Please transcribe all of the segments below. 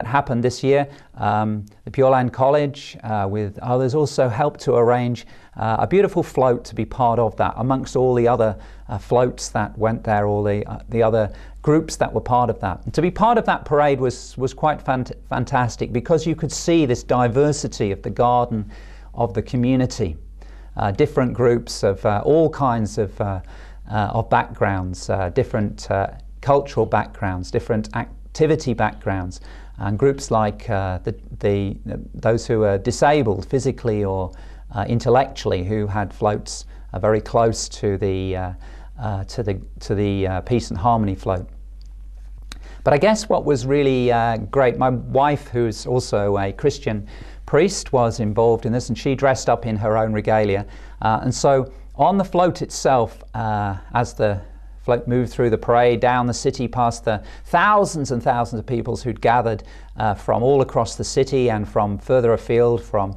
That happened this year. The Pure Land College with others also helped to arrange a beautiful float to be part of that amongst all the other floats that went there, all the other groups that were part of that. And to be part of that parade was quite fantastic, because you could see this diversity of the garden of the community. Different groups of all kinds of backgrounds, different cultural backgrounds, different activity backgrounds, and groups like those who are disabled physically or intellectually, who had floats very close to the Peace and Harmony float. But I guess what was really great, my wife, who's also a Christian priest, was involved in this, and she dressed up in her own regalia. And so on the float itself, as the float moved through the parade down the city past the thousands and thousands of people who'd gathered from all across the city and from further afield, from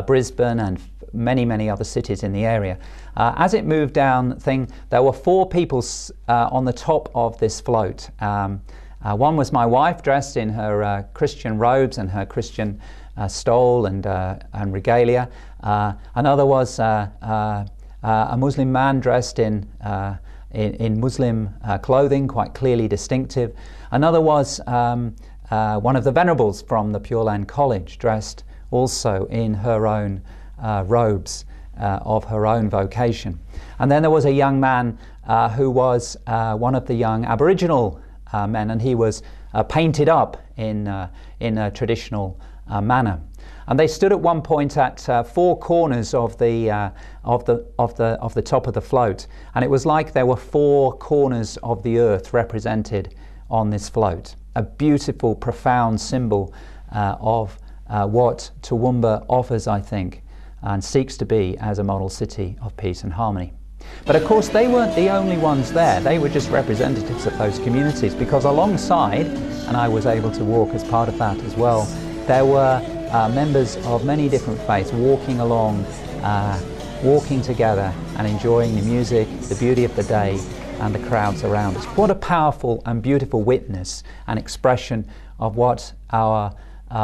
Brisbane and many other cities in the area. As it moved down there were 4 people on the top of this float. One was my wife, dressed in her Christian robes and her Christian stole and regalia. Another was a Muslim man dressed in Muslim clothing, quite clearly distinctive. Another was one of the venerables from the Pure Land College, dressed also in her own robes of her own vocation. And then there was a young man who was one of the young Aboriginal men, and he was painted up in a traditional manner. And they stood at one point at 4 corners of the top of the float, and it was like there were 4 corners of the earth represented on this float. A beautiful, profound symbol of what Toowoomba offers, I think, and seeks to be as a model city of peace and harmony. But of course, they weren't the only ones there. They were just representatives of those communities, because alongside, and I was able to walk as part of that as well, there were members of many different faiths walking along, walking together and enjoying the music, the beauty of the day, and the crowds around us. What a powerful and beautiful witness and expression of what our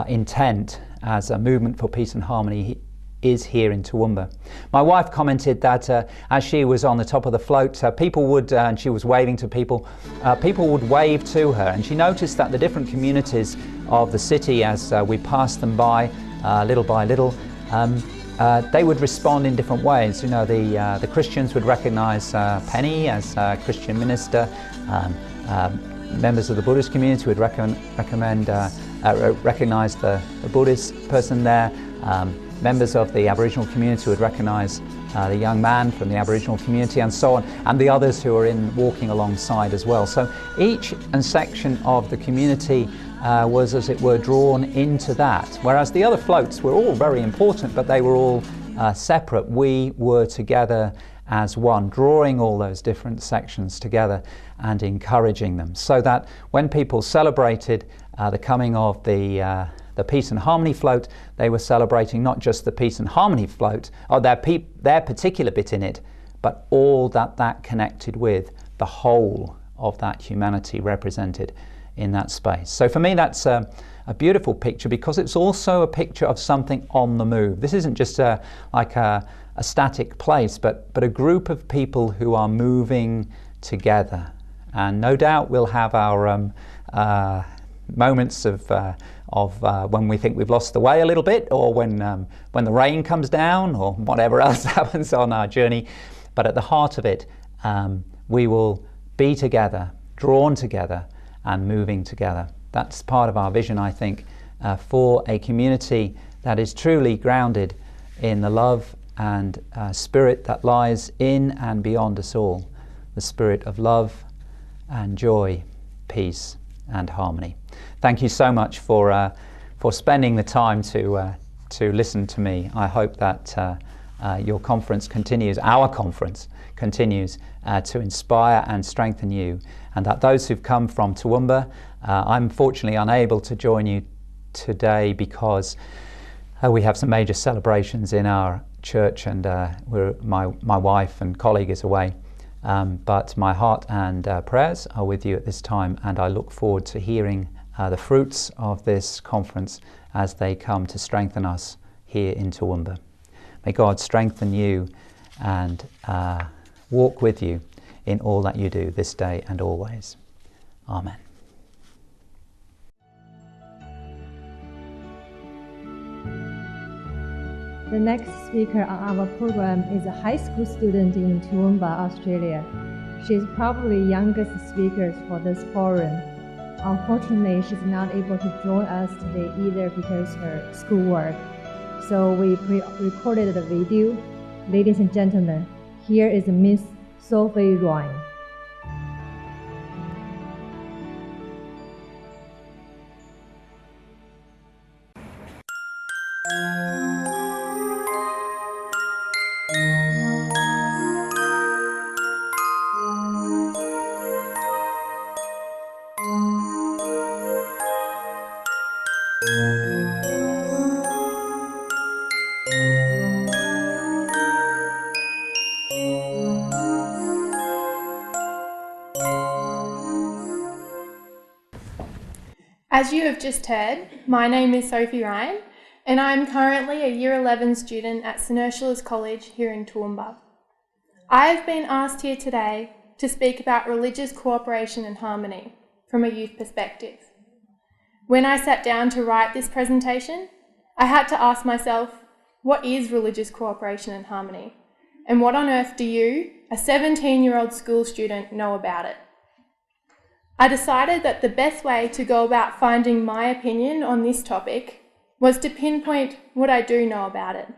intent as a movement for peace and harmony is here in Toowoomba. My wife commented that as she was on the top of the float, people would, and she was waving to people, people would wave to her, and she noticed that the different communities of the city, as we passed them by little, they would respond in different ways. You know, the Christians would recognize Penny as a Christian minister. Members of the Buddhist community would recognize the Buddhist person there. Members of the Aboriginal community would recognise the young man from the Aboriginal community, and so on, and the others who are walking alongside as well. So each section of the community was, as it were, drawn into that, whereas the other floats were all very important, but they were all separate. We were together as one, drawing all those different sections together and encouraging them, so that when people celebrated the coming of the Peace and Harmony float, they were celebrating not just the Peace and Harmony float, or their particular bit in it, but all that connected with the whole of that humanity represented in that space. So for me, that's a beautiful picture, because it's also a picture of something on the move. This isn't just like a static place, but a group of people who are moving together. And no doubt we'll have our moments of when we think we've lost the way a little bit, or when the rain comes down, or whatever else happens on our journey. But at the heart of it, we will be together, drawn together, and moving together. That's part of our vision, I think, for a community that is truly grounded in the love and spirit that lies in and beyond us all, the spirit of love and joy, peace and harmony. Thank you so much for spending the time to listen to me. I hope that your conference continues, our conference continues to inspire and strengthen you, and that those who've come from Toowoomba, I'm fortunately unable to join you today because we have some major celebrations in our church, and my wife and colleague is away. But my heart and prayers are with you at this time, and I look forward to hearing the fruits of this conference as they come to strengthen us here in Toowoomba. May God strengthen you and walk with you in all that you do this day and always. Amen. The next speaker on our program is a high school student in Toowoomba, Australia. She is probably the youngest speaker for this forum. Unfortunately, she's not able to join us today either because of her schoolwork. So we recorded a video. Ladies and gentlemen, here is Miss Sophie Ruan. As you have just heard, my name is Sophie Ryan, and I am currently a Year 11 student at St Ursula's College here in Toowoomba. I have been asked here today to speak about religious cooperation and harmony from a youth perspective. When I sat down to write this presentation, I had to ask myself, what is religious cooperation and harmony? And what on earth do you, a 17-year-old school student, know about it? I decided that the best way to go about finding my opinion on this topic was to pinpoint what I do know about it.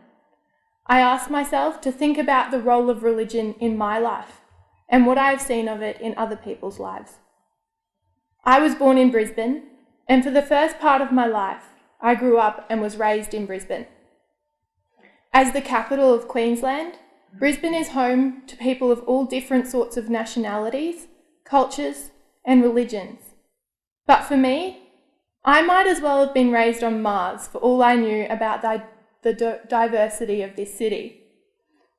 I asked myself to think about the role of religion in my life and what I have seen of it in other people's lives. I was born in Brisbane, and for the first part of my life, I grew up and was raised in Brisbane. As the capital of Queensland, Brisbane is home to people of all different sorts of nationalities, cultures, and religions. But for me, I might as well have been raised on Mars for all I knew about the diversity of this city.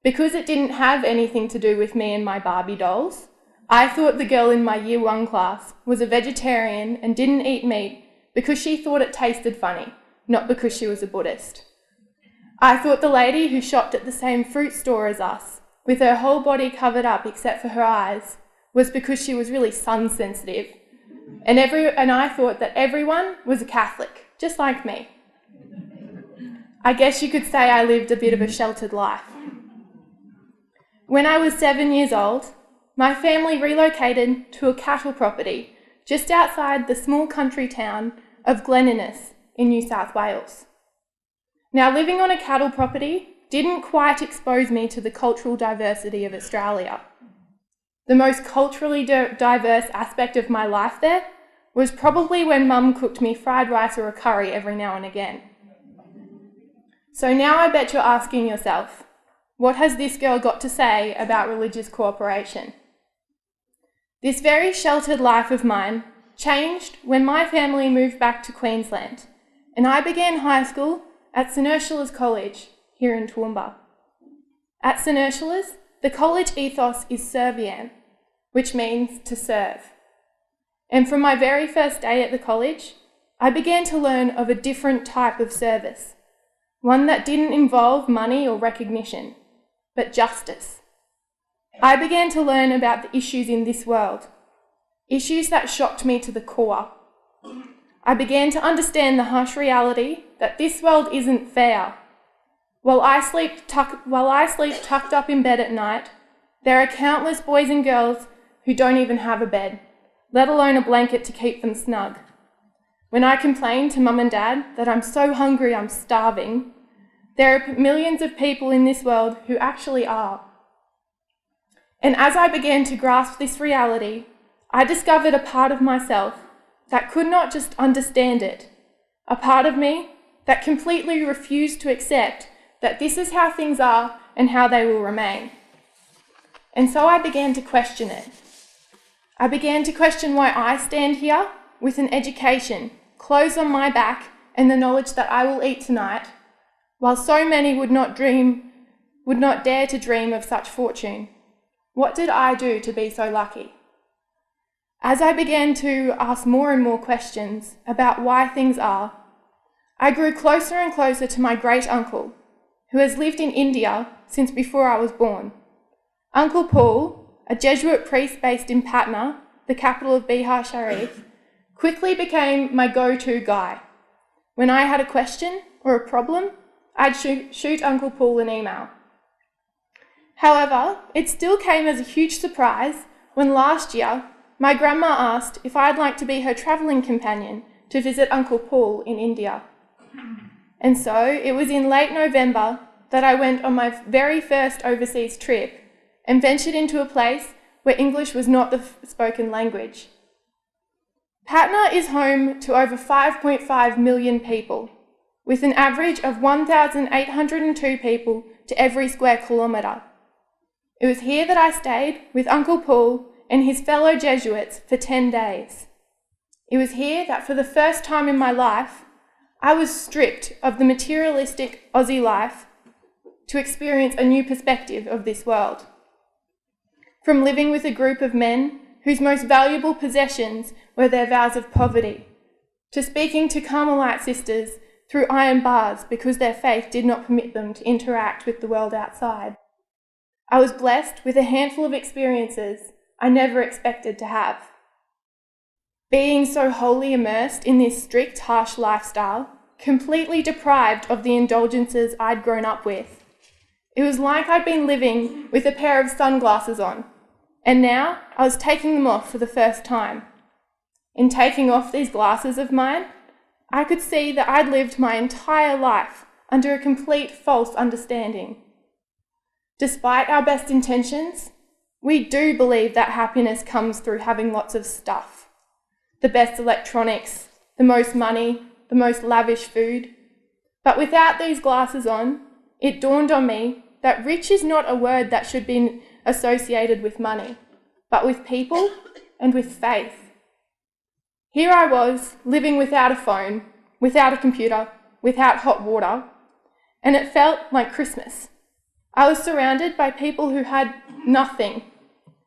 Because it didn't have anything to do with me and my Barbie dolls, I thought the girl in my Year 1 class was a vegetarian and didn't eat meat because she thought it tasted funny, not because she was a Buddhist. I thought the lady who shopped at the same fruit store as us, with her whole body covered up except for her eyes, was because she was really sun sensitive. And I thought that everyone was a Catholic, just like me. I guess you could say I lived a bit of a sheltered life. When I was 7 years old, my family relocated to a cattle property just outside the small country town of Glen Innes in New South Wales. Now, living on a cattle property didn't quite expose me to the cultural diversity of Australia. The most culturally diverse aspect of my life there was probably when Mum cooked me fried rice or a curry every now and again. So now I bet you're asking yourself, what has this girl got to say about religious cooperation? This very sheltered life of mine changed when my family moved back to Queensland, and I began high school at St Ursula's College here in Toowoomba. At St Ursula's, the college ethos is serviam, which means to serve. And from my very first day at the college, I began to learn of a different type of service, one that didn't involve money or recognition, but justice. I began to learn about the issues in this world, issues that shocked me to the core. I began to understand the harsh reality that this world isn't fair. While I sleep tucked up in bed at night, there are countless boys and girls who don't even have a bed, let alone a blanket to keep them snug. When I complain to Mum and Dad that I'm so hungry I'm starving, there are millions of people in this world who actually are. And as I began to grasp this reality, I discovered a part of myself that could not just understand it, a part of me that completely refused to accept that this is how things are and how they will remain. And so I began to question it. I began to question why I stand here with an education, clothes on my back, and the knowledge that I will eat tonight, while so many would not dare to dream of such fortune. What did I do to be so lucky? As I began to ask more and more questions about why things are, I grew closer and closer to my great-uncle, who has lived in India since before I was born. Uncle Paul, a Jesuit priest based in Patna, the capital of Bihar Sharif, quickly became my go-to guy. When I had a question or a problem, I'd shoot Uncle Paul an email. However, it still came as a huge surprise when last year my grandma asked if I'd like to be her travelling companion to visit Uncle Paul in India. And so it was in late November that I went on my very first overseas trip and ventured into a place where English was not the spoken language. Patna is home to over 5.5 million people, with an average of 1,802 people to every square kilometre. It was here that I stayed with Uncle Paul and his fellow Jesuits for 10 days. It was here that for the first time in my life, I was stripped of the materialistic Aussie life to experience a new perspective of this world. From living with a group of men whose most valuable possessions were their vows of poverty, to speaking to Carmelite sisters through iron bars because their faith did not permit them to interact with the world outside. I was blessed with a handful of experiences I never expected to have. Being so wholly immersed in this strict, harsh lifestyle, completely deprived of the indulgences I'd grown up with. It was like I'd been living with a pair of sunglasses on, and now I was taking them off for the first time. In taking off these glasses of mine, I could see that I'd lived my entire life under a complete false understanding. Despite our best intentions, we do believe that happiness comes through having lots of stuff. The best electronics, the most money, the most lavish food. But without these glasses on, it dawned on me that rich is not a word that should be associated with money, but with people and with faith. Here I was, living without a phone, without a computer, without hot water, and it felt like Christmas. I was surrounded by people who had nothing,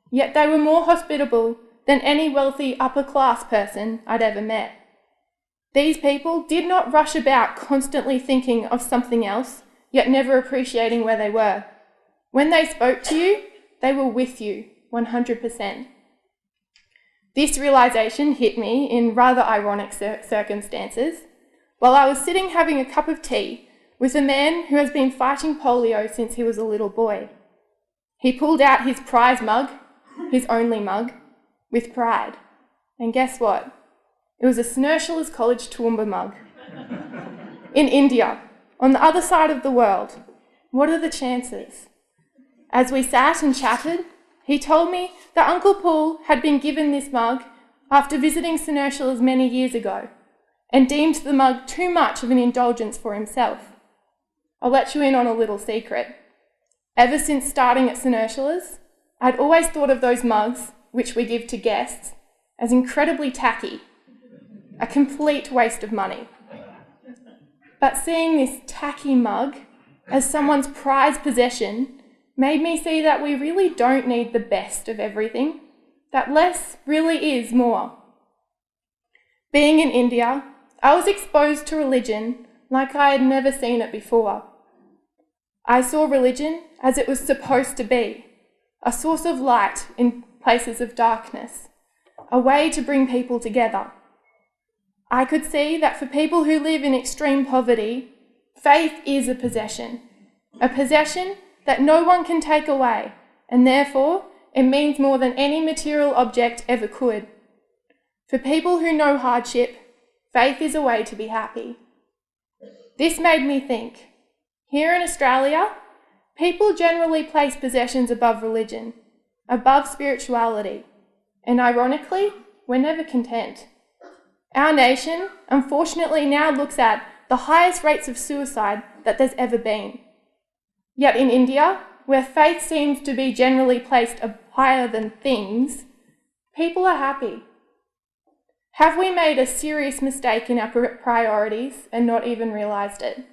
yet they were more hospitable than any wealthy upper-class person I'd ever met. These people did not rush about constantly thinking of something else, yet never appreciating where they were. When they spoke to you, they were with you, 100%. This realisation hit me in rather ironic circumstances while I was sitting having a cup of tea with a man who has been fighting polio since he was a little boy. He pulled out his prize mug, his only mug, with pride. And guess what? It was a Snershalers College Toowoomba mug. In India, on the other side of the world. What are the chances? As we sat and chatted, he told me that Uncle Paul had been given this mug after visiting Snershalers many years ago and deemed the mug too much of an indulgence for himself. I'll let you in on a little secret. Ever since starting at Snershalers, I'd always thought of those mugs, which we give to guests, as incredibly tacky, a complete waste of money. But seeing this tacky mug as someone's prized possession made me see that we really don't need the best of everything, that less really is more. Being in India, I was exposed to religion like I had never seen it before. I saw religion as it was supposed to be, a source of light in places of darkness, a way to bring people together. I could see that for people who live in extreme poverty, faith is a possession that no one can take away, and therefore it means more than any material object ever could. For people who know hardship, faith is a way to be happy. This made me think. Here in Australia, people generally place possessions above religion, above spirituality, and ironically, we're never content. Our nation, unfortunately, now looks at the highest rates of suicide that there's ever been. Yet in India, where faith seems to be generally placed higher than things, people are happy. Have we made a serious mistake in our priorities and not even realised it?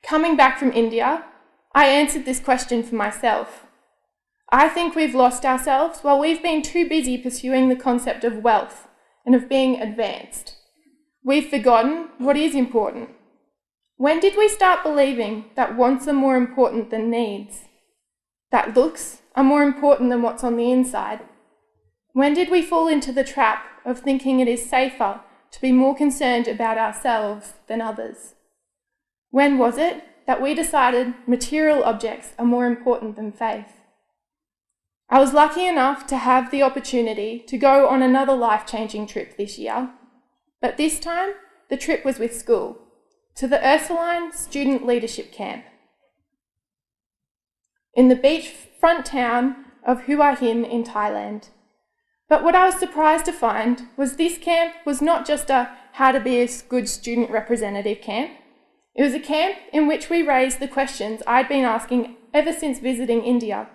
Coming back from India, I answered this question for myself. I think we've lost ourselves while we've been too busy pursuing the concept of wealth and of being advanced. We've forgotten what is important. When did we start believing that wants are more important than needs? That looks are more important than what's on the inside? When did we fall into the trap of thinking it is safer to be more concerned about ourselves than others? When was it that we decided material objects are more important than faith? I was lucky enough to have the opportunity to go on another life-changing trip this year, but this time the trip was with school, to the Ursuline Student Leadership Camp in the beachfront town of Hua Hin in Thailand. But what I was surprised to find was this camp was not just a how to be a good student representative camp. It was a camp in which we raised the questions I'd been asking ever since visiting India.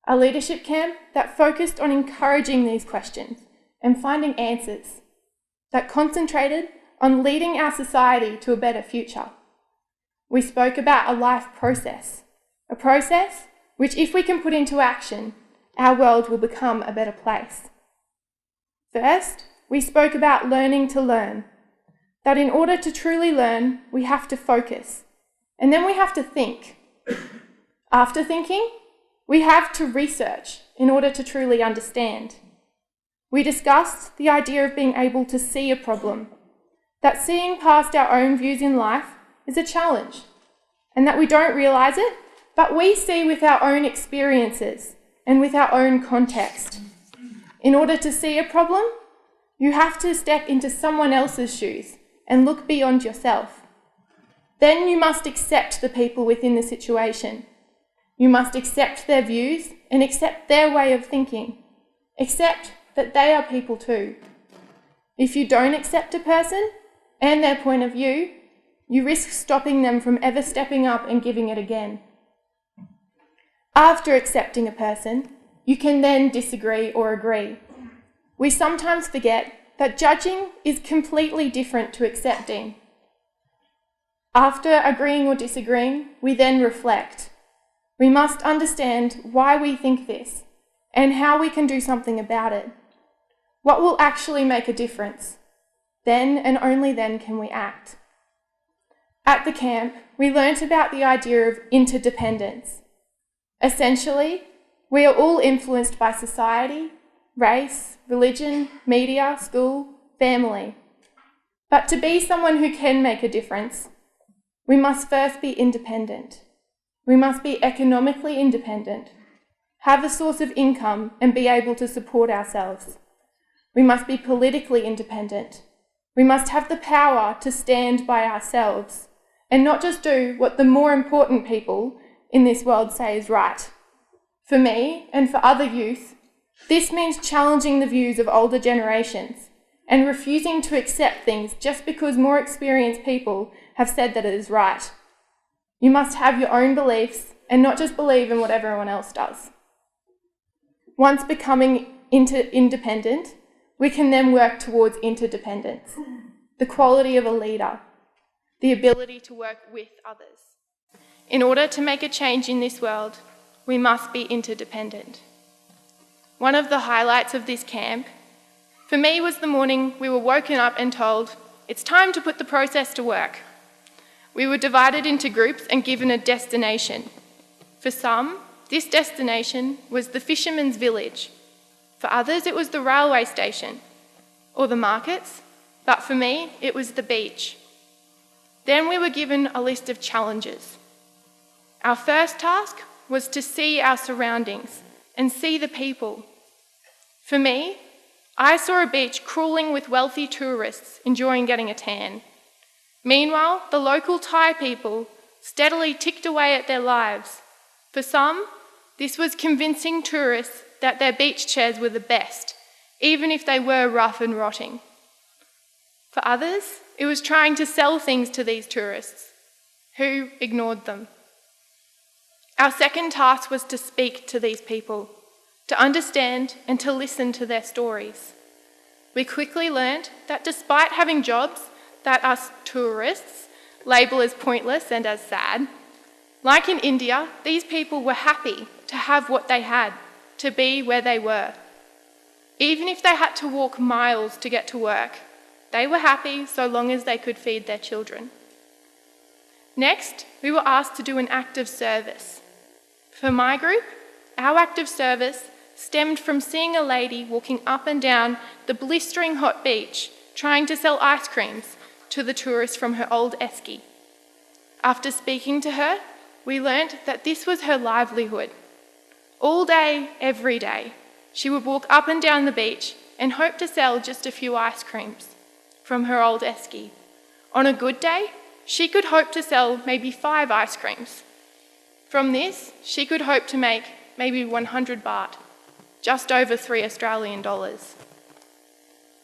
A leadership camp that focused on encouraging these questions and finding answers, that concentrated on leading our society to a better future. We spoke about a life process, a process which, if we can put into action, our world will become a better place. First, we spoke about learning to learn, that in order to truly learn, we have to focus, and then we have to think. After thinking, we have to research in order to truly understand. We discussed the idea of being able to see a problem, that seeing past our own views in life is a challenge, and that we don't realise it, but we see with our own experiences and with our own context. In order to see a problem, you have to step into someone else's shoes and look beyond yourself. Then you must accept the people within the situation. You must accept their views and accept their way of thinking. Accept that they are people too. If you don't accept a person and their point of view, you risk stopping them from ever stepping up and giving it again. After accepting a person, you can then disagree or agree. We sometimes forget that judging is completely different to accepting. After agreeing or disagreeing, we then reflect. We must understand why we think this and how we can do something about it. What will actually make a difference? Then and only then can we act. At the camp, we learnt about the idea of interdependence. Essentially, we are all influenced by society, race, religion, media, school, family. But to be someone who can make a difference, we must first be independent. We must be economically independent, have a source of income and be able to support ourselves. We must be politically independent. We must have the power to stand by ourselves and not just do what the more important people in this world say is right. For me and for other youth, this means challenging the views of older generations and refusing to accept things just because more experienced people have said that it is right. You must have your own beliefs and not just believe in what everyone else does. Once becoming independent, we can then work towards interdependence, the quality of a leader, the ability to work with others. In order to make a change in this world, we must be interdependent. One of the highlights of this camp, for me, was the morning we were woken up and told, it's time to put the process to work. We were divided into groups and given a destination. For some, this destination was the fisherman's village. For others, it was the railway station or the markets, but for me, it was the beach. Then we were given a list of challenges. Our first task was to see our surroundings and see the people. For me, I saw a beach crawling with wealthy tourists enjoying getting a tan. Meanwhile, the local Thai people steadily ticked away at their lives. For some, this was convincing tourists that their beach chairs were the best, even if they were rough and rotting. For others, it was trying to sell things to these tourists, who ignored them. Our second task was to speak to these people, to understand and to listen to their stories. We quickly learned that despite having jobs that us tourists label as pointless and as sad, like in India, these people were happy to have what they had, to be where they were. Even if they had to walk miles to get to work, they were happy so long as they could feed their children. Next, we were asked to do an act of service. For my group, our act of service stemmed from seeing a lady walking up and down the blistering hot beach trying to sell ice creams to the tourists from her old esky. After speaking to her, we learnt that this was her livelihood. All day, every day, she would walk up and down the beach and hope to sell just a few ice creams from her old esky. On a good day, she could hope to sell maybe 5 ice creams. From this, she could hope to make maybe 100 baht, just over $3 Australian.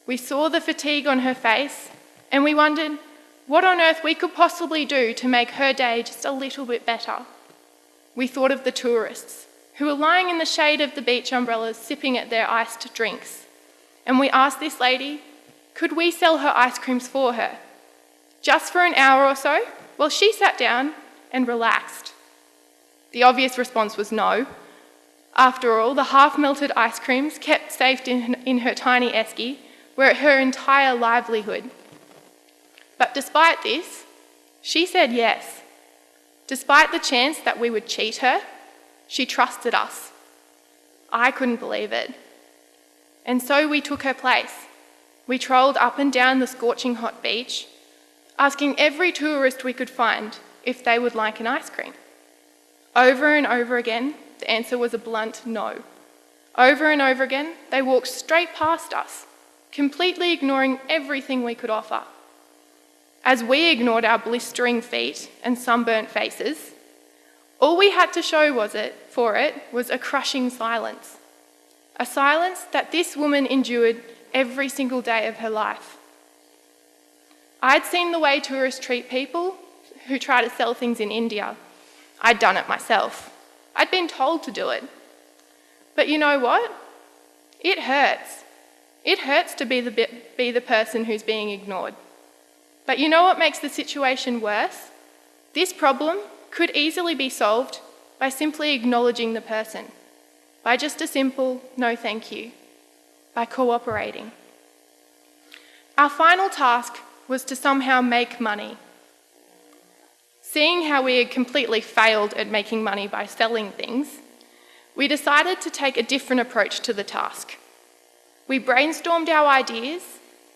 We saw the fatigue on her face and we wondered what on earth we could possibly do to make her day just a little bit better. We thought of the tourists who were lying in the shade of the beach umbrellas sipping at their iced drinks. And we asked this lady, could we sell her ice creams for her? Just for an hour or so, while she sat down and relaxed. The obvious response was no. After all, the half-melted ice creams kept safe in her tiny esky were her entire livelihood. But despite this, she said yes. Despite the chance that we would cheat her, she trusted us. I couldn't believe it. And so we took her place. We trolled up and down the scorching hot beach, asking every tourist we could find if they would like an ice cream. Over and over again, the answer was a blunt no. Over and over again, they walked straight past us, completely ignoring everything we could offer. As we ignored our blistering feet and sunburnt faces, all we had to show was a crushing silence. A silence that this woman endured every single day of her life. I'd seen the way tourists treat people who try to sell things in India. I'd done it myself. I'd been told to do it. But you know what? It hurts. It hurts to be the person who's being ignored. But you know what makes the situation worse? This problem could easily be solved by simply acknowledging the person, by just a simple no thank you, by cooperating. Our final task was to somehow make money. Seeing how we had completely failed at making money by selling things, we decided to take a different approach to the task. We brainstormed our ideas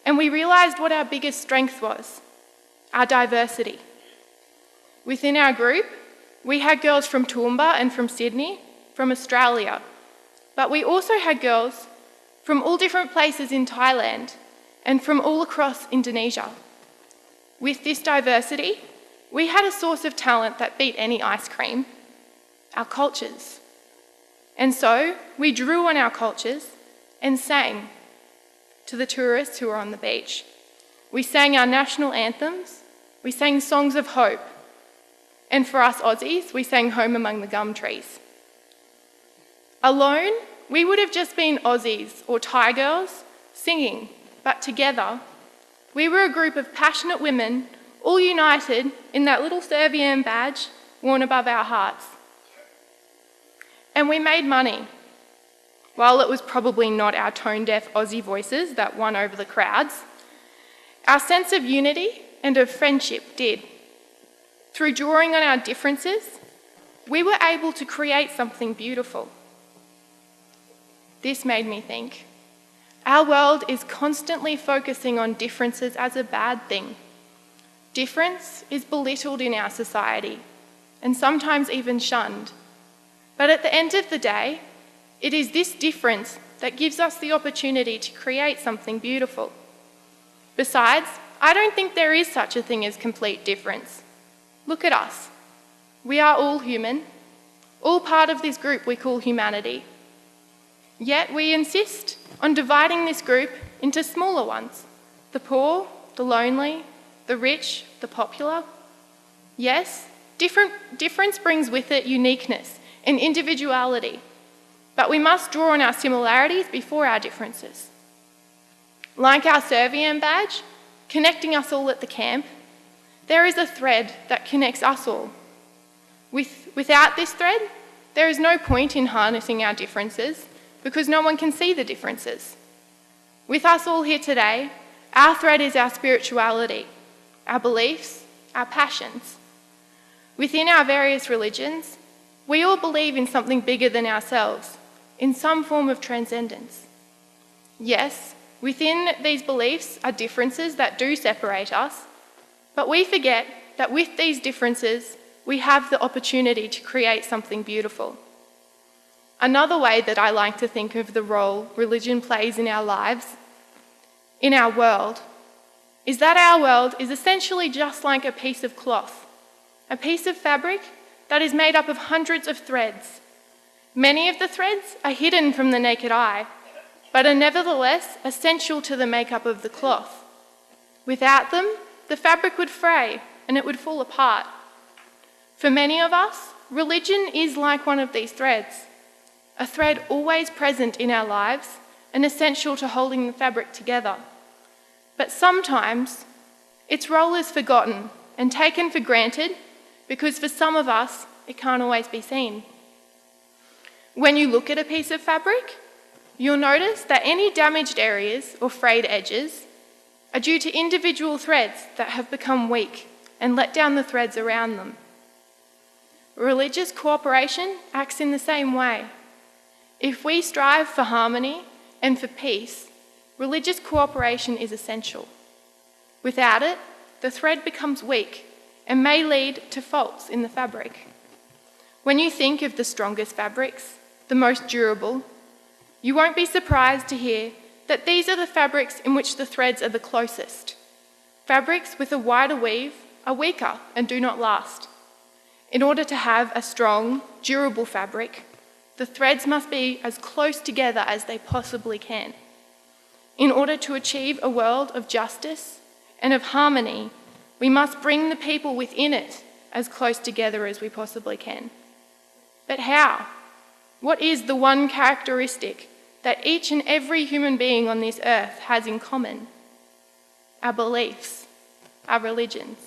and we realised what our biggest strength was: our diversity. Within our group, we had girls from Toowoomba and from Sydney, from Australia, but we also had girls from all different places in Thailand and from all across Indonesia. With this diversity, we had a source of talent that beat any ice cream: our cultures. And so we drew on our cultures and sang to the tourists who were on the beach. We sang our national anthems, we sang songs of hope, and for us Aussies, we sang Home Among the Gum Trees. Alone, we would have just been Aussies or Thai girls singing, but together, we were a group of passionate women, all united in that little Servian badge worn above our hearts. And we made money. While it was probably not our tone-deaf Aussie voices that won over the crowds, our sense of unity and of friendship did. Through drawing on our differences, we were able to create something beautiful. This made me think, our world is constantly focusing on differences as a bad thing. Difference is belittled in our society, and sometimes even shunned. But at the end of the day, it is this difference that gives us the opportunity to create something beautiful. Besides, I don't think there is such a thing as complete difference. Look at us. We are all human, all part of this group we call humanity. Yet we insist on dividing this group into smaller ones: the poor, the lonely, the rich, the popular. Yes, difference brings with it uniqueness and individuality, but we must draw on our similarities before our differences. Like our Servian badge, connecting us all at the camp, there is a thread that connects us all. Without this thread, there is no point in harnessing our differences because no one can see the differences. With us all here today, our thread is our spirituality, our beliefs, our passions. Within our various religions, we all believe in something bigger than ourselves, in some form of transcendence. Yes, within these beliefs are differences that do separate us, but we forget that with these differences, we have the opportunity to create something beautiful. Another way that I like to think of the role religion plays in our lives, in our world, is that our world is essentially just like a piece of cloth, a piece of fabric that is made up of hundreds of threads. Many of the threads are hidden from the naked eye, but are nevertheless essential to the makeup of the cloth. Without them, the fabric would fray and it would fall apart. For many of us, religion is like one of these threads, a thread always present in our lives and essential to holding the fabric together. But sometimes its role is forgotten and taken for granted because for some of us, it can't always be seen. When you look at a piece of fabric, you'll notice that any damaged areas or frayed edges are due to individual threads that have become weak and let down the threads around them. Religious cooperation acts in the same way. If we strive for harmony and for peace, religious cooperation is essential. Without it, the thread becomes weak and may lead to faults in the fabric. When you think of the strongest fabrics, the most durable, you won't be surprised to hear that these are the fabrics in which the threads are the closest. Fabrics with a wider weave are weaker and do not last. In order to have a strong, durable fabric, the threads must be as close together as they possibly can. In order to achieve a world of justice and of harmony, we must bring the people within it as close together as we possibly can. But how? What is the one characteristic that each and every human being on this earth has in common? Our beliefs, our religions.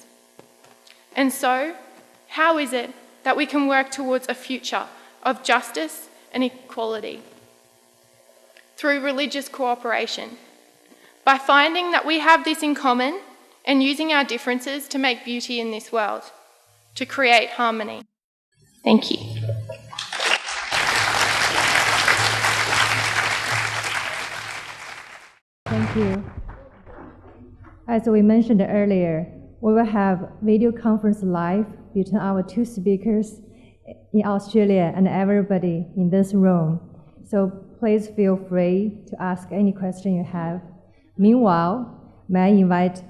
And so, how is it that we can work towards a future of justice and equality? Through religious cooperation, by finding that we have this in common and using our differences to make beauty in this world, to create harmony. Thank you. Thank you. As we mentioned earlier, we will have video conference live between our two speakers in Australia and everybody in this room. So please feel free to ask any question you have. Meanwhile, may I invite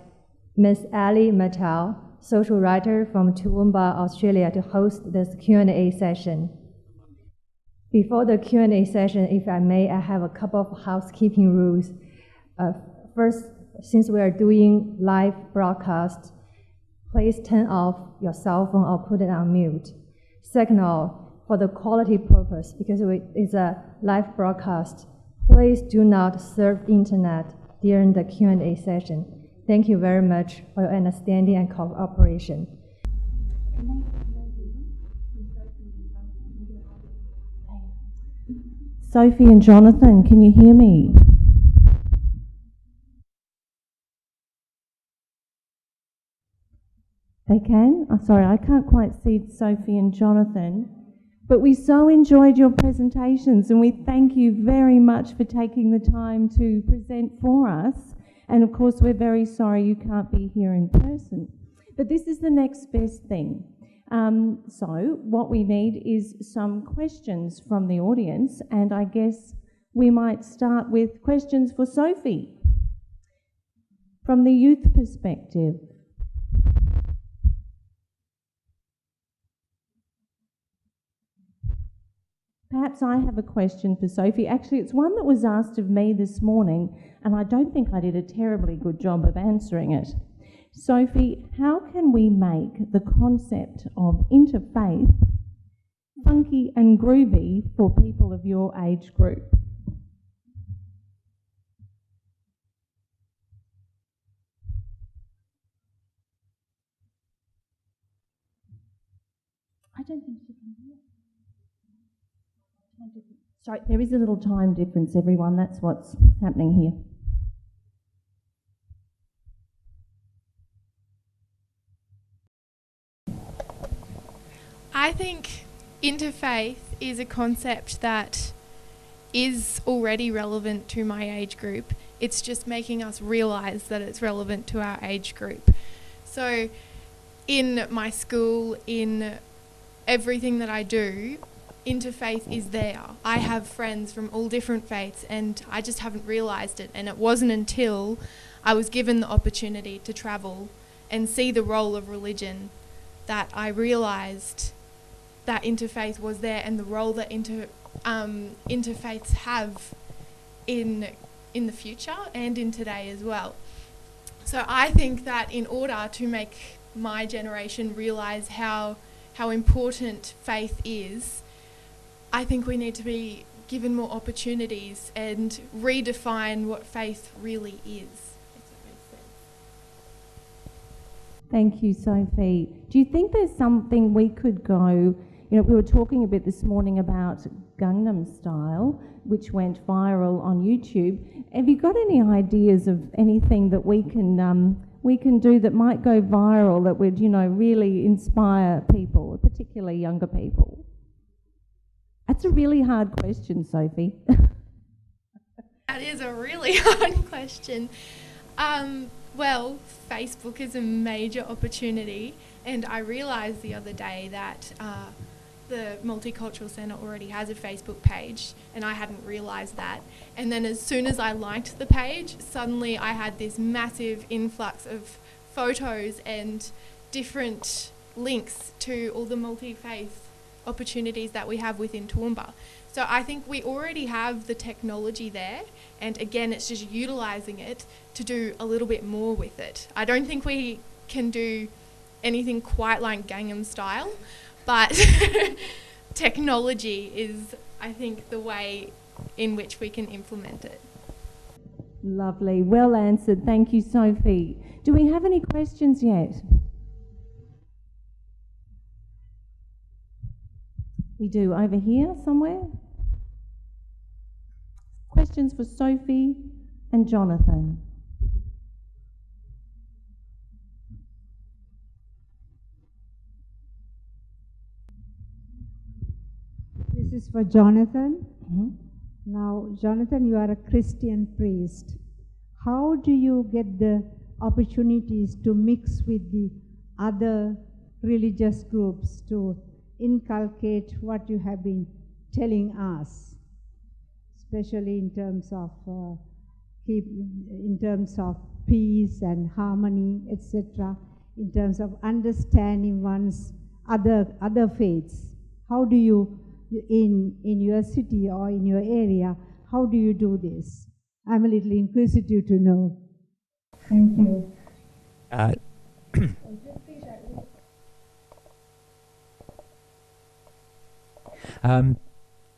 Ms. Ali Mattel, social writer from Toowoomba, Australia, to host this Q&A session. Before the Q&A session, if I may, I have a couple of housekeeping rules. First, since we are doing live broadcast, please turn off your cell phone or put it on mute. Second of all, for the quality purpose, because it's a live broadcast, please do not surf internet during the Q&A session. Thank you very much for your understanding and cooperation. Sophie and Jonathan, can you hear me? They can? Oh, sorry, I can't quite see Sophie and Jonathan. But we so enjoyed your presentations and we thank you very much for taking the time to present for us. And of course, we're very sorry you can't be here in person. But this is the next best thing. So what we need is some questions from the audience, and I guess we might start with questions for Sophie. From the youth perspective. Perhaps I have a question for Sophie. Actually, it's one that was asked of me this morning, and I don't think I did a terribly good job of answering it. Sophie, how can we make the concept of interfaith funky and groovy for people of your age group? I don't think she can hear. Sorry, there is a little time difference, everyone. That's what's happening here. I think interfaith is a concept that is already relevant to my age group. It's just making us realise that it's relevant to our age group. So in my school, in everything that I do, interfaith is there. I have friends from all different faiths and I just haven't realised it. And it wasn't until I was given the opportunity to travel and see the role of religion that I realised that interfaith was there and the role that interfaiths have in the future and in today as well. So I think that in order to make my generation realise how important faith is, I think we need to be given more opportunities and redefine what faith really is. Thank you, Sophie. Do you think there's something we could go, we were talking a bit this morning about Gangnam Style, which went viral on YouTube. Have you got any ideas of anything that we can do that might go viral that would, really inspire people, particularly younger people? That's a really hard question, Sophie. That is a really hard question. Well, Facebook is a major opportunity, and I realised the other day that the Multicultural Centre already has a Facebook page, and I hadn't realised that. And then as soon as I liked the page, suddenly I had this massive influx of photos and different links to all the multi-faith opportunities that we have within Toowoomba. So I think we already have the technology there, and again, it's just utilising it to do a little bit more with it. I don't think we can do anything quite like Gangnam Style, but technology is, I think, the way in which we can implement it. Lovely, well answered. Thank you, Sophie. Do we have any questions yet? We do, over here somewhere. Questions for Sophie and Jonathan. This is for Jonathan. Mm-hmm. Now, Jonathan, you are a Christian priest. How do you get the opportunities to mix with the other religious groups to inculcate what you have been telling us, especially in terms of peace and harmony, etc., in terms of understanding one's other faiths? How do you, in your city or in your area, how do you do this? I'm a little inquisitive to know. Thank you.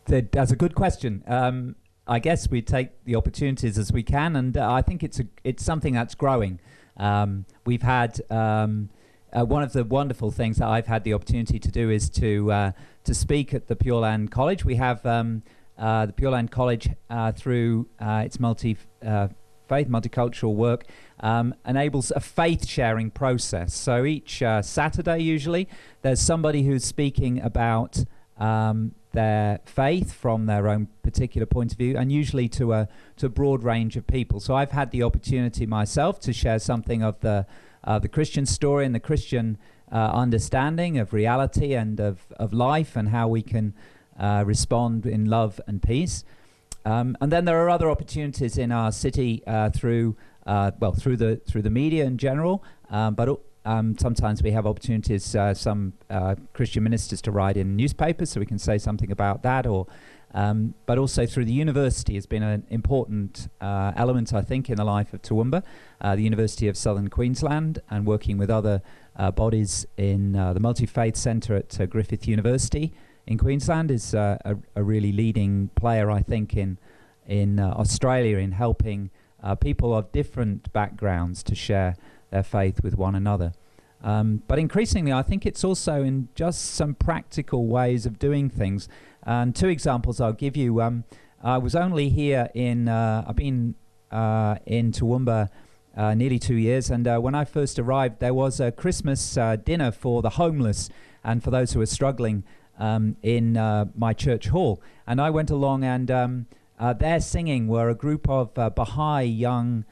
That's a good question. I guess we take the opportunities as we can, and I think it's something that's growing. We've had one of the wonderful things that I've had the opportunity to do is to speak at the Pure Land College. We have the Pure Land College through its multi-faith, multicultural work enables a faith-sharing process. So each Saturday, usually, there's somebody who's speaking about their faith from their own particular point of view, and usually to a broad range of people. So I've had the opportunity myself to share something of the Christian story and the Christian understanding of reality and of life and how we can respond in love and peace. And then there are other opportunities in our city through the media in general, but sometimes we have opportunities, some Christian ministers to write in newspapers, so we can say something about that, but also through the university has been an important element, I think, in the life of Toowoomba, the University of Southern Queensland, and working with other bodies in the Multi-Faith Centre at Griffith University in Queensland is a really leading player, I think, in Australia in helping people of different backgrounds to share their faith with one another. But increasingly, I think it's also in just some practical ways of doing things. And two examples I'll give you. I was only here I've been in Toowoomba nearly 2 years, and when I first arrived, there was a Christmas dinner for the homeless and for those who are struggling in my church hall. And I went along, and their singing were a group of Baha'i young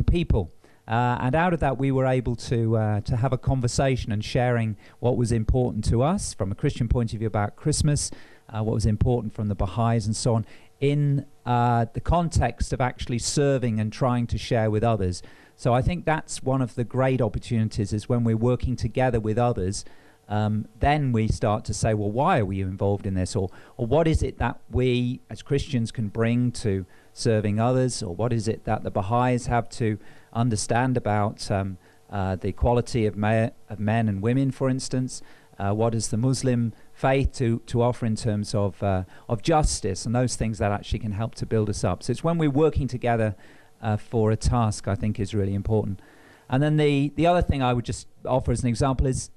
people. And out of that, we were able to have a conversation and sharing what was important to us from a Christian point of view about Christmas, what was important from the Baha'is and so on, in the context of actually serving and trying to share with others. So I think that's one of the great opportunities, is when we're working together with others, then we start to say, well, why are we involved in this? Or what is it that we as Christians can bring to serving others? Or what is it that the Baha'is have to understand about the equality of men and women, for instance? What is the Muslim faith to offer in terms of justice, and those things that actually can help to build us up. So it's when we're working together for a task, I think, is really important. And then the other thing I would just offer as an example is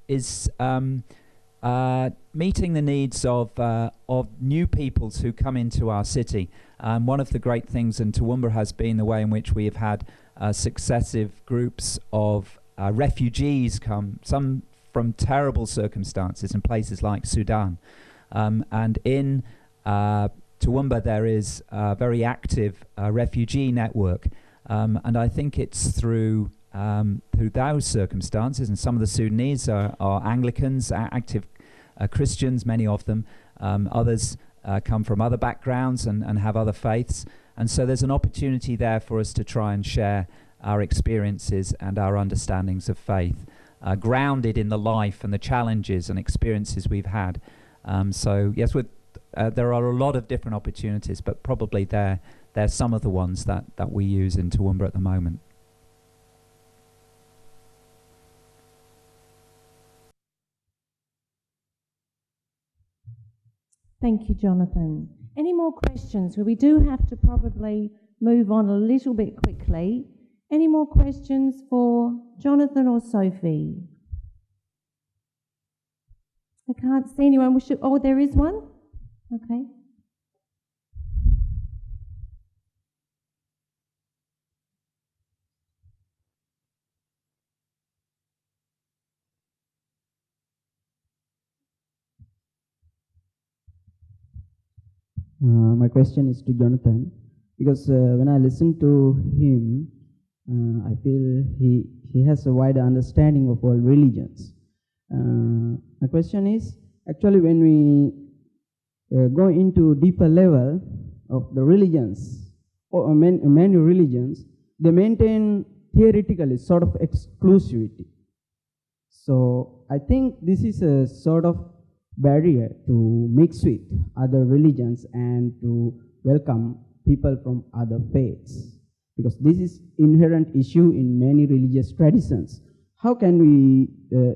meeting the needs of new peoples who come into our city. One of the great things in Toowoomba has been the way in which we have had successive groups of refugees come, some from terrible circumstances in places like Sudan. And in Toowoomba there is a very active refugee network. And I think it's through those circumstances, and some of the Sudanese are Anglicans, active Christians, many of them. Others come from other backgrounds and have other faiths. And so there's an opportunity there for us to try and share our experiences and our understandings of faith, grounded in the life and the challenges and experiences we've had. So yes, there are a lot of different opportunities, but probably they're some of the ones that we use in Toowoomba at the moment. Thank you, Jonathan. Any more questions? Well, we do have to probably move on a little bit quickly. Any more questions for Jonathan or Sophie? I can't see anyone. Oh, there is one? Okay. My question is to Jonathan, because when I listen to him, I feel he has a wider understanding of all religions. My question is, actually, when we go into deeper level of the religions, or many religions, they maintain theoretically sort of exclusivity. So I think this is a sort of barrier to mix with other religions and to welcome people from other faiths, because this is inherent issue in many religious traditions. How can we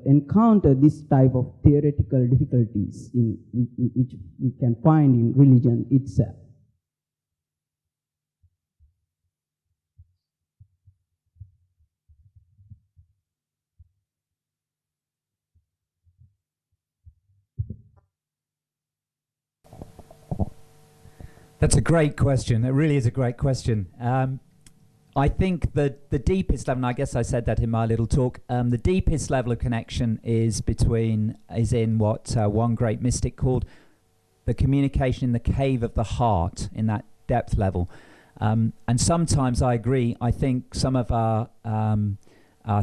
encounter this type of theoretical difficulties which we can find in religion itself? That's a great question. It really is a great question. I think the deepest level, and I guess I said that in my little talk, the deepest level of connection is in what one great mystic called the communication in the cave of the heart, in that depth level. And sometimes I agree, I think some of our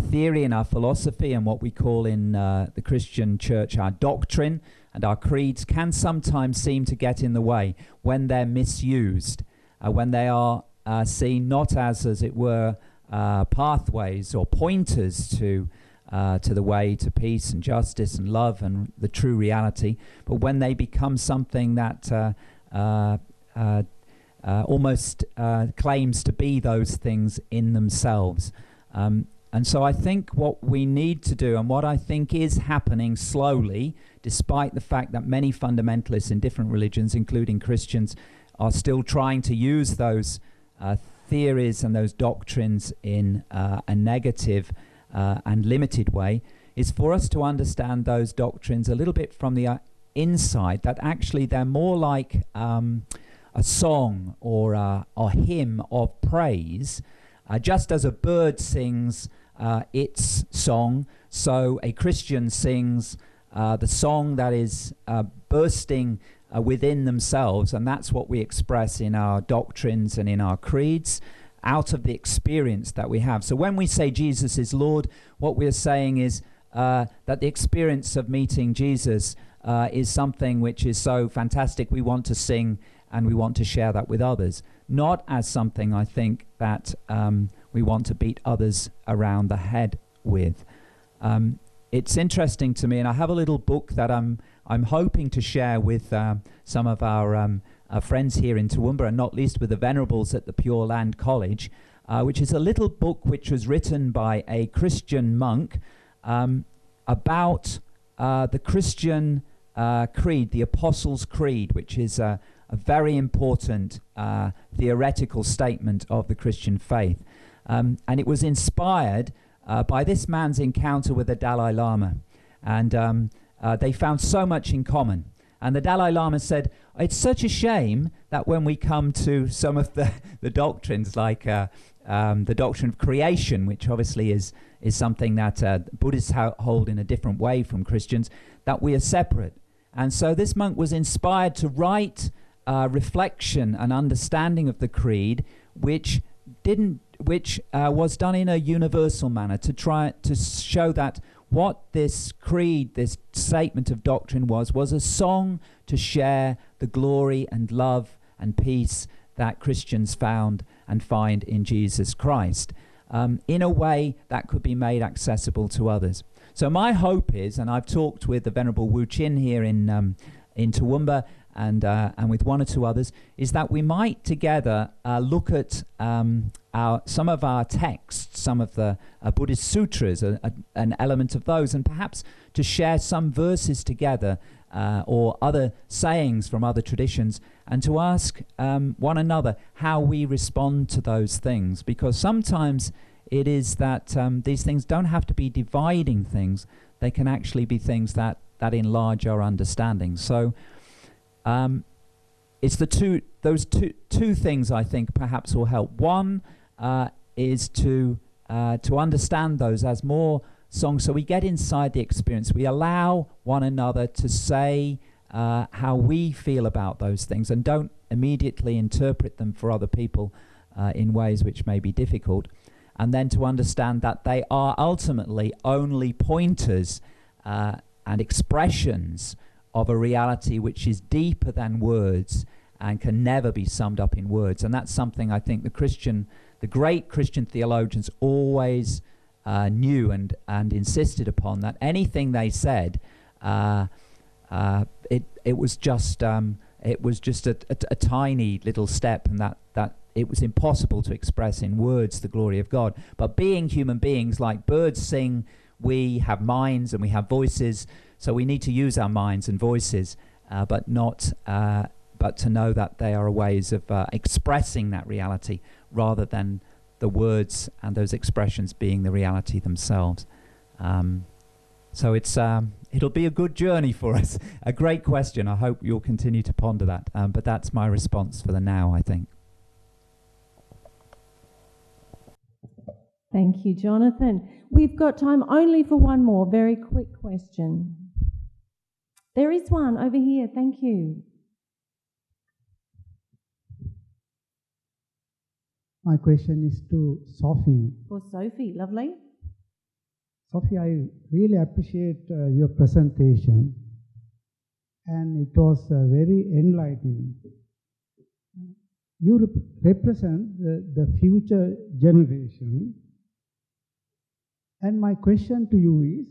theory and our philosophy and what we call in the Christian church our doctrine and our creeds can sometimes seem to get in the way when they're misused, when they are seen not as it were, pathways or pointers to the way to peace and justice and love and the true reality, but when they become something that almost claims to be those things in themselves. And so I think what we need to do, and what I think is happening slowly, despite the fact that many fundamentalists in different religions, including Christians, are still trying to use those theories and those doctrines in a negative and limited way, is for us to understand those doctrines a little bit from the insight that actually they're more like a song or a hymn of praise. Just as a bird sings its song, so a Christian sings the song that is bursting within themselves, and that's what we express in our doctrines and in our creeds, out of the experience that we have. So when we say Jesus is Lord, what we're saying is that the experience of meeting Jesus is something which is so fantastic we want to sing and we want to share that with others, not as something I think that we want to beat others around the head with. It's interesting to me, and I have a little book that I'm hoping to share with some of our friends here in Toowoomba, and not least with the Venerables at the Pure Land College, which is a little book which was written by a Christian monk about the Christian creed, the Apostles' Creed, which is a very important theoretical statement of the Christian faith. And it was inspired by this man's encounter with the Dalai Lama. And they found so much in common. And the Dalai Lama said, it's such a shame that when we come to some of the doctrines, like the doctrine of creation, which obviously is something that Buddhists hold in a different way from Christians, that we are separate. And so this monk was inspired to write reflection and understanding of the creed, which was done in a universal manner, to try to show that what this creed, this statement of doctrine was a song to share the glory and love and peace that Christians found and find in Jesus Christ, in a way that could be made accessible to others. So my hope is, and I've talked with the Venerable Wu Chin here in Toowoomba, and with one or two others, is that we might together look at some of our texts, some of the Buddhist sutras, an element of those, and perhaps to share some verses together or other sayings from other traditions, and to ask one another how we respond to those things. Because sometimes it is that these things don't have to be dividing things. They can actually be things that enlarge our understanding. So it's those two things I think perhaps will help. One is to understand those as more songs, so we get inside the experience. We allow one another to say how we feel about those things, and don't immediately interpret them for other people in ways which may be difficult. And then to understand that they are ultimately only pointers and expressions of a reality which is deeper than words and can never be summed up in words. And that's something I think the great Christian theologians always knew and insisted upon, that anything they said, it was just a tiny little step, and that it was impossible to express in words the glory of God. But being human beings, like birds sing, we have minds and we have voices, so we need to use our minds and voices, but to know that they are ways of expressing that reality, rather than the words and those expressions being the reality themselves. So it'll be a good journey for us. A great question. I hope you'll continue to ponder that. But that's my response for the now, I think. Thank you, Jonathan. We've got time only for one more very quick question. There is one over here. Thank you. My question is to Sophie. For Sophie, lovely. Sophie, I really appreciate your presentation, and it was very enlightening. You represent the future generation, and my question to you is,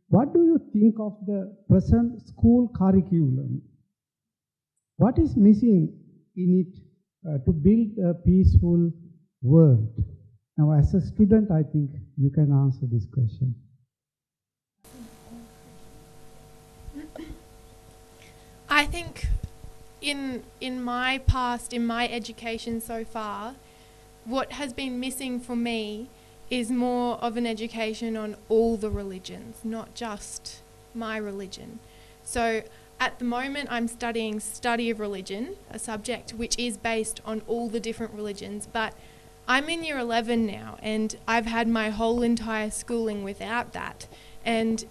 what do you think of the present school curriculum? What is missing in it to build a peaceful world? Now, as a student, I think you can answer this question. I think in my past, in my education so far, what has been missing for me is more of an education on all the religions, not just my religion. So at the moment I'm studying study of religion, a subject which is based on all the different religions, but I'm in year 11 now and I've had my whole entire schooling without that, and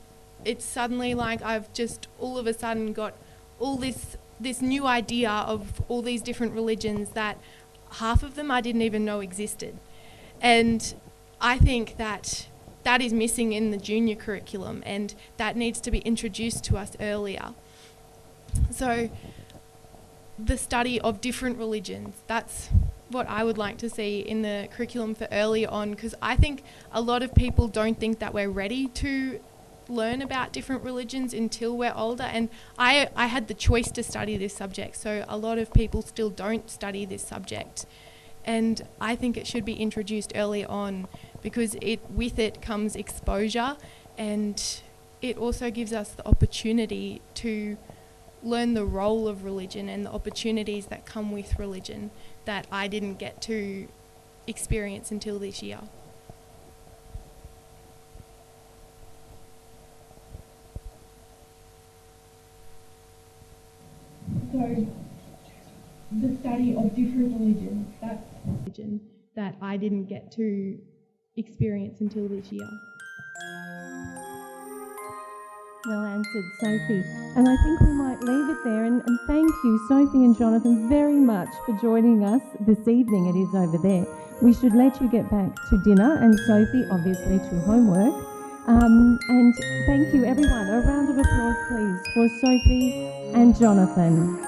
it's suddenly like I've just all of a sudden got all this new idea of all these different religions that half of them I didn't even know existed. And I think that is missing in the junior curriculum, and that needs to be introduced to us earlier. So the study of different religions, that's what I would like to see in the curriculum for earlier on, because I think a lot of people don't think that we're ready to learn about different religions until we're older, and I had the choice to study this subject, so a lot of people still don't study this subject, and I think it should be introduced early on, because with it comes exposure, and it also gives us the opportunity to learn the role of religion and the opportunities that come with religion that I didn't get to experience until this year. So the study of different religions, that's religion that I didn't get to experience until this year. Well answered, Sophie. And I think we might leave it there. And thank you, Sophie and Jonathan, very much for joining us this evening. It is over there. We should let you get back to dinner, and Sophie, obviously, to homework. And thank you, everyone. A round of applause, please, for Sophie and Jonathan.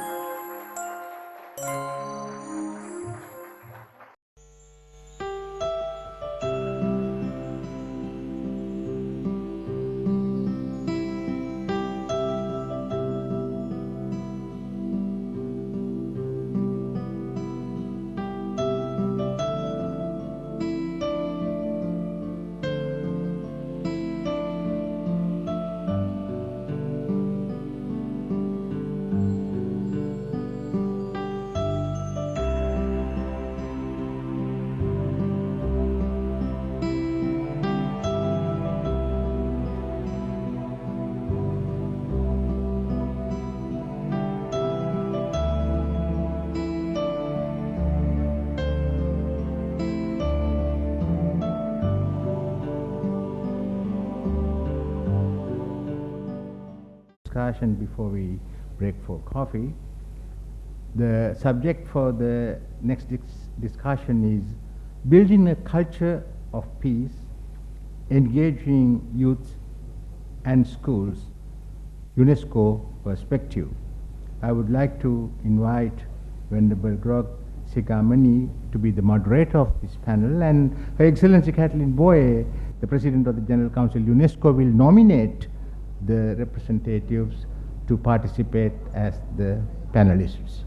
Discussion before we break for coffee. The subject for the next discussion is building a culture of peace, engaging youth and schools, UNESCO perspective. I would like to invite Venerable Grog Sigamani to be the moderator of this panel, and Her Excellency Kathleen Boye, the President of the General Council UNESCO, will nominate the representatives to participate as the panelists.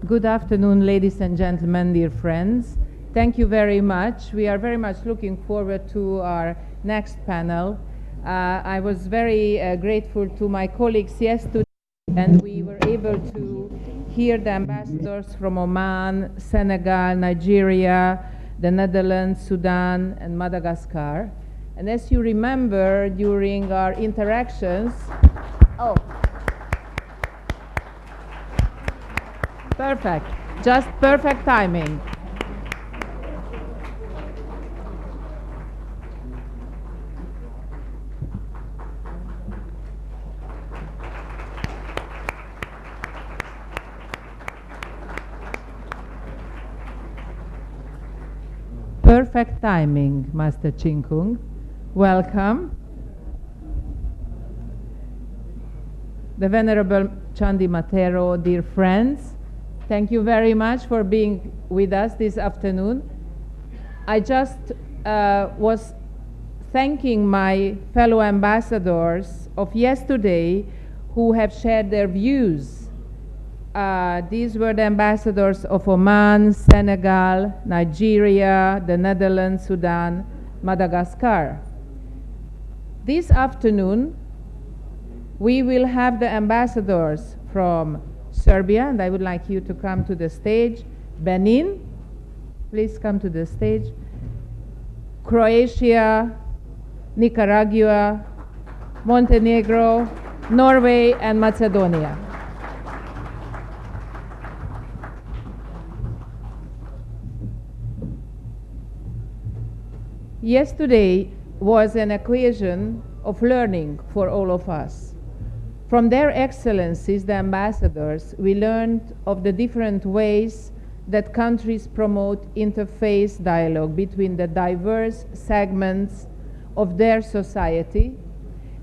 Good afternoon, ladies and gentlemen, dear friends. Thank you very much. We are very much looking forward to our next panel. I was very grateful to my colleagues yesterday, and we were able to hear the ambassadors from Oman, Senegal, Nigeria, the Netherlands, Sudan, and Madagascar. And as you remember, during our interactions, perfect, just perfect timing. Perfect timing, Master Chinkung. Welcome. The Venerable Chandi Matero, dear friends, thank you very much for being with us this afternoon. I just was thanking my fellow ambassadors of yesterday who have shared their views. These were the ambassadors of Oman, Senegal, Nigeria, the Netherlands, Sudan, Madagascar. This afternoon, we will have the ambassadors from Serbia, and I would like you to come to the stage. Benin, please come to the stage. Croatia, Nicaragua, Montenegro, Norway, and Macedonia. Yesterday was an occasion of learning for all of us. From their excellencies, the ambassadors, we learned of the different ways that countries promote interfaith dialogue between the diverse segments of their society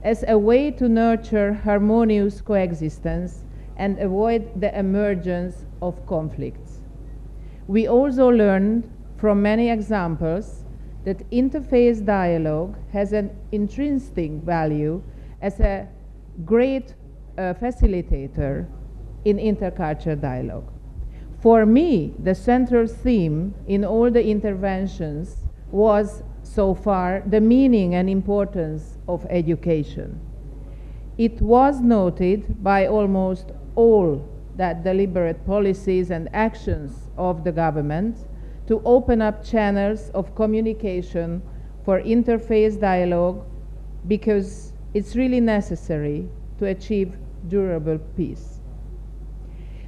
as a way to nurture harmonious coexistence and avoid the emergence of conflicts. We also learned from many examples that interfaith dialogue has an intrinsic value as a great facilitator in intercultural dialogue. For me, the central theme in all the interventions was, so far, the meaning and importance of education. It was noted by almost all that deliberate policies and actions of the government to open up channels of communication for interfaith dialogue because it's really necessary to achieve durable peace.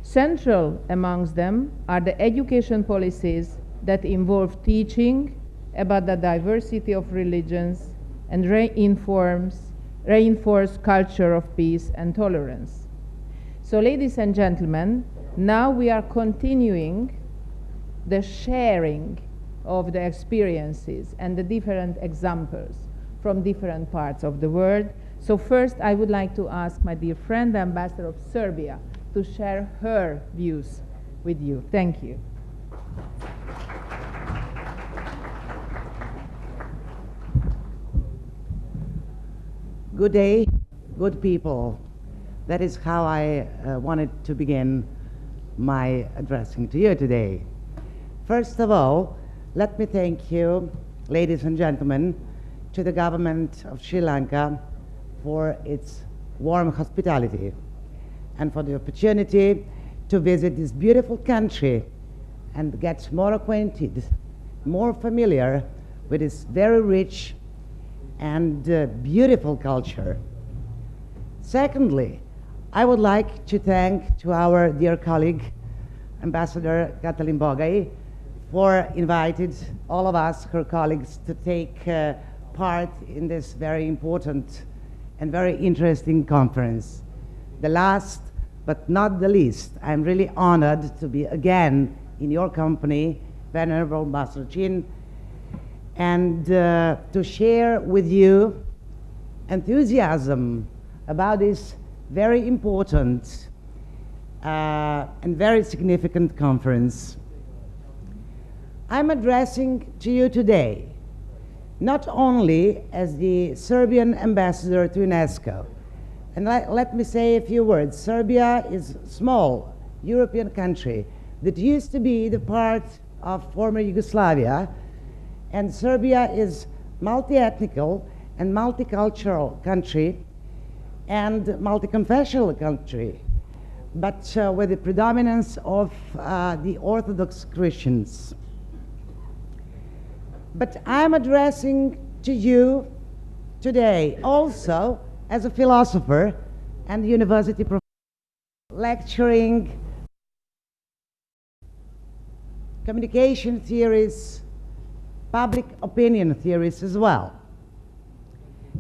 Central amongst them are the education policies that involve teaching about the diversity of religions and reinforce culture of peace and tolerance. So, ladies and gentlemen, now we are continuing the sharing of the experiences and the different examples from different parts of the world. So first, I would like to ask my dear friend, the Ambassador of Serbia, to share her views with you. Thank you. Good day, good people. That is how I wanted to begin my addressing to you today. First of all, let me thank you, ladies and gentlemen, to the government of Sri Lanka for its warm hospitality and for the opportunity to visit this beautiful country and get more acquainted, more familiar with its very rich and beautiful culture. Secondly, I would like to thank to our dear colleague, Ambassador Katalin Bogai, for inviting all of us, her colleagues, to take part in this very important and very interesting conference. The last but not the least, I'm really honored to be again in your company, Venerable Ambassador Chin, and to share with you enthusiasm about this very important and very significant conference. I'm addressing to you today not only as the Serbian ambassador to UNESCO, and let me say a few words. Serbia is a small European country that used to be the part of former Yugoslavia, and Serbia is multi-ethnical and multicultural country and multi-confessional country, but with the predominance of the Orthodox Christians. But I'm addressing to you today also as a philosopher and university professor, lecturing communication theories, public opinion theories as well,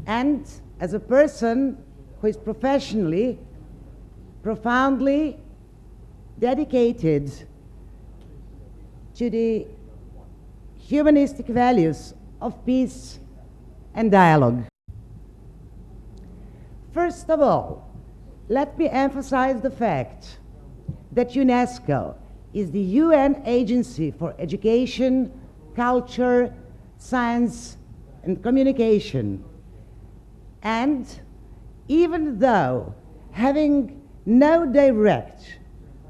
and as a person who is professionally profoundly dedicated to the humanistic values of peace and dialogue. First of all, let me emphasize the fact that UNESCO is the UN agency for education, culture, science, and communication. And even though having no direct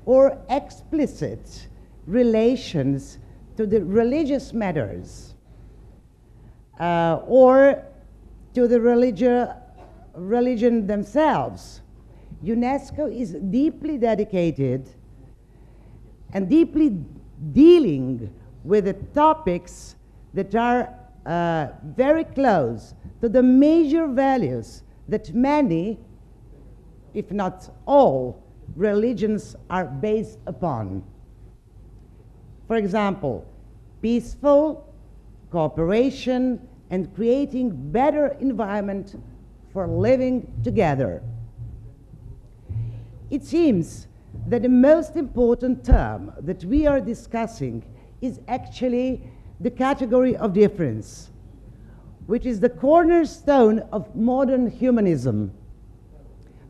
or explicit relations to the religious matters or to the religion themselves, UNESCO is deeply dedicated and deeply dealing with the topics that are very close to the major values that many, if not all, religions are based upon. For example, peaceful cooperation and creating better environment for living together. It seems that the most important term that we are discussing is actually the category of difference, which is the cornerstone of modern humanism,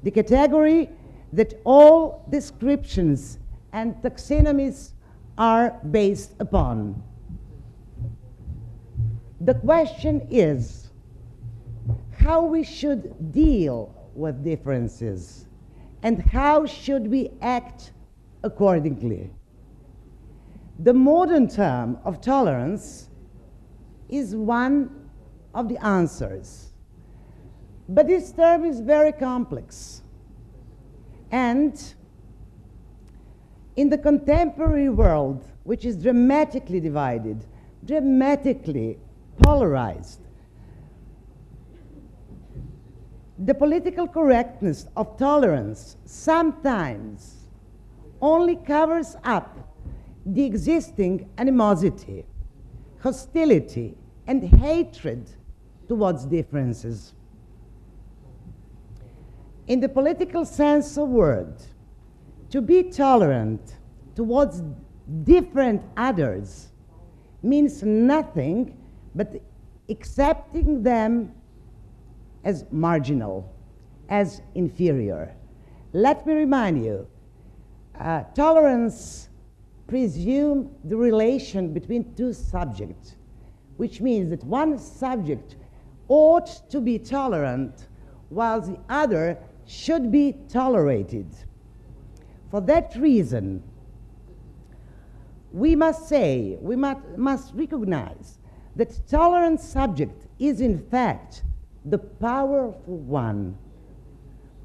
the category that all descriptions and taxonomies are based upon. The question is how we should deal with differences and how should we act accordingly. The modern term of tolerance is one of the answers, but this term is very complex, and in the contemporary world, which is dramatically divided, dramatically polarized, the political correctness of tolerance sometimes only covers up the existing animosity, hostility, and hatred towards differences. In the political sense of the word, to be tolerant towards different others means nothing but accepting them as marginal, as inferior. Let me remind you, tolerance presumes the relation between two subjects, which means that one subject ought to be tolerant while the other should be tolerated. For that reason, we must say, we must recognize that tolerant subject is in fact the powerful one.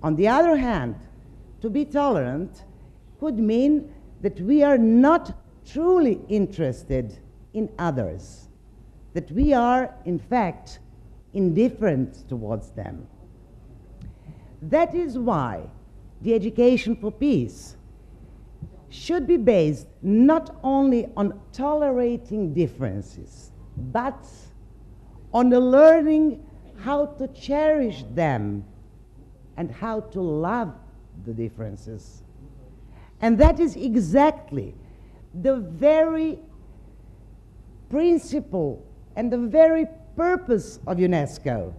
On the other hand, to be tolerant could mean that we are not truly interested in others, that we are in fact indifferent towards them. That is why the education for peace should be based not only on tolerating differences, but on the learning how to cherish them and how to love the differences. And that is exactly the very principle and the very purpose of UNESCO.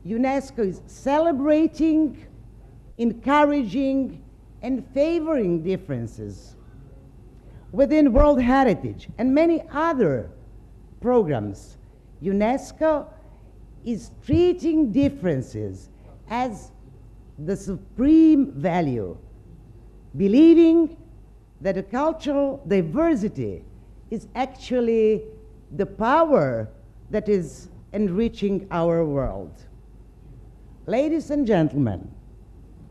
UNESCO is celebrating, encouraging, and favoring differences. Within World Heritage and many other programs, UNESCO is treating differences as the supreme value, believing that a cultural diversity is actually the power that is enriching our world. Ladies and gentlemen,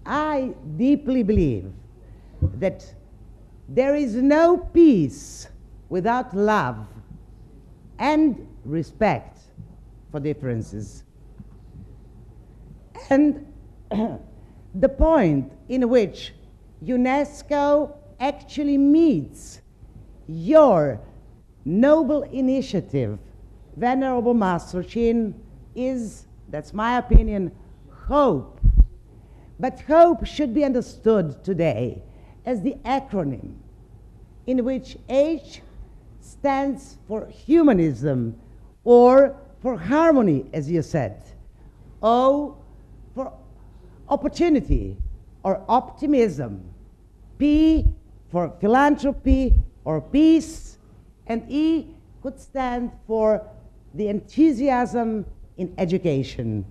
I deeply believe that there is no peace without love and respect for differences. And the point in which UNESCO actually meets your noble initiative, Venerable Master Chin, is, that's my opinion, hope. But hope should be understood today as the acronym in which H stands for humanism, or for harmony, as you said. O for opportunity or optimism. P for philanthropy or peace. And E could stand for the enthusiasm in education.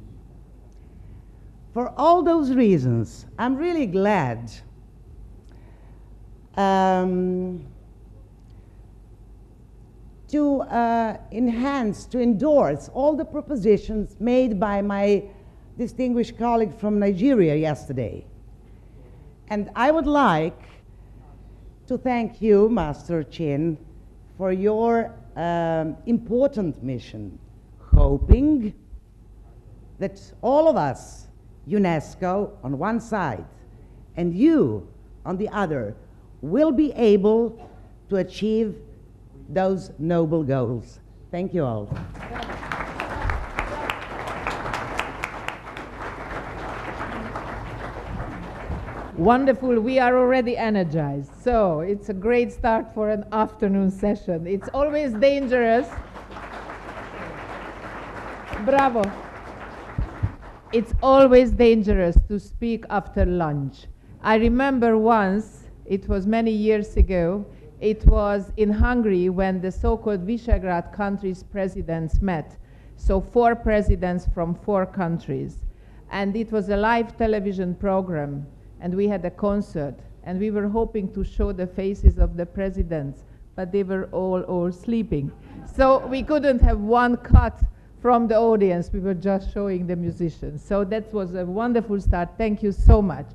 For all those reasons, I'm really glad to enhance, to endorse all the propositions made by my distinguished colleague from Nigeria yesterday. And I would like to thank you, Master Chin, for your important mission, hoping that all of us, UNESCO on one side and you on the other, will be able to achieve those noble goals. Thank you all. Wonderful. We are already energized. So it's a great start for an afternoon session. It's always dangerous. Bravo. It's always dangerous to speak after lunch. I remember once, it was many years ago, it was in Hungary when the so-called Visegrad countries' presidents met. So 4 presidents from 4 countries. And it was a live television program. And we had a concert, and we were hoping to show the faces of the presidents, but they were all sleeping. So we couldn't have one cut from the audience. We were just showing the musicians. So that was a wonderful start. Thank you so much.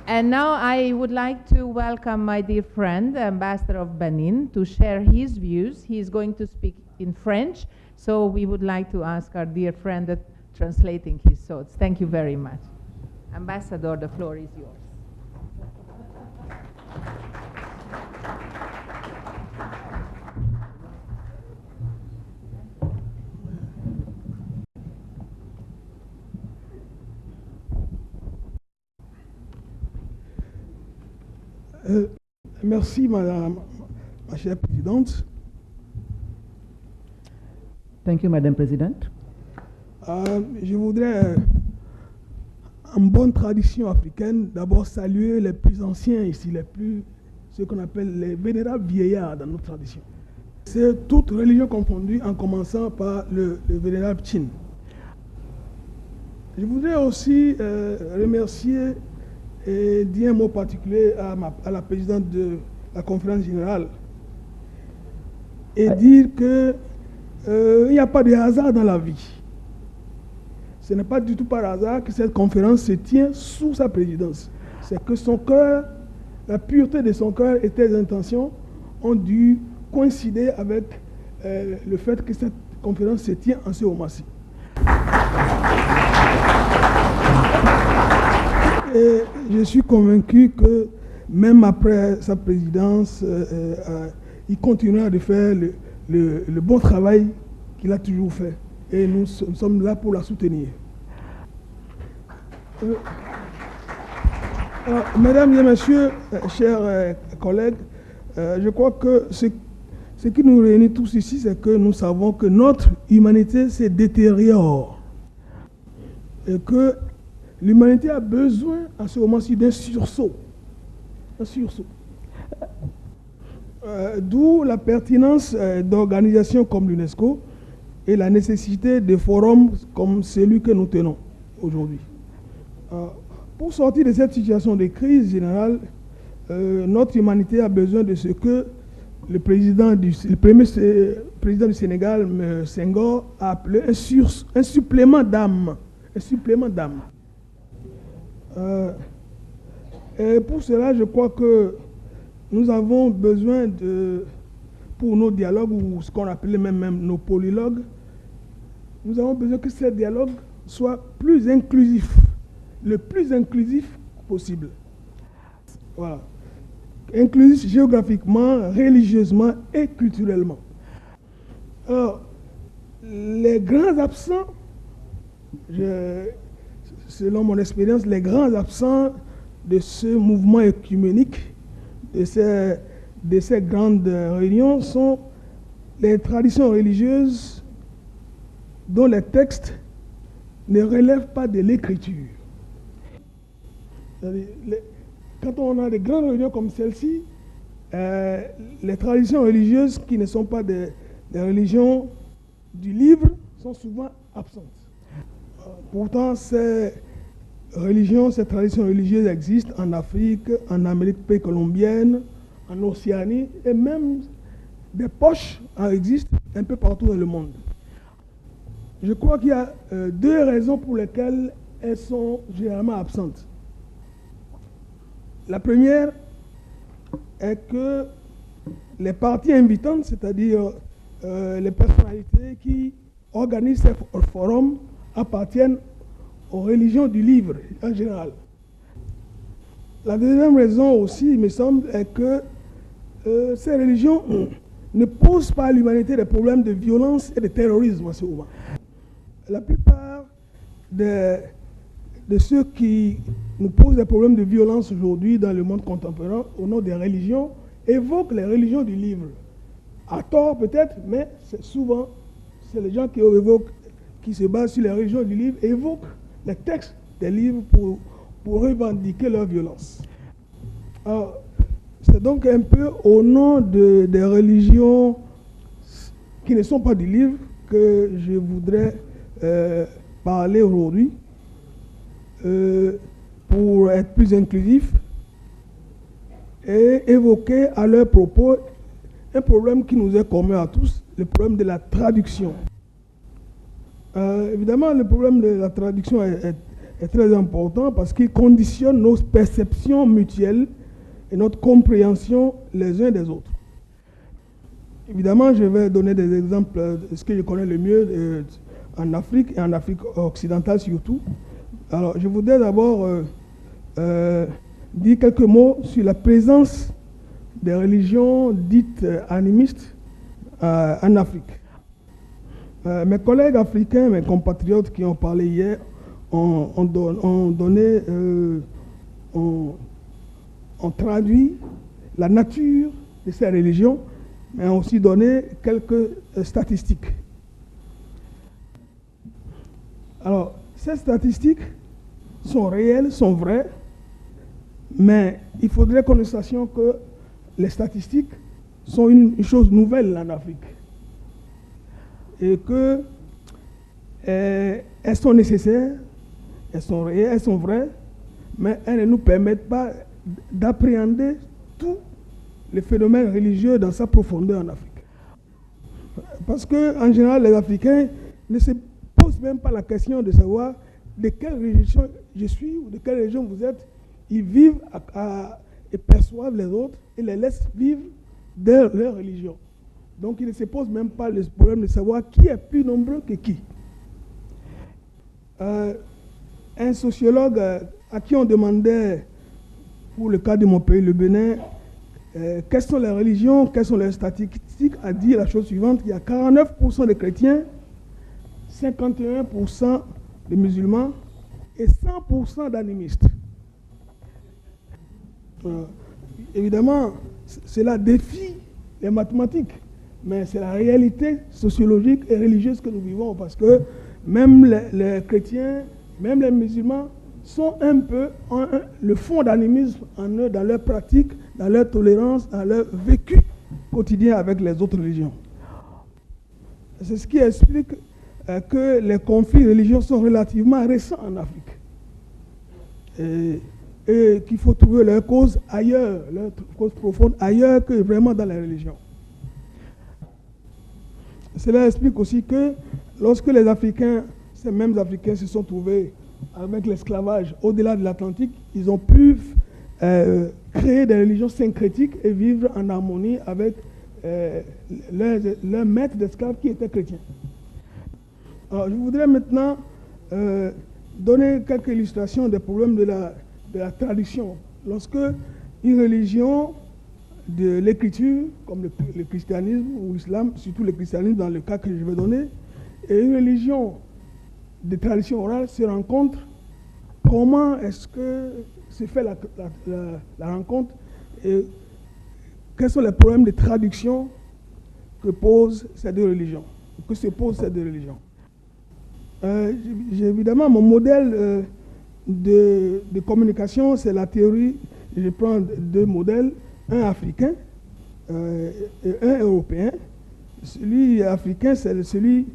And now I would like to welcome my dear friend, the Ambassador of Benin, to share his views. He is going to speak in French, so we would like to ask our dear friend that translating his thoughts. Thank you very much. Ambassador, the floor is yours. Merci, Madame, ma chère Présidente. Thank you, Madam President. Je voudrais, en bonne tradition africaine, d'abord saluer les plus anciens ici, ce qu'on appelle les vénérables vieillards dans notre tradition. C'est toute religion confondue, en commençant par le vénérable Chin. Je voudrais aussi remercier et dire un mot particulier à la présidente de la conférence générale et dire que il n'y a pas de hasard dans la vie. Ce n'est pas du tout par hasard que cette conférence se tient sous sa présidence. C'est que son cœur, la pureté de son cœur et ses intentions ont dû coïncider avec le fait que cette conférence se tient en ce moment-ci. Et je suis convaincu que même après sa présidence, il continuera de faire le bon travail qu'il a toujours fait. Et nous sommes là pour la soutenir. Mesdames et messieurs, chers collègues, je crois que ce qui nous réunit tous ici, c'est que nous savons que notre humanité se détériore et que l'humanité a besoin à ce moment-ci d'un sursaut. Un sursaut. D'où la pertinence d'organisations comme l'UNESCO et la nécessité de forums comme celui que nous tenons aujourd'hui. Pour sortir de cette situation de crise générale, notre humanité a besoin de ce que le premier président du Sénégal, M. Senghor, a appelé un supplément d'âme. Un supplément d'âme. Et pour cela, je crois que nous avons besoin pour nos dialogues, ou ce qu'on appelait même nos polylogues, nous avons besoin que ces dialogues soient plus inclusifs, le plus inclusif possible. Voilà. Inclusif géographiquement, religieusement et culturellement. Alors, les grands absents, selon mon expérience, les grands absents de ce mouvement œcuménique, de ces grandes réunions, sont les traditions religieuses dont les textes ne relèvent pas de l'écriture. Quand on a des grandes réunions comme celle-ci, les traditions religieuses qui ne sont pas des religions du livre sont souvent absentes. Pourtant, ces traditions religieuses existent en Afrique, en Amérique précolombienne, en Océanie, et même des poches existent un peu partout dans le monde. Je crois qu'il y a 2 raisons pour lesquelles elles sont généralement absentes. La première est que les parties invitantes, c'est-à-dire les personnalités qui organisent ces forums, appartiennent aux religions du livre en général. La deuxième raison aussi, il me semble, est que ces religions ne posent pas à l'humanité des problèmes de violence et de terrorisme en ce moment. La plupart de ceux qui nous posent des problèmes de violence aujourd'hui dans le monde contemporain au nom des religions évoquent les religions du livre. À tort peut-être, mais souvent, c'est les gens qui se basent sur les religions du livre évoquent les textes des livres pour revendiquer leur violence. Alors, c'est donc un peu au nom des religions qui ne sont pas du livre que je voudrais parler aujourd'hui pour être plus inclusif et évoquer à leur propos un problème qui nous est commun à tous, le problème de la traduction. Évidemment, le problème de la traduction est très important parce qu'il conditionne nos perceptions mutuelles et notre compréhension les uns des autres. Évidemment, je vais donner des exemples de ce que je connais le mieux en Afrique et en Afrique occidentale surtout. Alors, je voudrais d'abord dire quelques mots sur la présence des religions dites animistes en Afrique. Mes collègues africains, mes compatriotes qui ont parlé hier, ont traduit la nature de ces religions, mais ont aussi donné quelques statistiques. Alors, ces statistiques sont réelles, sont vraies, mais il faudrait qu'on sache que les statistiques sont une chose nouvelle en Afrique et qu'elles sont nécessaires, elles sont réelles, elles sont vraies, mais elles ne nous permettent pas d'appréhender tous les phénomènes religieux dans sa profondeur en Afrique. Parce qu'en général, les Africains ne se posent même pas la question de savoir de quelle religion je suis ou de quelle religion vous êtes. Ils vivent et perçoivent les autres et les laissent vivre de leur religion. Donc ils ne se posent même pas le problème de savoir qui est plus nombreux que qui. Un sociologue à qui on demandait, pour le cas de mon pays, le Bénin, quelles sont les religions, quelles sont les statistiques, a dit la chose suivante: il y a 49% de chrétiens, 51% de musulmans et 100% d'animistes. Évidemment, cela défie les mathématiques, mais c'est la réalité sociologique et religieuse que nous vivons, parce que même les chrétiens, même les musulmans sont un peu le fond d'animisme en eux, dans leur pratique, dans leur tolérance, dans leur vécu quotidien avec les autres religions. C'est ce qui explique que les conflits religieux sont relativement récents en Afrique. Et qu'il faut trouver leur cause ailleurs, leur cause profonde ailleurs que vraiment dans la religion. Cela explique aussi que lorsque les Africains, ces mêmes Africains se sont trouvés avec l'esclavage au-delà de l'Atlantique, ils ont pu créer des religions syncrétiques et vivre en harmonie avec leurs maîtres d'esclaves qui étaient chrétiens. Alors, je voudrais maintenant donner quelques illustrations des problèmes de la traduction. Lorsque une religion de l'écriture, comme le christianisme ou l'islam, surtout le christianisme dans le cas que je vais donner, et une religion de tradition orale se rencontrent, comment est-ce que se fait la rencontre et quels sont les problèmes de traduction que posent ces deux religions, que se posent ces deux religions. Évidemment, mon modèle de communication, c'est la théorie. Je prends deux modèles, un africain et un européen. Celui africain, c'est celui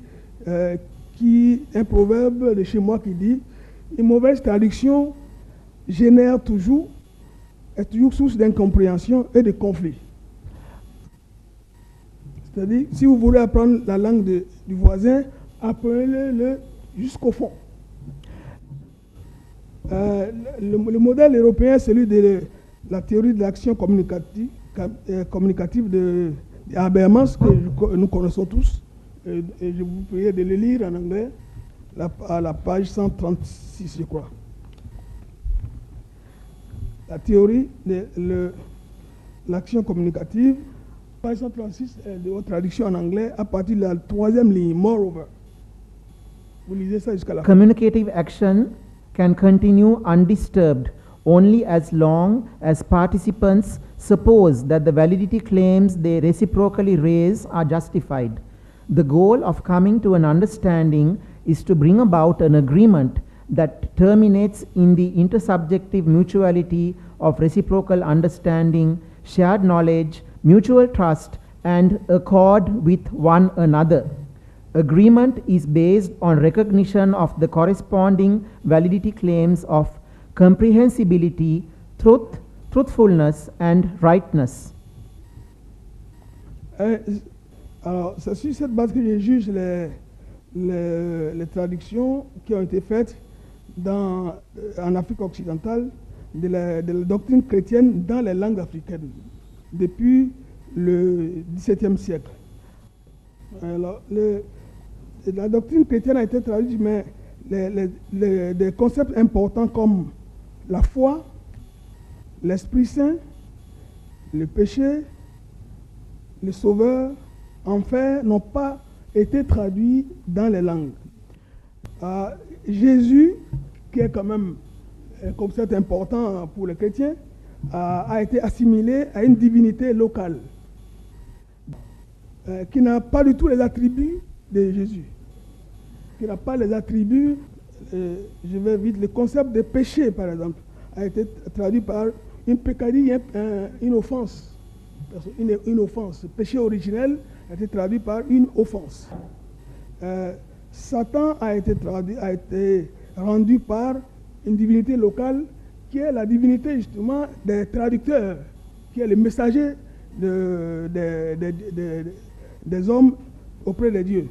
un proverbe de chez moi qui dit: une mauvaise traduction est toujours source d'incompréhension et de conflit. C'est-à-dire, si vous voulez apprendre la langue du voisin, apprenez-le jusqu'au fond. Le modèle européen, celui de la théorie de l'action communicative, communicatif de Habermas que nous connaissons tous. Et je vous prie de le lire en anglais à la page 136, je crois. La théorie de l'action communicative, page 136 de votre traduction en anglais à partir de la 3e ligne, moreover. Vous lisez ça jusqu'à la fin. Communicative action can continue undisturbed only as long as participants suppose that the validity claims they reciprocally raise are justified. The goal of coming to an understanding is to bring about an agreement that terminates in the intersubjective mutuality of reciprocal understanding, shared knowledge, mutual trust, and accord with one another. Agreement is based on recognition of the corresponding validity claims of comprehensibility, truth, truthfulness, and rightness. Alors, c'est sur cette base que je juge les traductions qui ont été faites en Afrique occidentale de la doctrine chrétienne dans les langues africaines depuis le XVIIe siècle. Alors, la doctrine chrétienne a été traduite, mais des concepts importants comme la foi, l'Esprit Saint, le péché, le Sauveur, enfer, n'ont pas été traduits dans les langues. Jésus, qui est quand même un concept important pour les chrétiens, a été assimilé à une divinité locale qui n'a pas du tout les attributs de Jésus, qui n'a pas les attributs, je vais vite, le concept de péché par exemple a été traduit par une pécadille, une offense. Une offense. Le péché originel a été traduit par une offense. Satan a été rendu par une divinité locale qui est la divinité justement des traducteurs, qui est le messager des hommes auprès de Dieu.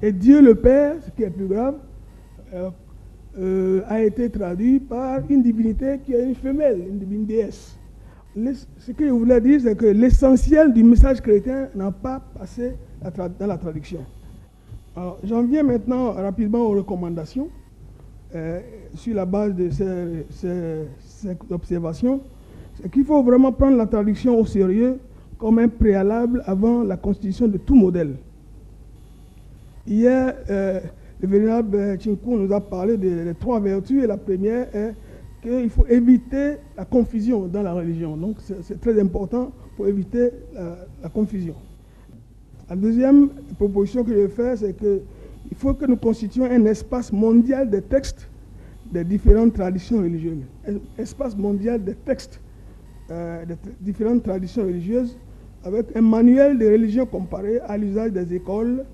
Et Dieu le Père, ce qui est plus grave, a été traduit par une divinité qui est une femelle, une divine déesse. Ce que je voulais dire, c'est que l'essentiel du message chrétien n'a pas passé dans la traduction. Alors, j'en viens maintenant rapidement aux recommandations. Sur la base de ces observations, c'est qu'il faut vraiment prendre la traduction au sérieux comme un préalable avant la constitution de tout modèle. Hier, le vénérable Chinkou nous a parlé des 3 vertus, et la première est qu'il faut éviter la confusion dans la religion. Donc c'est très important pour éviter la confusion. La deuxième proposition que je vais faire, c'est qu'il faut que nous constituions un espace mondial des textes des différentes traditions religieuses. Un espace mondial des textes des différentes traditions religieuses avec un manuel de religion comparé à l'usage des écoles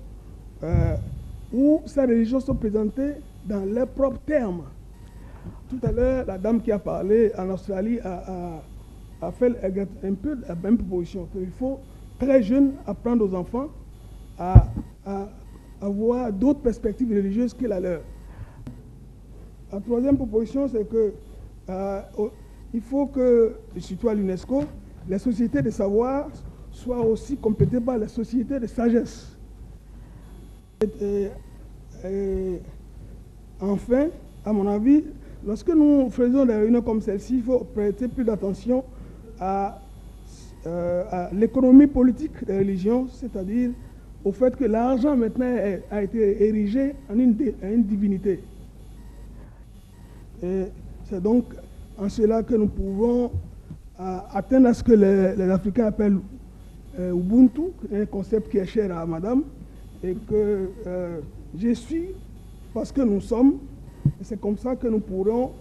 où ces religions sont présentées dans leurs propres termes. Tout à l'heure, la dame qui a parlé en Australie a fait un peu la même proposition, qu'il faut très jeune apprendre aux enfants à avoir d'autres perspectives religieuses que la leur. La troisième proposition, c'est qu'il faut que, surtout à l'UNESCO, les sociétés de savoir soient aussi complétées par les sociétés de sagesse. Et enfin, à mon avis, lorsque nous faisons des réunions comme celle-ci, il faut prêter plus d'attention à l'économie politique des religions, c'est-à-dire au fait que l'argent maintenant a été érigé en une divinité. Et c'est donc en cela que nous pouvons atteindre à ce que les Africains appellent Ubuntu, un concept qui est cher à madame, et que je suis parce que nous sommes. Et c'est comme ça que nous pourrons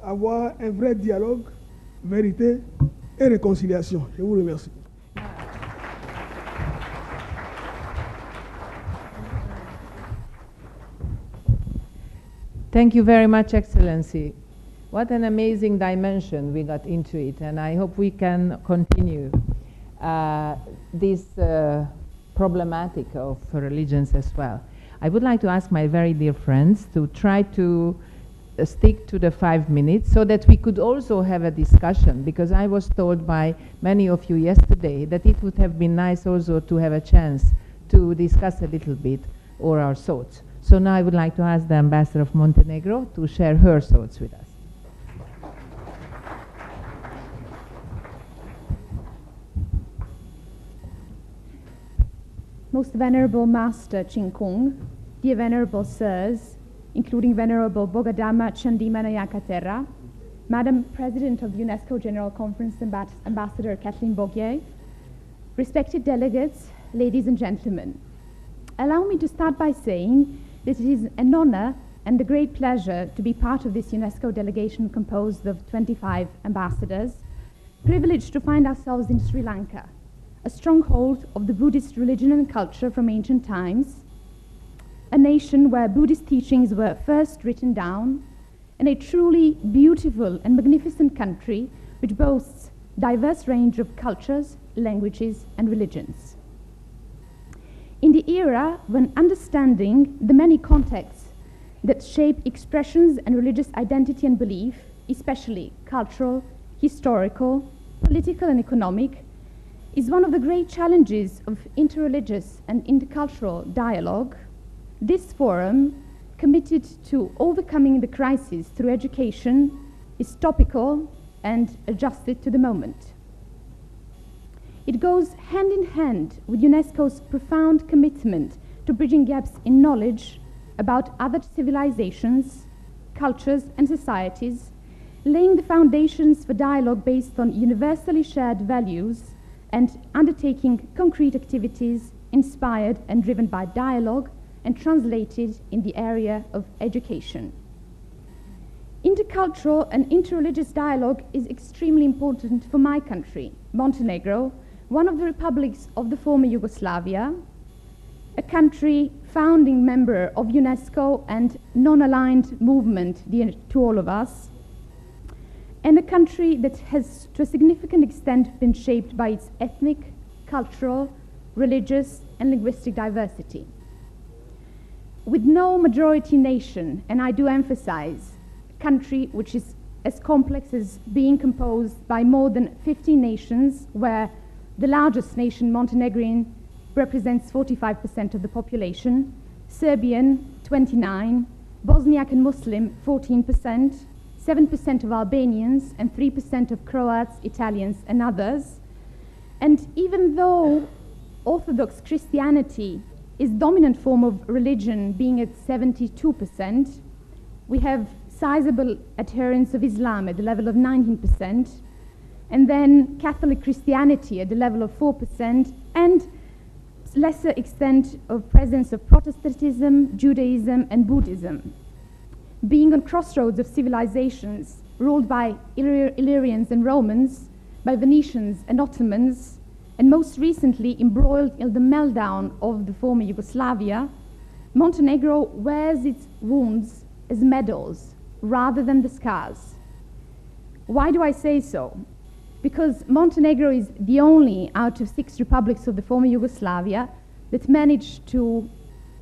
avoir un vrai dialogue, vérité et réconciliation. Je vous remercie. Thank you very much, Excellency. What an amazing dimension we got into it, and I hope we can continue this problematic of religions as well. I would like to ask my very dear friends to try to stick to the 5 minutes so that we could also have a discussion, because I was told by many of you yesterday that it would have been nice also to have a chance to discuss a little bit or our thoughts. So now I would like to ask the Ambassador of Montenegro to share her thoughts with us. Most Venerable Master Chinkung, dear Venerable Sirs, including Venerable Bogadama Chandimanayakatera, Madam President of the UNESCO General Conference, Ambassador Kathleen Bogier, respected delegates, ladies and gentlemen. Allow me to start by saying that it is an honor and a great pleasure to be part of this UNESCO delegation composed of 25 ambassadors, privileged to find ourselves in Sri Lanka, a stronghold of the Buddhist religion and culture from ancient times, a nation where Buddhist teachings were first written down, and a truly beautiful and magnificent country which boasts a diverse range of cultures, languages, and religions. In the era when understanding the many contexts that shape expressions and religious identity and belief, especially cultural, historical, political, and economic, is one of the great challenges of interreligious and intercultural dialogue, this forum, committed to overcoming the crisis through education, is topical and adjusted to the moment. It goes hand in hand with UNESCO's profound commitment to bridging gaps in knowledge about other civilizations, cultures, and societies, laying the foundations for dialogue based on universally shared values and undertaking concrete activities inspired and driven by dialogue and translated in the area of education. Intercultural and interreligious dialogue is extremely important for my country, Montenegro, one of the republics of the former Yugoslavia, a country founding member of UNESCO and non-aligned movement dear to all of us, and a country that has to a significant extent been shaped by its ethnic, cultural, religious, and linguistic diversity. With no majority nation, and I do emphasize, a country which is as complex as being composed by more than 50 nations, where the largest nation, Montenegrin, represents 45% of the population, Serbian, 29%, Bosniak and Muslim, 14%, 7% of Albanians, and 3% of Croats, Italians, and others. And even though Orthodox Christianity is dominant form of religion, being at 72%, we have sizable adherents of Islam at the level of 19%, and then Catholic Christianity at the level of 4%, and lesser extent of presence of Protestantism, Judaism, and Buddhism. Being on crossroads of civilizations ruled by Illyrians and Romans, by Venetians and Ottomans, and most recently embroiled in the meltdown of the former Yugoslavia, Montenegro wears its wounds as medals rather than the scars. Why do I say so? Because Montenegro is the only out of 6 republics of the former Yugoslavia that managed to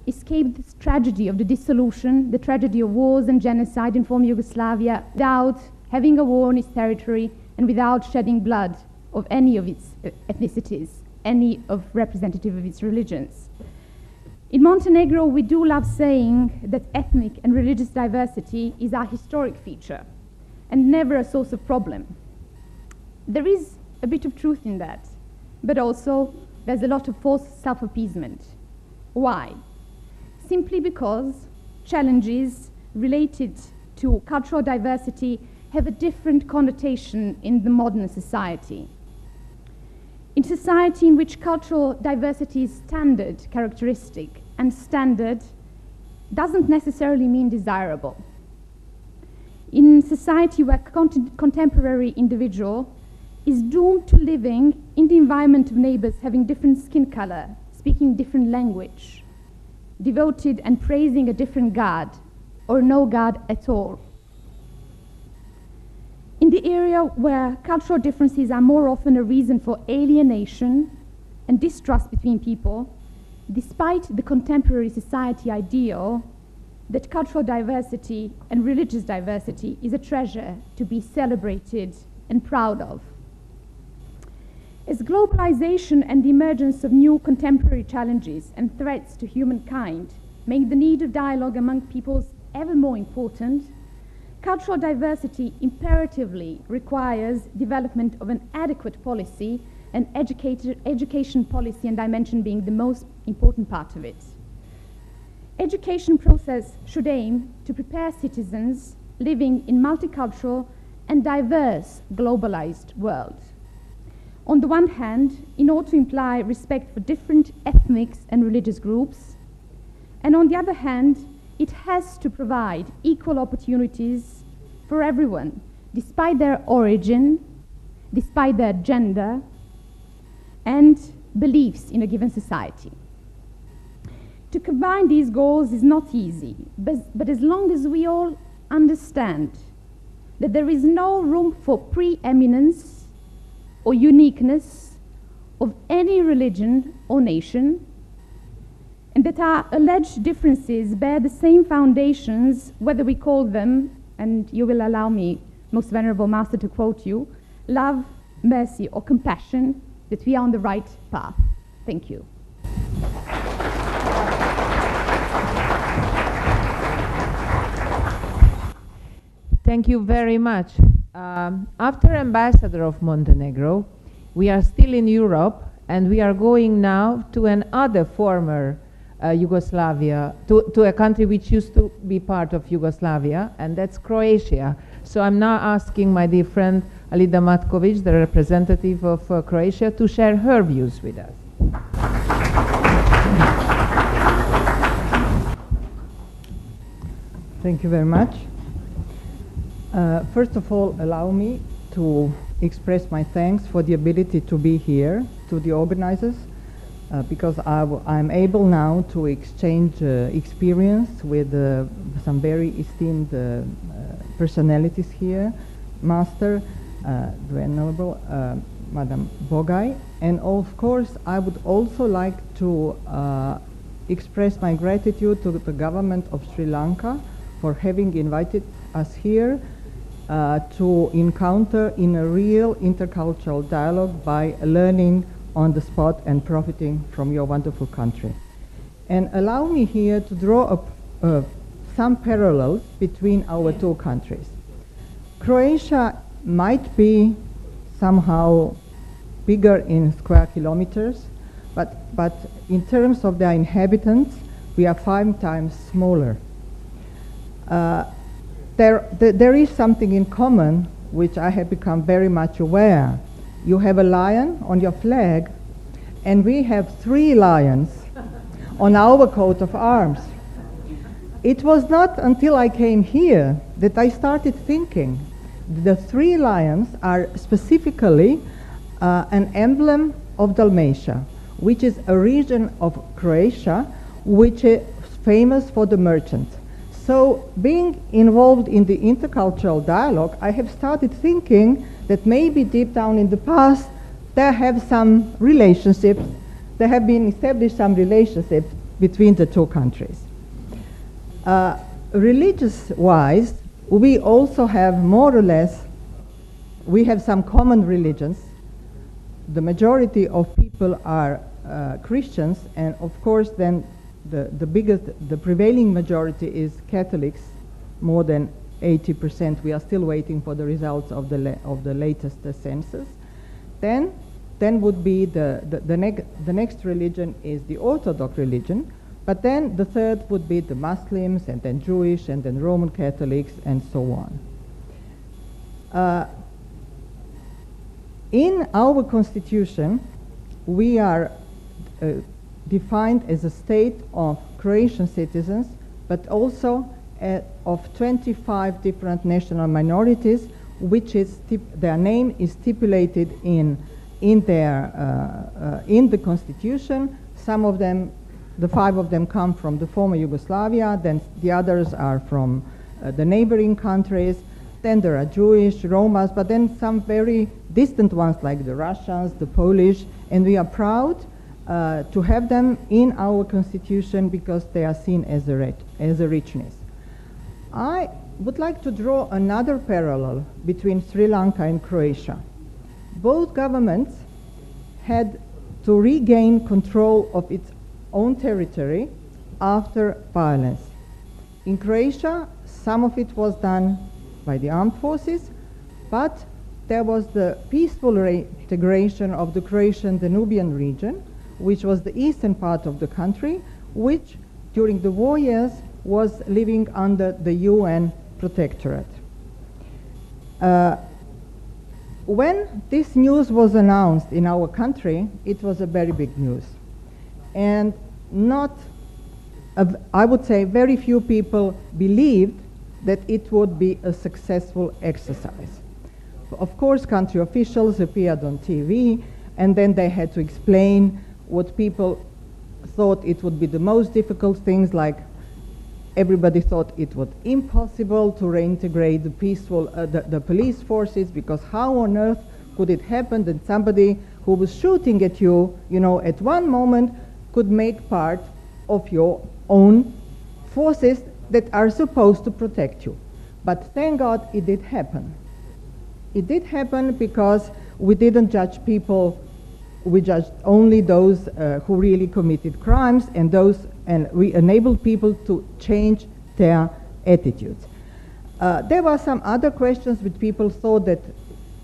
escape this tragedy of the dissolution, the tragedy of wars and genocide in former Yugoslavia, without having a war on its territory and without shedding blood of any of its ethnicities, any of representative of its religions. In Montenegro, we do love saying that ethnic and religious diversity is our historic feature and never a source of problem. There is a bit of truth in that, but also there's a lot of false self-appeasement. Why? Simply because challenges related to cultural diversity have a different connotation in the modern society. In society in which cultural diversity is standard characteristic, and standard doesn't necessarily mean desirable. In society where contemporary individual is doomed to living in the environment of neighbors having different skin color, speaking different language, devoted and praising a different God, or no God at all. In the area where cultural differences are more often a reason for alienation and distrust between people, despite the contemporary society ideal, that cultural diversity and religious diversity is a treasure to be celebrated and proud of. As globalization and the emergence of new contemporary challenges and threats to humankind make the need of dialogue among peoples ever more important, cultural diversity imperatively requires development of an adequate policy, and education policy and dimension being the most important part of it. Education process should aim to prepare citizens living in multicultural and diverse globalized world. On the one hand, in order to imply respect for different ethnic and religious groups, and on the other hand, it has to provide equal opportunities for everyone, despite their origin, despite their gender, and beliefs in a given society. To combine these goals is not easy, but as long as we all understand that there is no room for preeminence or uniqueness of any religion or nation, and that our alleged differences bear the same foundations, whether we call them, and you will allow me, Most Venerable Master, to quote you, love, mercy, or compassion, that we are on the right path. Thank you. Thank you very much. After Ambassador of Montenegro, we are still in Europe, and we are going now to another former Yugoslavia, to a country which used to be part of Yugoslavia, and that's Croatia. So I'm now asking my dear friend Alida Matkovic, the representative of Croatia, to share her views with us. Thank you very much. First of all, allow me to express my thanks for the ability to be here, to the organizers, because I'm able now to exchange experience with some very esteemed personalities here, Master, the Venerable Madam Bogai, and of course I would also like to express my gratitude to the government of Sri Lanka for having invited us here to encounter in a real intercultural dialogue by learning on the spot and profiting from your wonderful country. And allow me here to draw up some parallels between our two countries. Croatia might be somehow bigger in square kilometers, but in terms of their inhabitants, we are 5 times smaller. There is something in common which I have become very much aware. You have a lion on your flag, and we have 3 lions on our coat of arms. It was not until I came here that I started thinking the 3 lions are specifically an emblem of Dalmatia, which is a region of Croatia which is famous for the merchant. So being involved in the intercultural dialogue, I have started thinking that maybe deep down in the past there have some relationships, there have been established some relationships between the two countries. Religious-wise, we also have more or less, we have some common religions. The majority of people are Christians, and of course then the prevailing majority is Catholics, more than 80%. We are still waiting for the results of the latest census. Then would be the next religion is the Orthodox religion, but then the third would be the Muslims, and then Jewish, and then Roman Catholics, and so on. In our constitution, we are defined as a state of Croatian citizens, but also of 25 different national minorities, which is their name is stipulated in the constitution. Some of them, the 5 of them, come from the former Yugoslavia. Then the others are from the neighboring countries. Then there are Jewish, Romas, but then some very distant ones like the Russians, the Polish, and we are proud to have them in our constitution because they are seen as a richness. I would like to draw another parallel between Sri Lanka and Croatia. Both governments had to regain control of its own territory after violence. In Croatia, some of it was done by the armed forces, but there was the peaceful reintegration of the Croatian Danubian region, which was the eastern part of the country, which during the war years was living under the UN protectorate. When this news was announced in our country, it was a very big news. And I would say very few people believed that it would be a successful exercise. Of course, country officials appeared on TV, and then they had to explain what people thought it would be the most difficult things, like everybody thought it was impossible to reintegrate the police forces, because how on earth could it happen that somebody who was shooting at you, at one moment could make part of your own forces that are supposed to protect you. But thank God it did happen. It did happen because we didn't judge people, we judged only those who really committed crimes, and we enabled people to change their attitudes. There were some other questions which people thought that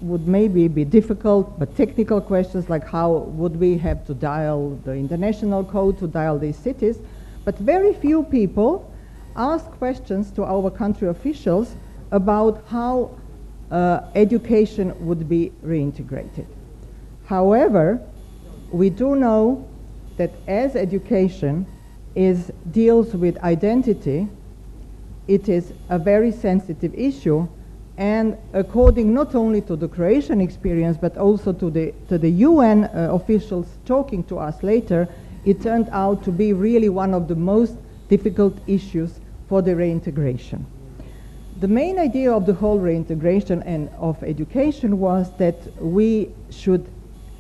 would maybe be difficult, but technical questions like how would we have to dial the international code to dial these cities. But very few people asked questions to our country officials about how education would be reintegrated. However, we do know that as education deals with identity, it is a very sensitive issue, and according not only to the Croatian experience but also to the UN officials talking to us later, it turned out to be really one of the most difficult issues for the reintegration. The main idea of the whole reintegration and of education was that we should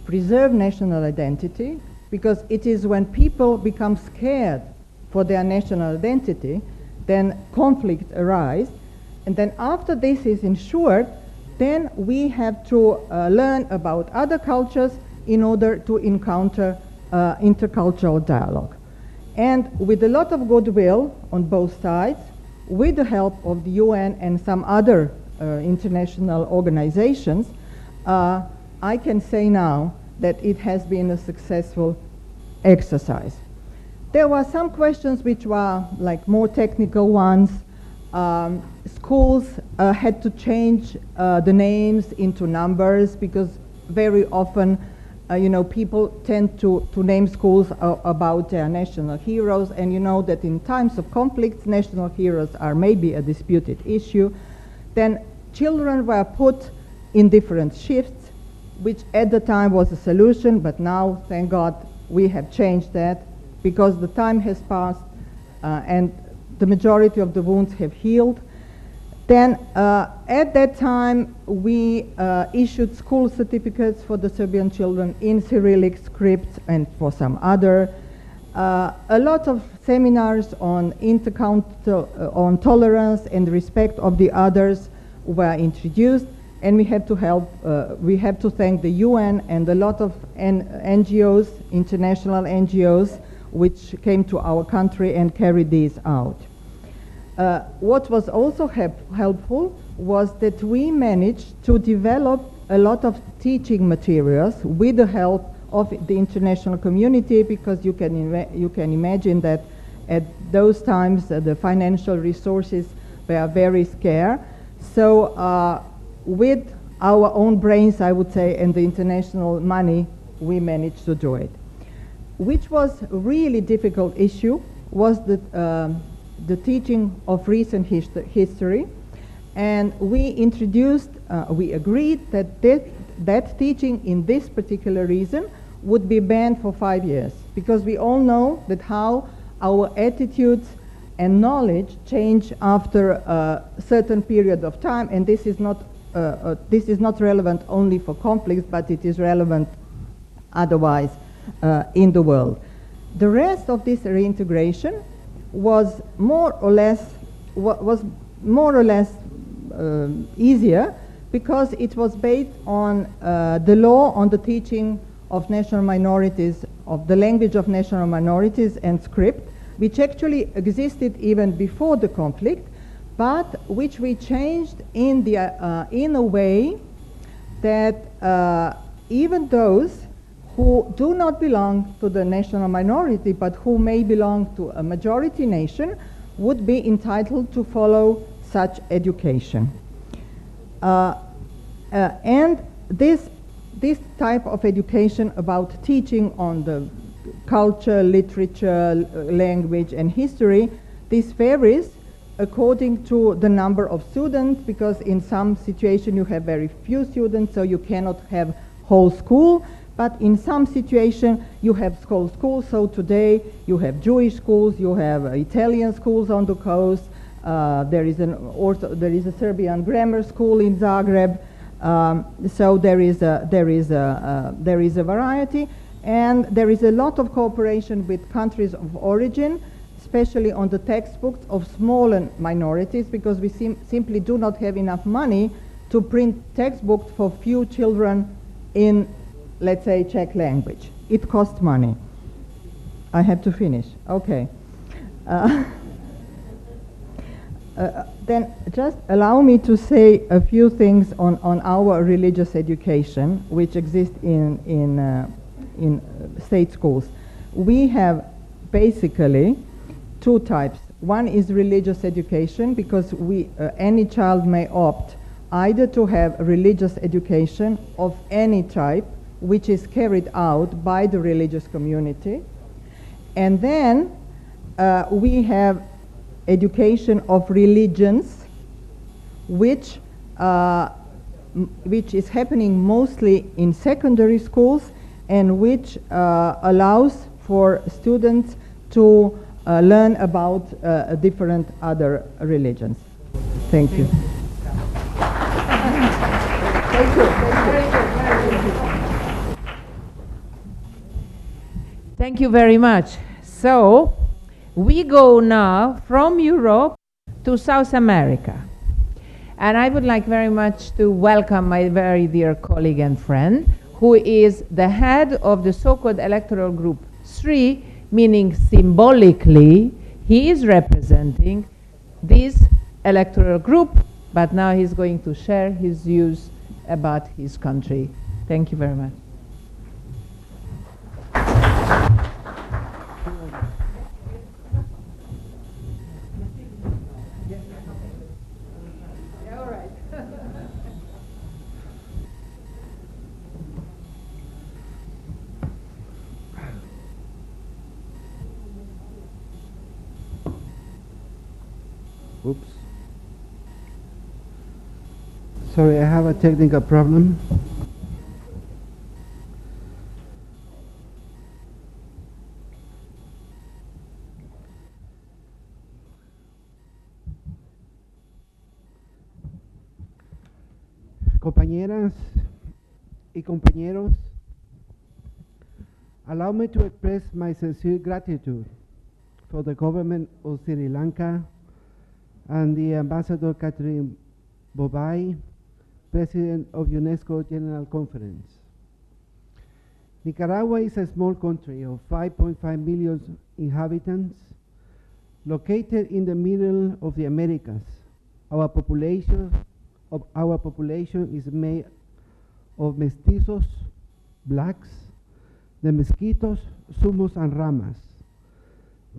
preserve national identity, because it is when people become scared for their national identity, then conflict arises, and then after this is ensured, then we have to learn about other cultures in order to encounter intercultural dialogue. And with a lot of goodwill on both sides, with the help of the UN and some other international organizations, I can say now that it has been a successful exercise. There were some questions which were like more technical ones. Schools had to change the names into numbers, because very often people tend to name schools about their national heroes, and you know that in times of conflicts, national heroes are maybe a disputed issue. Then children were put in different shifts, which at the time was a solution, but now, thank God, we have changed that, because the time has passed and the majority of the wounds have healed. Then at that time we issued school certificates for the Serbian children in Cyrillic script and for some other. A lot of seminars on on tolerance and respect of the others were introduced, and we have to thank the UN and a lot of NGOs, international NGOs, which came to our country and carried these out. What was also helpful was that we managed to develop a lot of teaching materials with the help of the international community, because you can imagine that at those times the financial resources were very scarce. So with our own brains, I would say, and the international money, we managed to do it. Which was a really difficult issue was the teaching of recent history, and we agreed that teaching in this particular region would be banned for 5 years, because we all know that how our attitudes and knowledge change after a certain period of time, and this is not relevant only for conflicts, but it is relevant otherwise in the world. The rest of this reintegration was more or less easier because it was based on the law on the teaching of national minorities, of the language of national minorities and script, which actually existed even before the conflict, but which we changed in a way that even those who do not belong to the national minority but who may belong to a majority nation would be entitled to follow such education. And this type of education about teaching on the culture, literature, language and history, this varies according to the number of students, because in some situation you have very few students, so you cannot have whole school. But in some situation you have schools. So today you have Jewish schools, you have Italian schools on the coast. There is a Serbian grammar school in Zagreb. So there is a variety, and there is a lot of cooperation with countries of origin, especially on the textbooks of smaller minorities, because we simply do not have enough money to print textbooks for few children in, let's say, Czech language. It costs money. I have to finish. Okay. Then just allow me to say a few things on our religious education, which exists in state schools. We have basically two types. One is religious education, because any child may opt either to have religious education of any type, which is carried out by the religious community. And then we have education of religions, which is happening mostly in secondary schools, and which allows for students to learn about different other religions. Thank you. Thank you. Thank you very much. So, we go now from Europe to South America. And I would like very much to welcome my very dear colleague and friend, who is the head of the so-called electoral group 3, meaning symbolically he is representing this electoral group, but now he's going to share his views about his country. Thank you very much. Oops. Sorry, I have a technical problem. Compañeras y compañeros, allow me to express my sincere gratitude for the government of Sri Lanka and the Ambassador Catherine Bobai, President of UNESCO General Conference. Nicaragua is a small country of 5.5 million inhabitants, located in the middle of the Americas. Our population is made of mestizos, blacks, the Mosquitos, Sumos, and Ramas.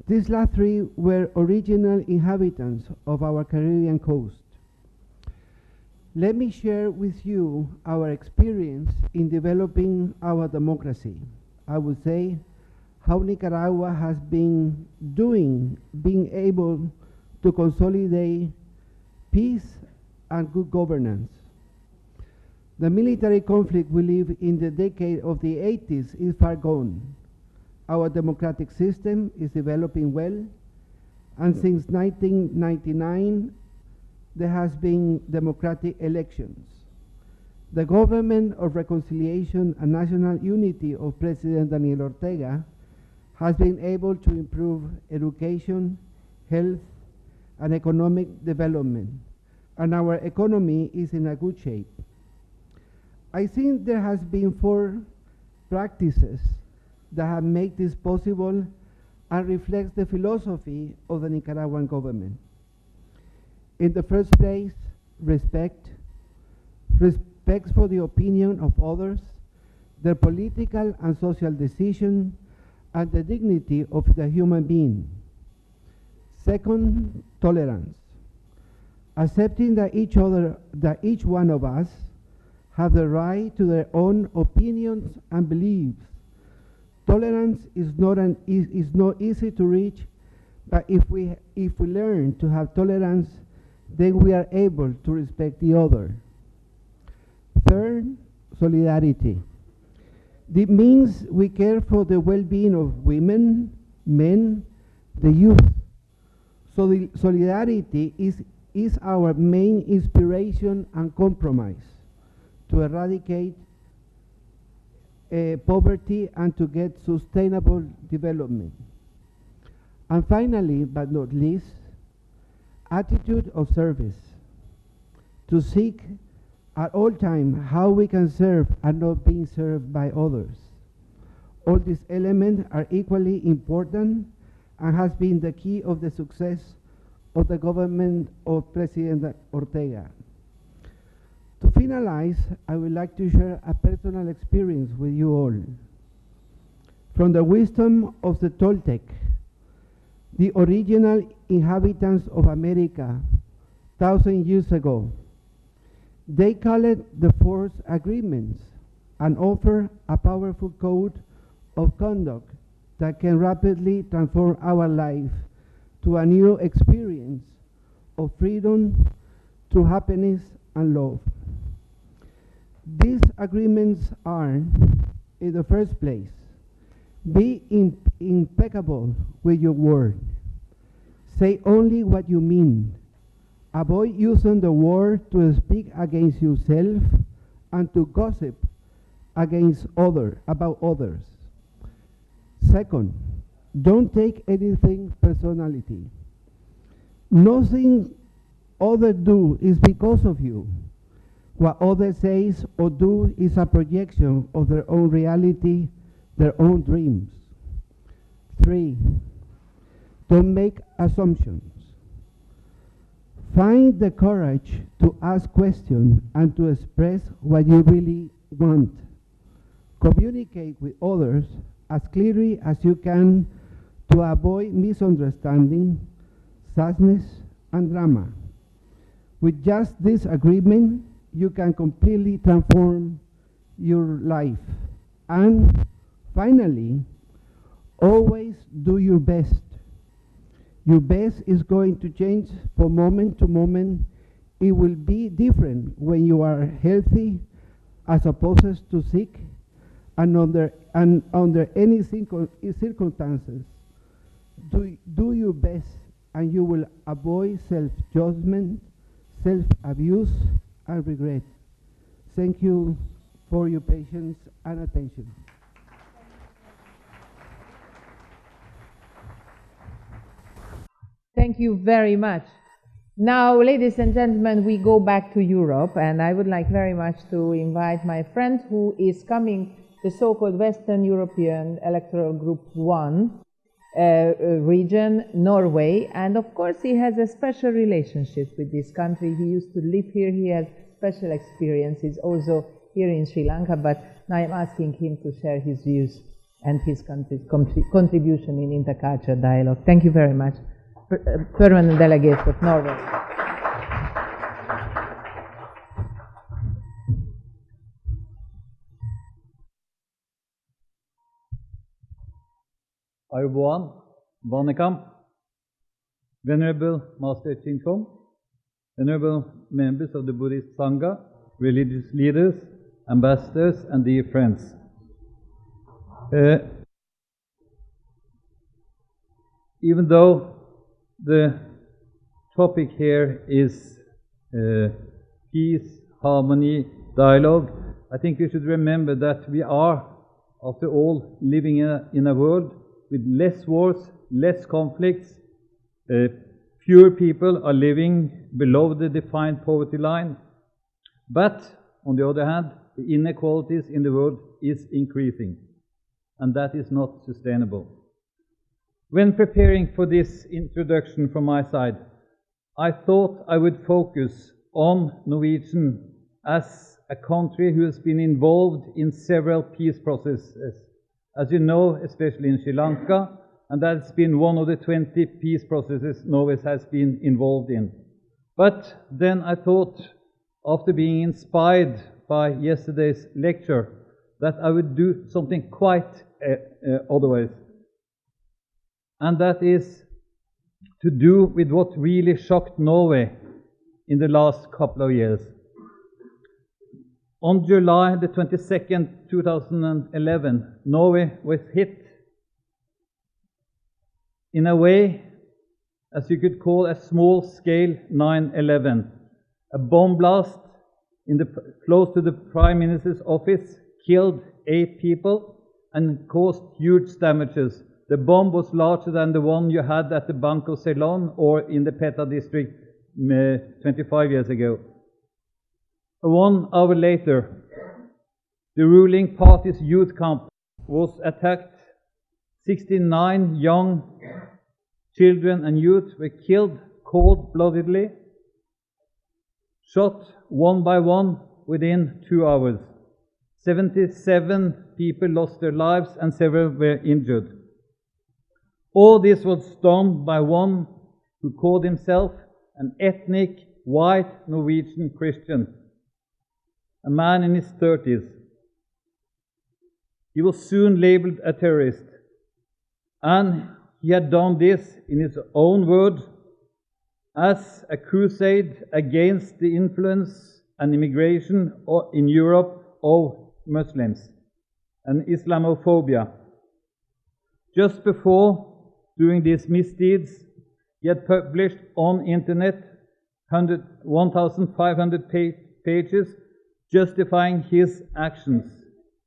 These last three were original inhabitants of our Caribbean coast. Let me share with you our experience in developing our democracy. I would say how Nicaragua has been being able to consolidate peace and good governance. The military conflict we live in the decade of the 80s is far gone. Our democratic system is developing well, and since 1999 there has been democratic elections. The government of reconciliation and national unity of President Daniel Ortega has been able to improve education, health, and economic development, and our economy is in a good shape. I think there has been 4 practices that have made this possible and reflects the philosophy of the Nicaraguan government. In the first place, respect for the opinion of others, their political and social decision, and the dignity of the human being. Second, tolerance. Accepting that each one of us have the right to their own opinions and beliefs. Tolerance is not easy to reach, but if we learn to have tolerance, then we are able to respect the other. Third, solidarity. This means we care for the well-being of women, men, the youth. So the solidarity is our main inspiration and compromise to eradicate poverty and to get sustainable development. And finally, but not least, attitude of service. To seek at all times how we can serve and not being served by others. All these elements are equally important and has been the key of the success of the government of President Ortega. To finalize, I would like to share a personal experience with you all. From the wisdom of the Toltec, the original inhabitants of America, 1,000 years ago, they call it the Fourth Agreements and offer a powerful code of conduct that can rapidly transform our life to a new experience of freedom, true happiness, and love. These agreements are, in the first place, be impeccable with your word. Say only what you mean. Avoid using the word to speak against yourself and to gossip about others. Second, don't take anything personality. Nothing others do is because of you. What others say or do is a projection of their own reality, their own dreams. 3, don't make assumptions. Find the courage to ask questions and to express what you really want. Communicate with others as clearly as you can to avoid misunderstanding, sadness, and drama. With just this agreement, you can completely transform your life. And finally, always do your best. Your best is going to change from moment to moment. It will be different when you are healthy as opposed to sick and under any circumstances. Do your best and you will avoid self-judgment, self-abuse, and regret. Thank you for your patience and attention. Thank you very much. Now, ladies and gentlemen, we go back to Europe, and I would like very much to invite my friend who is coming, the so-called Western European Electoral Group 1 region, Norway, and of course he has a special relationship with this country. He used to live here, he has special experiences also here in Sri Lanka, but now I'm asking him to share his views and his country's contribution in intercultural dialogue. Thank you very much. Permanent delegate of Norway. Ayubowan, Vanekam, Venerable Master Chinkom, Venerable members of the Buddhist Sangha, religious leaders, ambassadors, and dear friends. Even though the topic here is peace, harmony, dialogue, I think we should remember that we are, after all, living in a world with less wars, less conflicts. Fewer people are living below the defined poverty line. But, on the other hand, the inequalities in the world is increasing, and that is not sustainable. When preparing for this introduction from my side, I thought I would focus on Norwegian as a country who has been involved in several peace processes, as you know, especially in Sri Lanka, and that's been one of the 20 peace processes Norway has been involved in. But then I thought, after being inspired by yesterday's lecture, that I would do something quite otherwise. And that is to do with what really shocked Norway in the last couple of years. On July the 22nd, 2011, Norway was hit in a way, as you could call a small-scale 9/11. A bomb blast close to the Prime Minister's office killed 8 people and caused huge damages. The bomb was larger than the one you had at the Bank of Ceylon or in the Peta district 25 years ago. 1 hour later, the ruling party's youth camp was attacked. 69 young children and youth were killed cold-bloodedly, shot one by one within 2 hours. 77 people lost their lives and several were injured. All this was done by one who called himself an ethnic white Norwegian Christian, a man in his 30s. He was soon labeled a terrorist, and he had done this, in his own words, as a crusade against the influence and immigration in Europe of Muslims and Islamophobia. Just before doing these misdeeds, he had published on internet 1,500 pages justifying his actions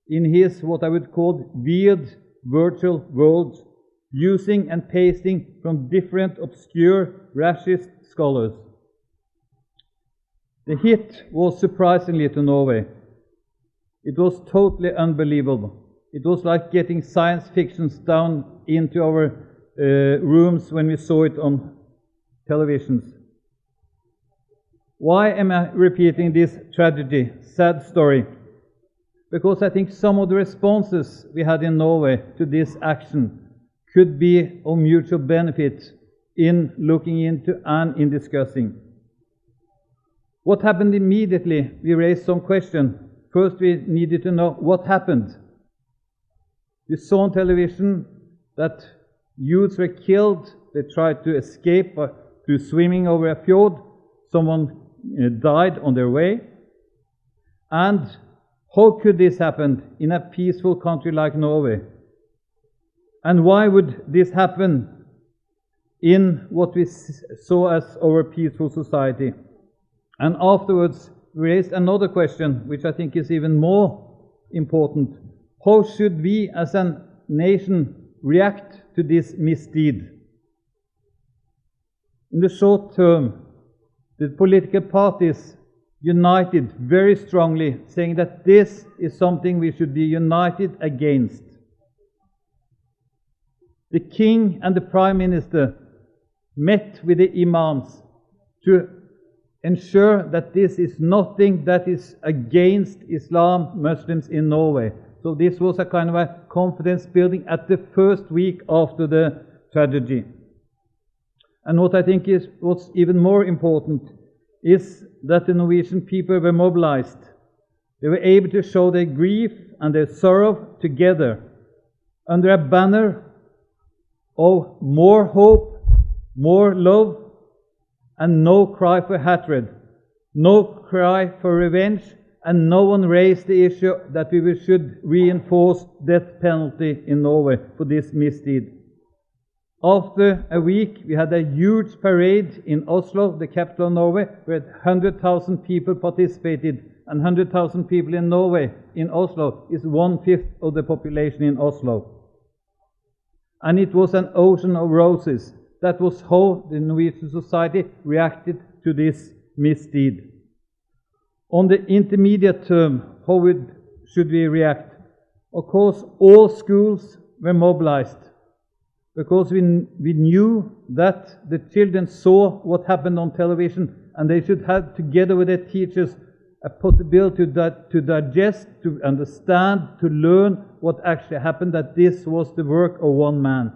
in his, what I would call, weird virtual worlds, using and pasting from different obscure racist scholars. The hit was surprisingly to Norway. It was totally unbelievable. It was like getting science fictions down into our rooms when we saw it on televisions. Why am I repeating this tragedy, sad story? Because I think some of the responses we had in Norway to this action could be of mutual benefit in looking into and in discussing. What happened immediately? We raised some questions. First, we needed to know what happened. We saw on television that youths were killed. They tried to escape through swimming over a fjord. Someone died on their way. And how could this happen in a peaceful country like Norway? And why would this happen in what we saw as our peaceful society? And afterwards, we raised another question, which I think is even more important. How should we as a nation react to this misdeed? In the short term, the political parties united very strongly, saying that this is something we should be united against. The king and the prime minister met with the imams to ensure that this is nothing that is against Islam, Muslims in Norway. So this was a kind of a confidence building at the first week after the tragedy. And what I think is what's even more important is that the Norwegian people were mobilized. They were able to show their grief and their sorrow together under a banner of more hope, more love, and no cry for hatred, no cry for revenge, and no one raised the issue that we should reinforce death penalty in Norway for this misdeed. After a week, we had a huge parade in Oslo, the capital of Norway, where 100,000 people participated and 100,000 people in Norway, in Oslo, is 1/5 of the population in Oslo. And it was an ocean of roses. That was how the Norwegian society reacted to this misdeed. On the intermediate term, how should we react? Of course, all schools were mobilized, because we knew that the children saw what happened on television, and they should have, together with their teachers, a possibility to digest, to understand, to learn what actually happened, that this was the work of one man.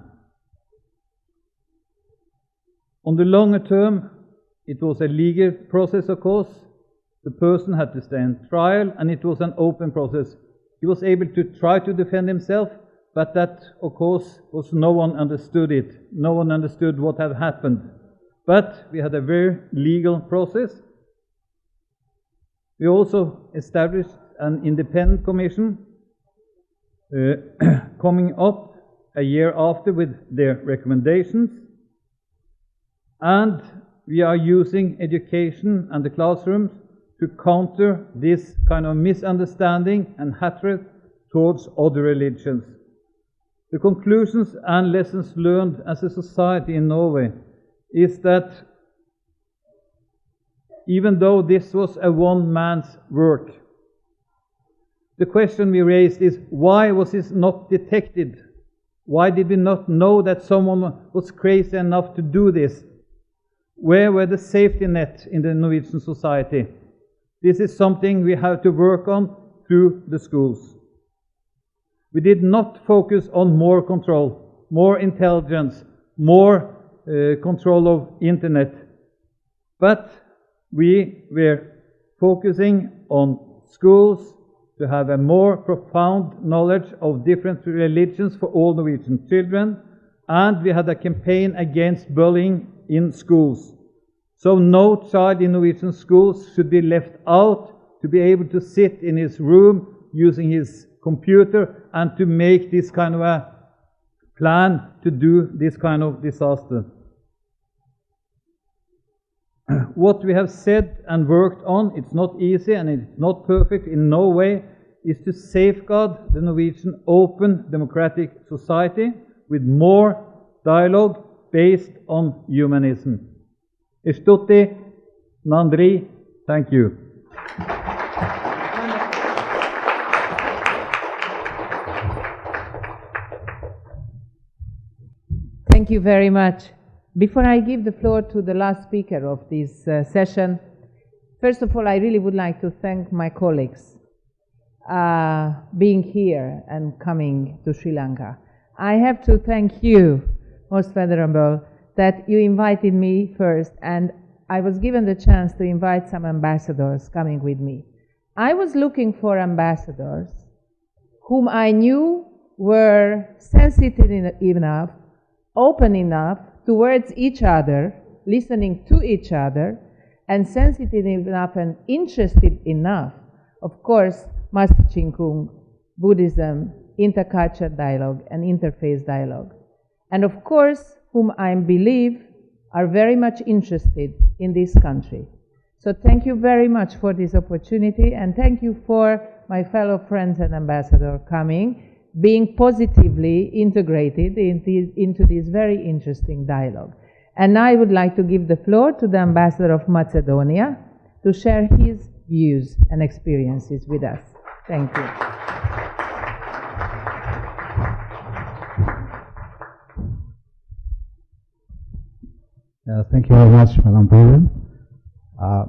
On the longer term, it was a legal process, of course. The person had to stand trial, and it was an open process. He was able to try to defend himself, but that, of course, was no one understood it. No one understood what had happened. But we had a very legal process. We also established an independent commission coming up a year after with their recommendations. And we are using education and the classrooms to counter this kind of misunderstanding and hatred towards other religions. The conclusions and lessons learned as a society in Norway is that even though this was a one man's work, the question we raised is, why was this not detected? Why did we not know that someone was crazy enough to do this? Where were the safety net in the Norwegian society? This is something we have to work on through the schools. We did not focus on more control, more intelligence, more control of internet, but we were focusing on schools to have a more profound knowledge of different religions for all Norwegian children, and we had a campaign against bullying in schools. So no child in Norwegian schools should be left out to be able to sit in his room using his computer and to make this kind of a plan to do this kind of disaster. What we have said and worked on, it's not easy and it's not perfect in no way, is to safeguard the Norwegian open democratic society with more dialogue based on humanism. Istuti, Nandri, thank you. Thank you very much. Before I give the floor to the last speaker of this session, first of all, I really would like to thank my colleagues being here and coming to Sri Lanka. I have to thank you, Most Venerable, that you invited me first, and I was given the chance to invite some ambassadors coming with me. I was looking for ambassadors whom I knew were sensitive enough, open enough towards each other, listening to each other, and sensitive enough and interested enough. Of course, Master Ching Kung, Buddhism, intercultural dialogue, and interfaith dialogue. And of course, whom I believe are very much interested in this country. So thank you very much for this opportunity, and thank you for my fellow friends and ambassador coming, being positively integrated into this very interesting dialogue. And I would like to give the floor to the ambassador of Macedonia to share his views and experiences with us. Thank you. Thank you very much, Madam President.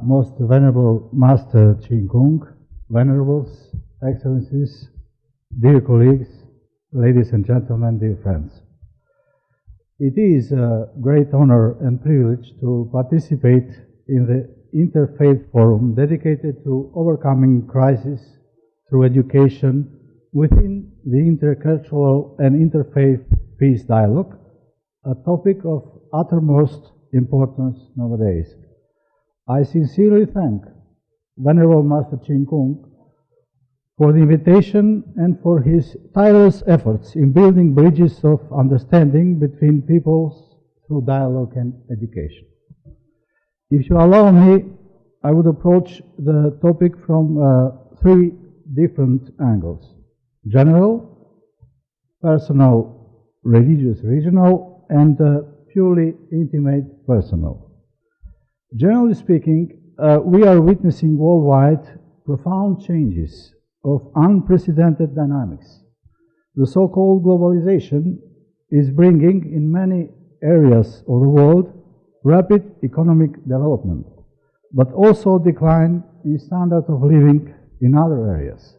Most Venerable Master Ching Kung, Venerables, Excellencies, dear colleagues, ladies and gentlemen, dear friends. It is a great honor and privilege to participate in the Interfaith Forum dedicated to overcoming crisis through education within the intercultural and interfaith peace dialogue, a topic of uttermost importance nowadays. I sincerely thank Venerable Master Ching Kung for the invitation and for his tireless efforts in building bridges of understanding between peoples through dialogue and education. If you allow me, I would approach the topic from three different angles: general, personal, religious, regional, and purely intimate, personal. Generally speaking, we are witnessing worldwide profound changes of unprecedented dynamics. The so-called globalization is bringing in many areas of the world rapid economic development, but also decline in standard of living in other areas.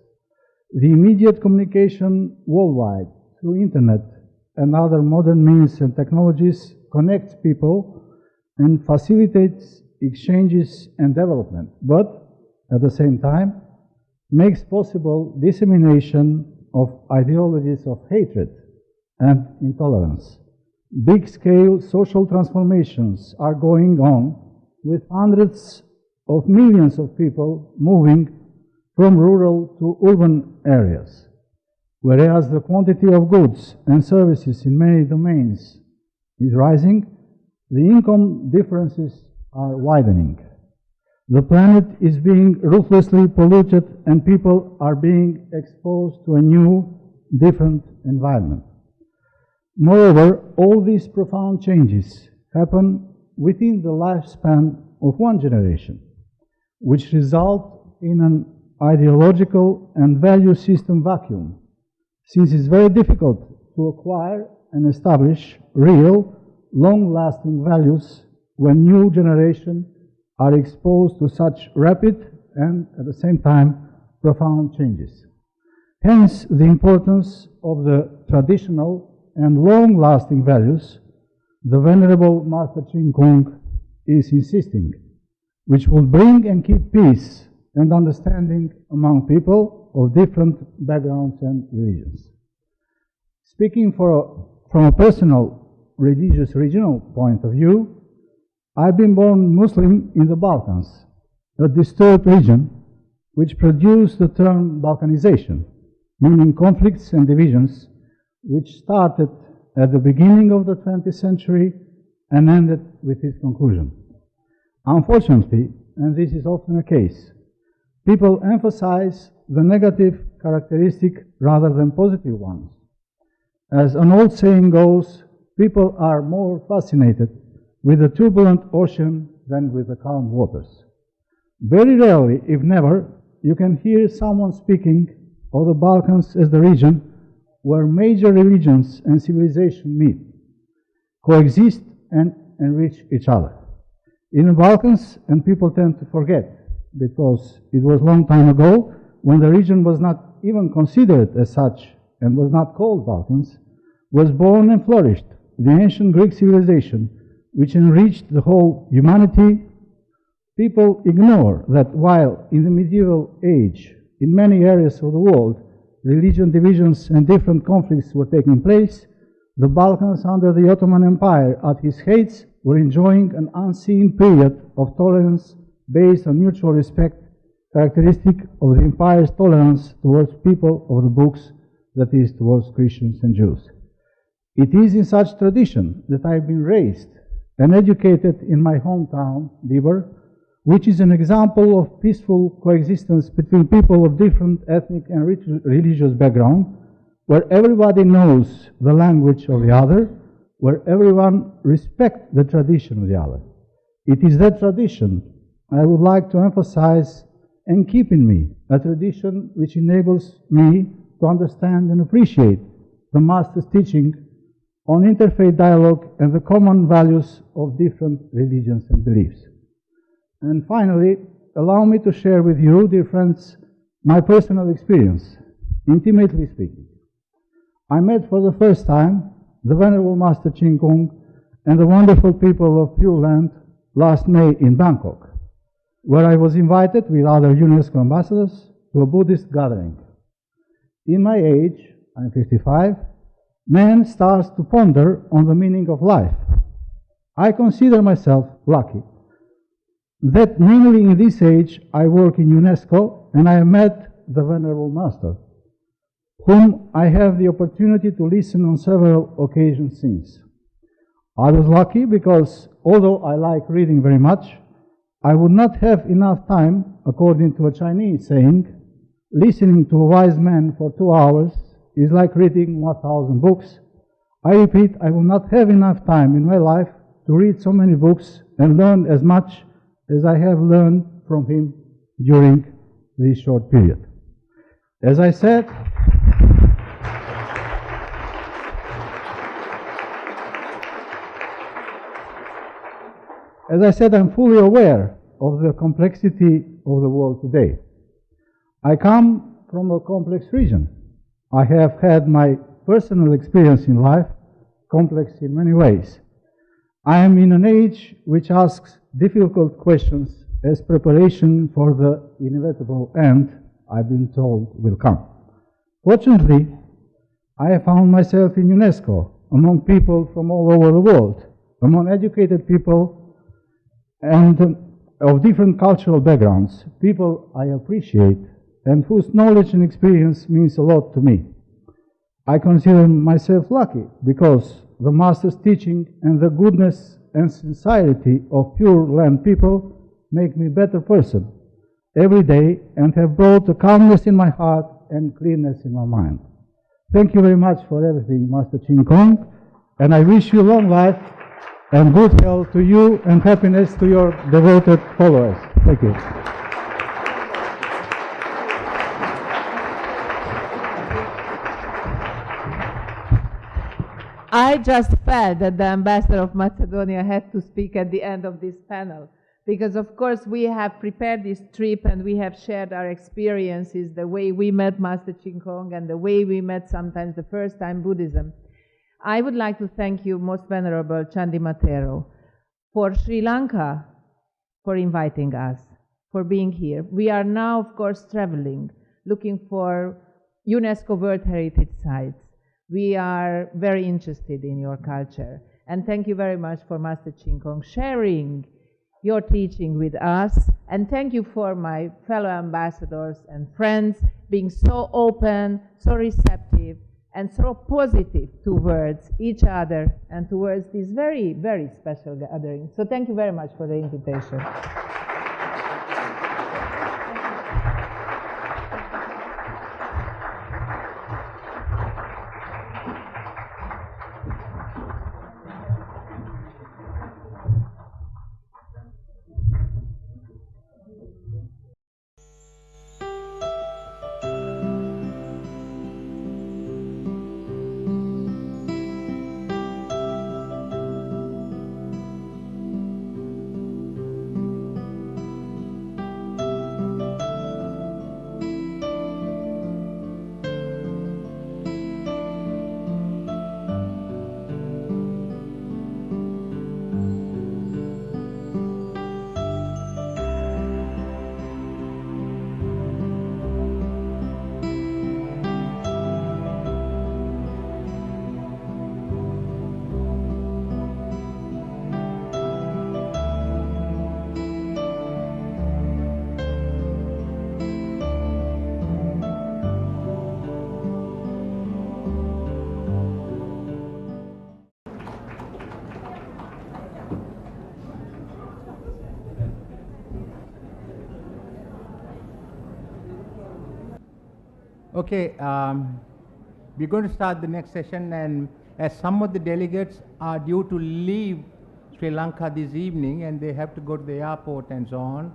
The immediate communication worldwide through internet and other modern means and technologies connects people and facilitates exchanges and development, but at the same time makes possible dissemination of ideologies of hatred and intolerance. Big-scale social transformations are going on with hundreds of millions of people moving from rural to urban areas. Whereas the quantity of goods and services in many domains is rising, the income differences are widening. The planet is being ruthlessly polluted and people are being exposed to a new, different environment. Moreover, all these profound changes happen within the lifespan of one generation, which result in an ideological and value system vacuum, since it's very difficult to acquire and establish real, long-lasting values when new generations are exposed to such rapid and, at the same time, profound changes. Hence, the importance of the traditional and long-lasting values the Venerable Master Ching Kung is insisting, which will bring and keep peace and understanding among people of different backgrounds and religions. Speaking from a personal religious regional point of view, I've been born Muslim in the Balkans, a disturbed region which produced the term Balkanization, meaning conflicts and divisions, which started at the beginning of the 20th century and ended with its conclusion. Unfortunately, and this is often the case, people emphasize the negative characteristic rather than positive ones. As an old saying goes, people are more fascinated with the turbulent ocean than with the calm waters. Very rarely, if never, you can hear someone speaking of the Balkans as the region where major religions and civilization meet, coexist and enrich each other. In the Balkans, and people tend to forget, because it was a long time ago when the region was not even considered as such and was not called Balkans, was born and flourished the ancient Greek civilization, which enriched the whole humanity. People ignore that while in the medieval age, in many areas of the world, religion divisions and different conflicts were taking place, the Balkans under the Ottoman Empire at its height were enjoying an unseen period of tolerance based on mutual respect, characteristic of the empire's tolerance towards people of the books, that is, towards Christians and Jews. It is in such tradition that I have been raised and educated in my hometown, Dibur, which is an example of peaceful coexistence between people of different ethnic and religious background, where everybody knows the language of the other, where everyone respects the tradition of the other. It is that tradition I would like to emphasize and keep in me, a tradition which enables me to understand and appreciate the Master's teaching on interfaith dialogue and the common values of different religions and beliefs. And finally, allow me to share with you, dear friends, my personal experience, intimately speaking. I met for the first time the Venerable Master Ching Kung and the wonderful people of Pure Land last May in Bangkok, where I was invited with other UNESCO ambassadors to a Buddhist gathering. In my age, I'm 55, man starts to ponder on the meaning of life. I consider myself lucky that mainly in this age I work in UNESCO and I met the Venerable Master, whom I have the opportunity to listen on several occasions since. I was lucky because although I like reading very much, I would not have enough time, according to a Chinese saying. Listening to a wise man for 2 hours is like reading 1,000 books. I repeat, I will not have enough time in my life to read so many books and learn as much as I have learned from him during this short period. As I said, I'm fully aware of the complexity of the world today. I come from a complex region. I have had my personal experience in life, complex in many ways. I am in an age which asks difficult questions as preparation for the inevitable end I've been told will come. Fortunately, I have found myself in UNESCO, among people from all over the world, among educated people and of different cultural backgrounds, people I appreciate and whose knowledge and experience means a lot to me. I consider myself lucky because the Master's teaching and the goodness and sincerity of Pure Land people make me a better person every day and have brought a calmness in my heart and cleanness in my mind. Thank you very much for everything, Master Ching Kong, and I wish you long life and good health to you and happiness to your devoted followers. Thank you. I just felt that the ambassador of Macedonia had to speak at the end of this panel, because of course we have prepared this trip and we have shared our experiences, the way we met Master Ching Kong and the way we met sometimes the first time Buddhism. I would like to thank you, Most Venerable Chandi Matero, for Sri Lanka, for inviting us, for being here. We are now, of course, traveling, looking for UNESCO World Heritage Sites. We are very interested in your culture. And thank you very much for Master Ching Kong sharing your teaching with us. And thank you for my fellow ambassadors and friends being so open, so receptive, and so positive towards each other and towards this very, very special gathering. So thank you very much for the invitation. Okay, we're going to start the next session, and as some of the delegates are due to leave Sri Lanka this evening and they have to go to the airport and so on,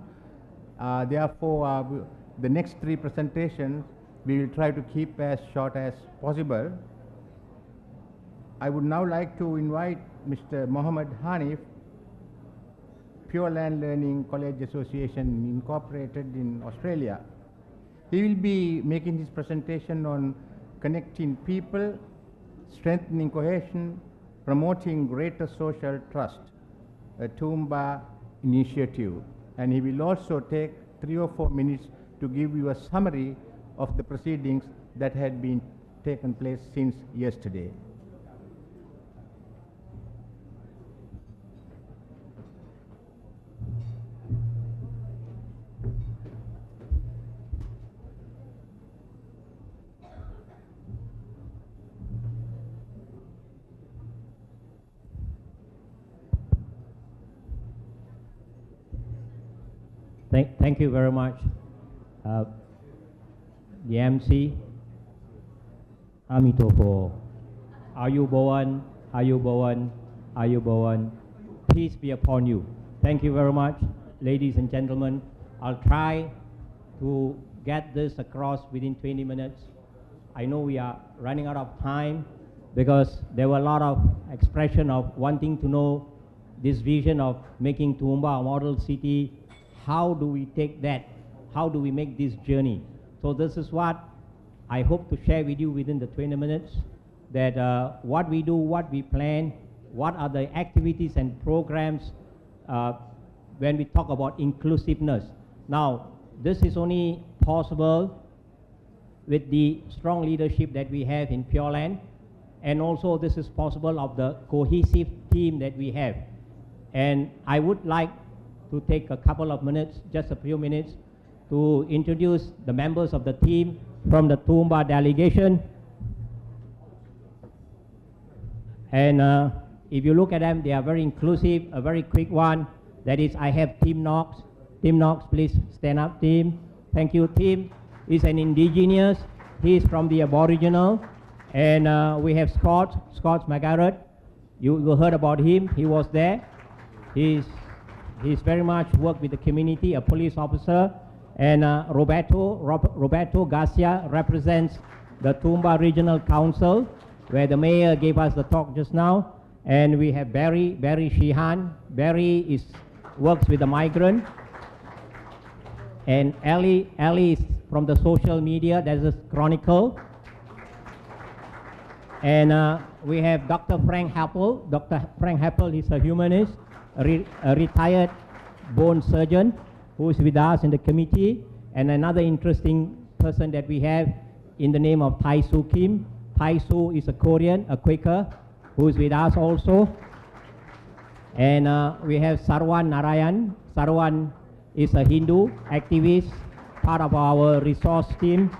therefore the next three presentations we will try to keep as short as possible. I would now like to invite Mr. Mohammed Hanif, Pure Land Learning College Association Incorporated in Australia. He will be making his presentation on connecting people, strengthening cohesion, promoting greater social trust, a Toowoomba initiative. And he will also take 3 or 4 minutes to give you a summary of the proceedings that had been taken place since yesterday. Thank you very much. The MC, Amitofo, Ayubowan, Ayubowan, Ayubowan. Peace be upon you. Thank you very much, ladies and gentlemen. I'll try to get this across within 20 minutes. I know we are running out of time because there were a lot of expression of wanting to know this vision of making Toowoomba a model city. How do we take that? How do we make this journey? So this is what I hope to share with you within the 20 minutes, that what we do, what we plan, what are the activities and programs when we talk about inclusiveness. Now, this is only possible with the strong leadership that we have in Pure Land, and also this is possible of the cohesive team that we have. And I would like to take a couple of minutes, just a few minutes, to introduce the members of the team from the Toowoomba delegation. And if you look at them, they are very inclusive. A very quick one, that is, I have Tim Knox. Tim Knox, please stand up, Tim. Thank you. Tim is an indigenous. He is from the Aboriginal. And we have Scott McGarrett. You heard about him. He was there. He's very much worked with the community, a police officer. And Roberto Garcia represents the Toowoomba Regional Council, where the mayor gave us the talk just now. And we have Barry Sheehan. Barry works with the migrant. And Ellie is from the social media, that's a Chronicle. And we have Dr. Frank Happel. Dr. Frank Happel is a humanist, a retired bone surgeon who is with us in the committee. And another interesting person that we have in the name of Thai Soo Kim. Thai Soo is a Korean, a Quaker, who is with us also. And we have Sarwan Narayan. Sarwan is a Hindu activist, part of our resource team.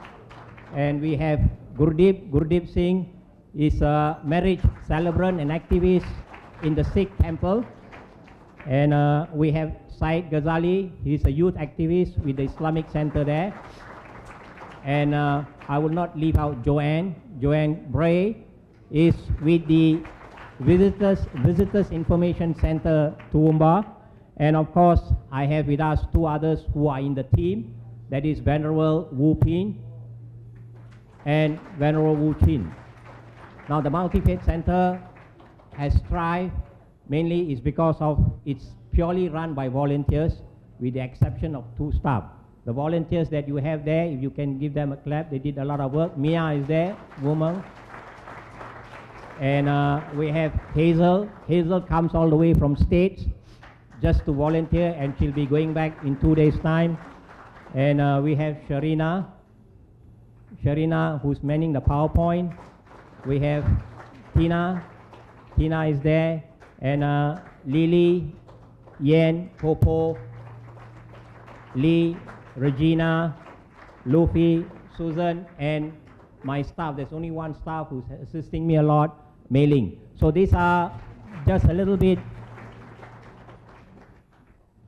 And we have Gurdeep Singh is a marriage celebrant and activist in the Sikh temple. And we have Said Ghazali. He's a youth activist with the Islamic Center there. And I will not leave out Joanne. Joanne Bray is with the Visitors Information Center, Toowoomba. And of course, I have with us two others who are in the team. That is Venerable Wu Pin and Venerable Wu Chin. Now, the Multi-Faith Center has thrived mainly is because of it's purely run by volunteers, with the exception of 2 staff. The volunteers that you have there, if you can give them a clap, they did a lot of work. Mia is there, woman. And we have Hazel. Hazel comes all the way from States just to volunteer, and she'll be going back in 2 days' time. And we have Sharina, who's manning the PowerPoint. We have Tina is there, and Lily, Yen, Popo, Lee, Regina, Luffy, Susan, and my staff. There's only one staff who's assisting me a lot, mailing. So these are just a little bit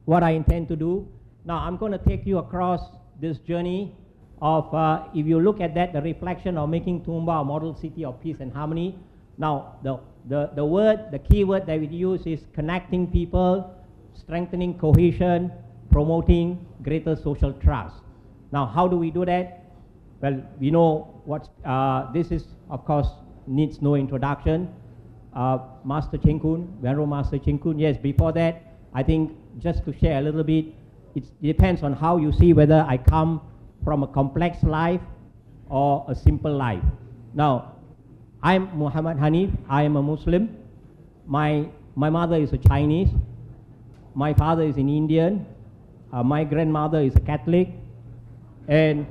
what I intend to do. Now I'm going to take you across this journey of, if you look at that, the reflection of making Toowoomba a model city of peace and harmony. Now the key word that we use is connecting people, strengthening cohesion, promoting greater social trust. Now how do we do that? Well, we know what this is, of course, needs no introduction. Master Cheng Kun, Venerable Master Cheng Kun. Yes, before that, I think just to share a little bit, it depends on how you see whether I come from a complex life or a simple life. Now, I'm Muhammad Hanif. I am a Muslim. My mother is a Chinese. My father is an Indian. My grandmother is a Catholic. And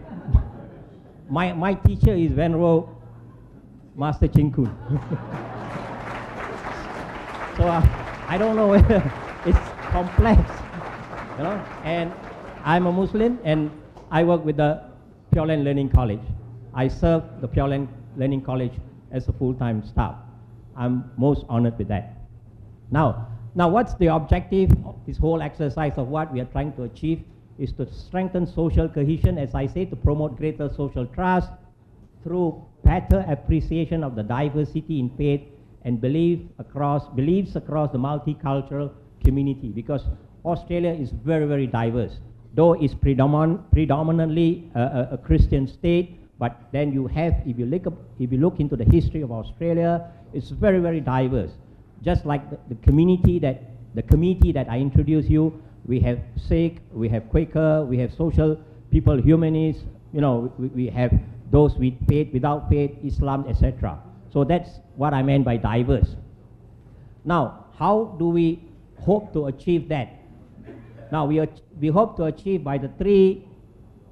my teacher is Venerable Master Cheng Kun. So I don't know whether it's complex, you know. And I'm a Muslim, and I work with the Pure Land Learning College. I serve the Pure Land Learning College as a full-time staff. I'm most honored with that. Now what's the objective of this whole exercise of what we are trying to achieve is to strengthen social cohesion, as I say, to promote greater social trust through better appreciation of the diversity in faith and beliefs across the multicultural community, because Australia is very, very diverse. Though it's predominantly a Christian state, but then you have, if you look into the history of Australia, it's very, very diverse. Just like the community that I introduced you, we have Sikh, we have Quaker, we have social people, humanists, you know, we have those with faith, without faith, Islam, etc. So that's what I meant by diverse. Now, how do we hope to achieve that? Now, we hope to achieve by the three,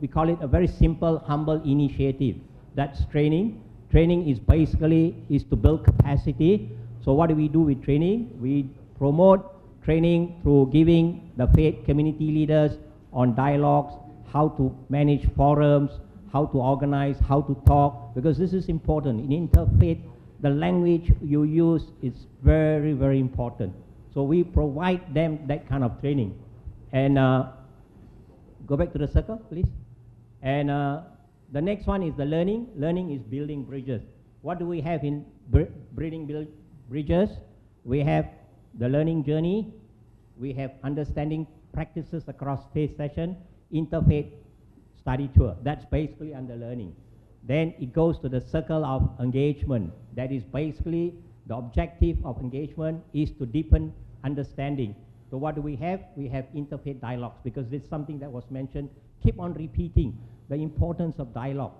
we call it a very simple, humble initiative. That's training. Training is basically to build capacity. So what do we do with training? We promote training through giving the faith community leaders on dialogues, how to manage forums, how to organize, how to talk, because this is important. In interfaith, the language you use is very, very important. So we provide them that kind of training. And go back to the circle, please. And the next one is the learning. Learning is building bridges. What do we have in building bridges? We have the learning journey. We have understanding practices across faith session, interfaith study tour. That's basically under learning. Then it goes to the circle of engagement. That is basically the objective of engagement is to deepen understanding. So what do we have? We have interfaith dialogues, because this is something that was mentioned. Keep on repeating the importance of dialogue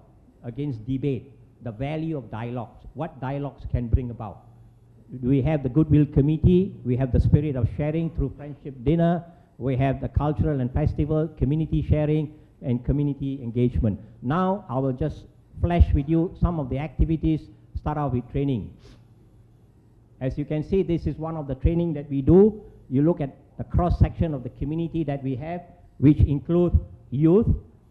against debate, the value of dialogues, what dialogues can bring about. We have the Goodwill Committee, we have the spirit of sharing through friendship dinner, we have the cultural and festival, community sharing, and community engagement. Now I will just flash with you some of the activities. Start out with training. As you can see, this is one of the training that we do. You look at the cross-section of the community that we have, which include youth.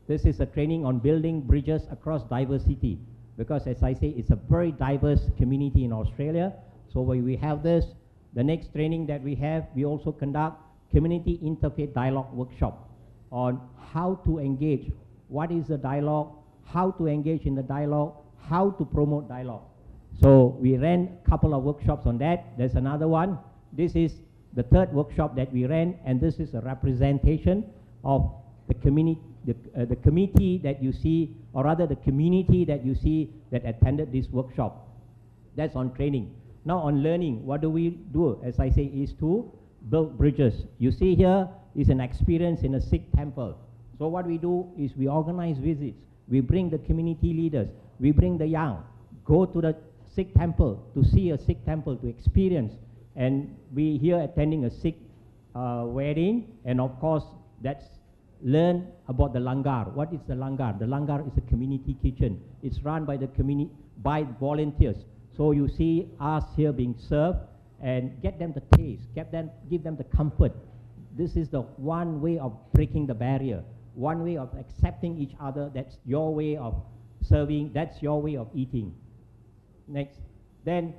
This is a training on building bridges across diversity, because as I say, it's a very diverse community in Australia. So when we have this, the next training that we have, we also conduct community interfaith dialogue workshop on how to engage, what is the dialogue, how to engage in the dialogue, how to promote dialogue. So we ran a couple of workshops on that. There's another one. This is the third workshop that we ran, and this is a representation of the community, the committee that you see, or rather the community that you see that attended this workshop. That's on training. Now on learning, what do we do? As I say, is to build bridges. You see here is an experience in a Sikh temple. So what we do is we organize visits. We bring the community leaders. We bring the young. Go to the Sikh temple to see a Sikh temple, to experience. And we here attending a Sikh wedding, and of course that's learn about the langar. What is the langar? The langar is a community kitchen. It's run by the community, by volunteers. So you see us here being served, and get them the taste, give them the comfort. This is the one way of breaking the barrier, one way of accepting each other. That's your way of serving, that's your way of eating. Next, then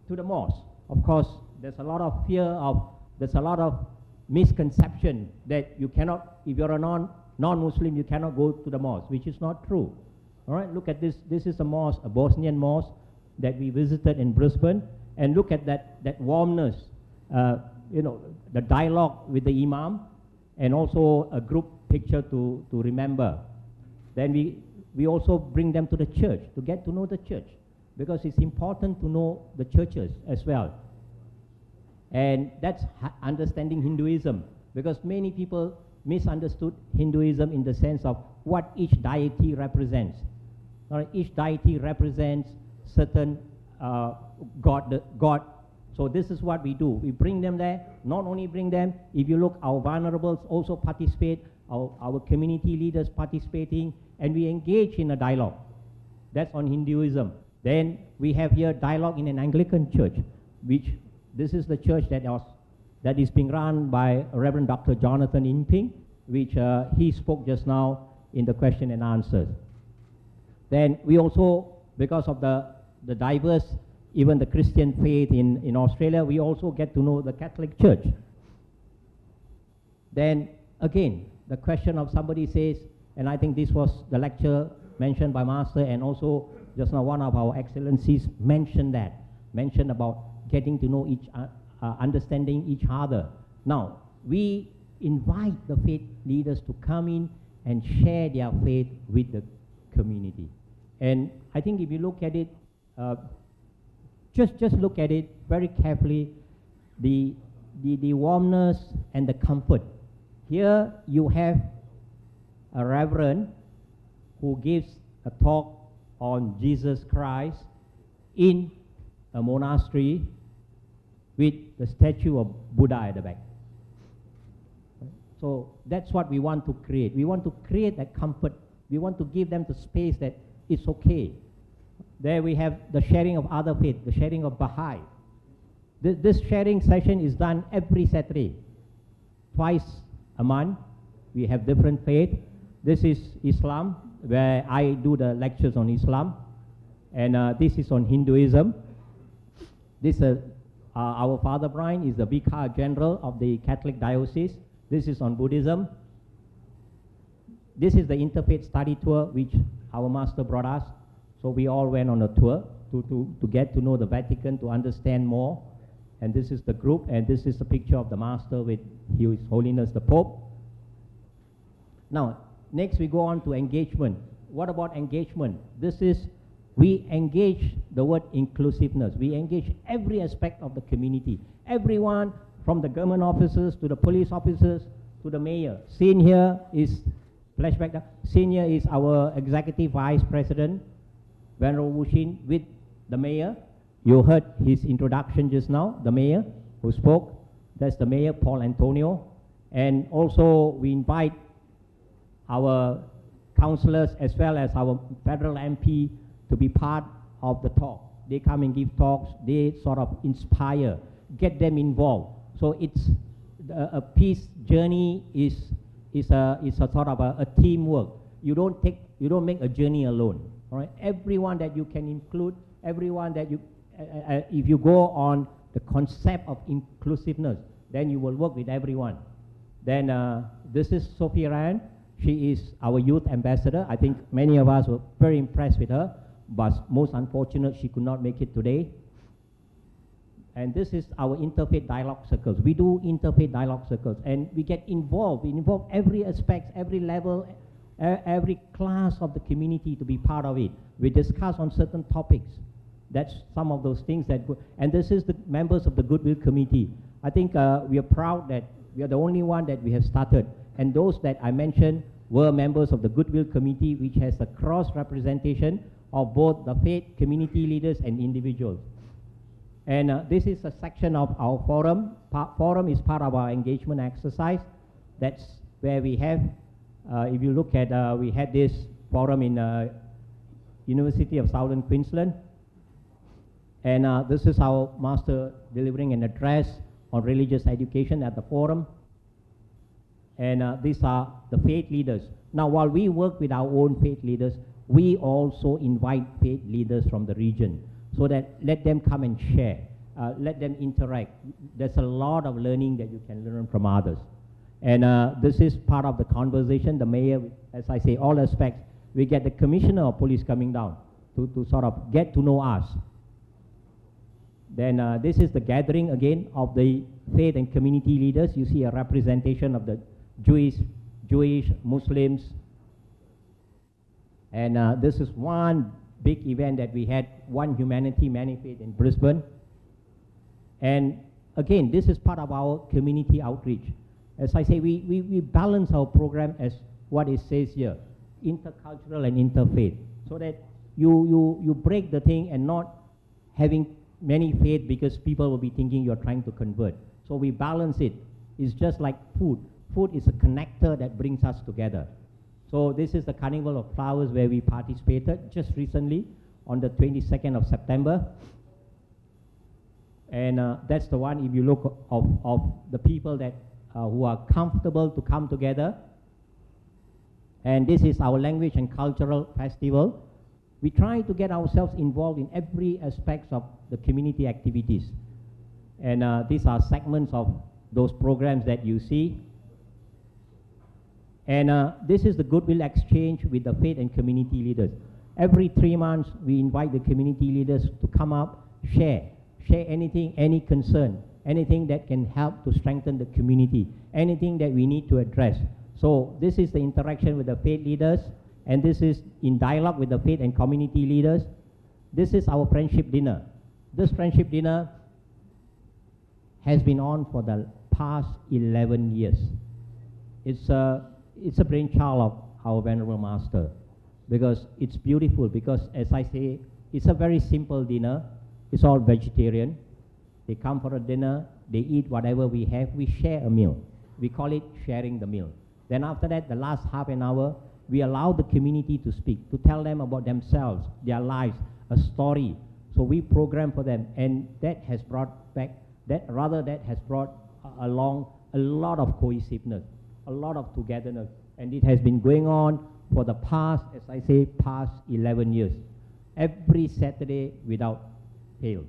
to the mosque. Of course, there's a lot of fear of, there's a lot of misconception that you cannot, if you're a non-Muslim, you cannot go to the mosque, which is not true. All right, look at this. This is a mosque, a Bosnian mosque that we visited in Brisbane, and look at that warmness, you know, the dialogue with the imam, and also a group picture to remember. Then we also bring them to the church to get to know the church, because it's important to know the churches as well. And that's understanding Hinduism, because many people misunderstood Hinduism in the sense of what each deity represents. Each deity represents certain God. So this is what we do. We bring them there. Not only bring them, if you look, our vulnerables also participate, our community leaders participating, and we engage in a dialogue. That's on Hinduism. Then we have here dialogue in an Anglican church, which this is the church that is being run by Reverend Dr. Jonathan Inping, which he spoke just now in the question and answers. Then we also, because of the diverse, even the Christian faith in Australia, we also get to know the Catholic Church. Then again, the question of somebody says, and I think this was the lecture mentioned by Master, and also just now one of our excellencies mentioned about getting to know understanding each other. Now, we invite the faith leaders to come in and share their faith with the community. And I think if you look at it, just look at it very carefully, the warmness and the comfort. Here you have a reverend who gives a talk on Jesus Christ in a monastery with the statue of Buddha at the back. So that's what we want to create. We want to create that comfort. We want to give them the space that it's okay. There we have the sharing of other faith, the sharing of Baha'i. This sharing session is done every Saturday, twice a month. We have different faith. This is Islam, where I do the lectures on Islam, and this is on Hinduism. This our Father Brian is the Vicar General of the Catholic Diocese. This is on Buddhism. This is the interfaith study tour which our Master brought us. So we all went on a tour to get to know the Vatican, to understand more. And this is the group, and this is a picture of the Master with His Holiness the Pope. Now, next we go on to engagement. What about engagement? This is, we engage the word inclusiveness. We engage every aspect of the community. Everyone, from the government officers to the police officers to the mayor. Seen here is, flashback, seen here is our Executive Vice President, Venerable Wushin, with the mayor. You heard his introduction just now, the mayor who spoke. That's the mayor, Paul Antonio. And also we invite our councillors as well as our federal MP to be part of the talk. They come and give talks, they sort of inspire, get them involved. So it's a peace journey is a sort of a teamwork. You don't make a journey alone. All right? Everyone that you can include, everyone that you, if you go on the concept of inclusiveness, then you will work with everyone. Then this is Sophie Ryan. She is our youth ambassador. I think many of us were very impressed with her, but most unfortunate she could not make it today. And this is our interfaith dialogue circles. We do interfaith dialogue circles, and we get involved. We involve every aspect, every level, every class of the community to be part of it. We discuss on certain topics. That's some of those things that go, and this is the members of the Goodwill Committee. I think we are proud that we are the only one that we have started. And those that I mentioned were members of the Goodwill Committee, which has a cross-representation of both the faith community leaders and individuals. And this is a section of our forum. Forum is part of our engagement exercise. That's where we have, if you look at, we had this forum in University of Southern Queensland. And this is our Master delivering an address on religious education at the forum. And these are the faith leaders. Now, while we work with our own faith leaders, we also invite faith leaders from the region, so that let them come and share, let them interact. There's a lot of learning that you can learn from others. And this is part of the conversation. The mayor, as I say, all aspects. We get the commissioner of police coming down to sort of get to know us. Then this is the gathering again of the faith and community leaders. You see a representation of the Jewish, Muslims. And this is one big event that we had, One Humanity Manifest in Brisbane. And again, this is part of our community outreach. As I say, we balance our program as what it says here, intercultural and interfaith, so that you break the thing and not having many faith because people will be thinking you're trying to convert. So we balance it. It's just like food. Food is a connector that brings us together. So this is the Carnival of Flowers where we participated just recently on the 22nd of September. And that's the one, if you look of the people that who are comfortable to come together. And this is our language and cultural festival. We try to get ourselves involved in every aspect of the community activities. And these are segments of those programs that you see. And this is the goodwill exchange with the faith and community leaders. Every 3 months, we invite the community leaders to come up, share anything, any concern, anything that can help to strengthen the community, anything that we need to address. So this is the interaction with the faith leaders, and this is in dialogue with the faith and community leaders. This is our friendship dinner. This friendship dinner has been on for the past 11 years. It's a brainchild of our Venerable Master, because it's beautiful, because as I say, it's a very simple dinner. It's all vegetarian. They come for a dinner, they eat whatever we have, we share a meal. We call it sharing the meal. Then after that, the last half an hour, we allow the community to speak, to tell them about themselves, their lives, a story. So we program for them, and that has brought along a lot of cohesiveness, a lot of togetherness. And it has been going on for the past, as I say, past 11 years. Every Saturday without fail.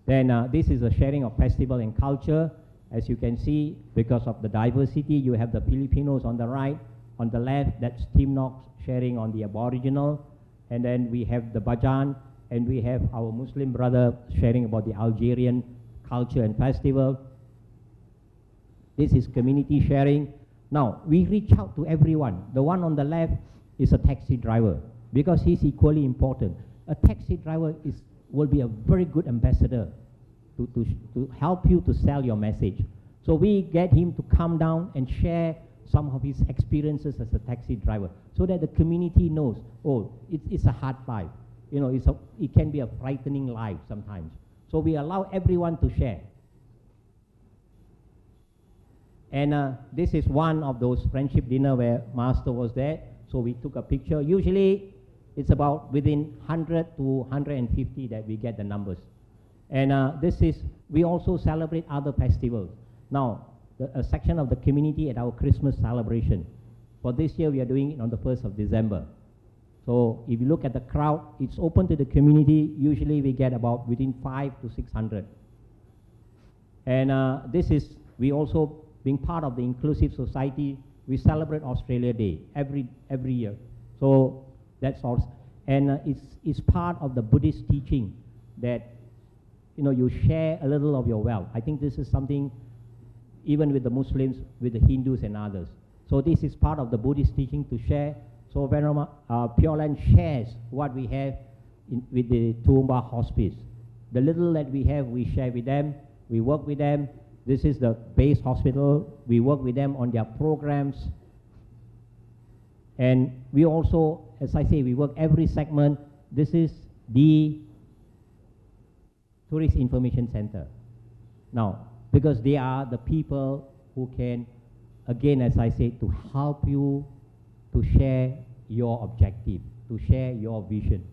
Then this is a sharing of festival and culture. As you can see, because of the diversity, you have the Filipinos on the right. On the left, that's Tim Knox sharing on the Aboriginal. And then we have the Bajan, and we have our Muslim brother sharing about the Algerian culture and festival. This is community sharing. Now, we reach out to everyone. The one on the left is a taxi driver, because he's equally important. A taxi driver will be a very good ambassador to help you to sell your message. So we get him to come down and share some of his experiences as a taxi driver, so that the community knows, oh, it's a hard life. You know, it can be a frightening life sometimes. So we allow everyone to share. And this is one of those friendship dinner where Master was there. So we took a picture. Usually it's about within 100 to 150 that we get the numbers. And we also celebrate other festivals. Now, a section of the community at our Christmas celebration. For this year, we are doing it on the 1st of December. So if you look at the crowd, it's open to the community. Usually we get about within 500 to 600. And we also, being part of the inclusive society, we celebrate Australia Day every year. So that's also, and it's part of the Buddhist teaching that, you know, you share a little of your wealth. I think this is something even with the Muslims, with the Hindus and others. So this is part of the Buddhist teaching to share. So Pure Land shares what we have with the Toowoomba Hospice. The little that we have, we share with them. We work with them. This is the base hospital. We work with them on their programs. And we also, as I say, we work every segment. This is the Tourist Information Center. Now, because they are the people who can, again, as I say, to help you to share your objective, to share your vision.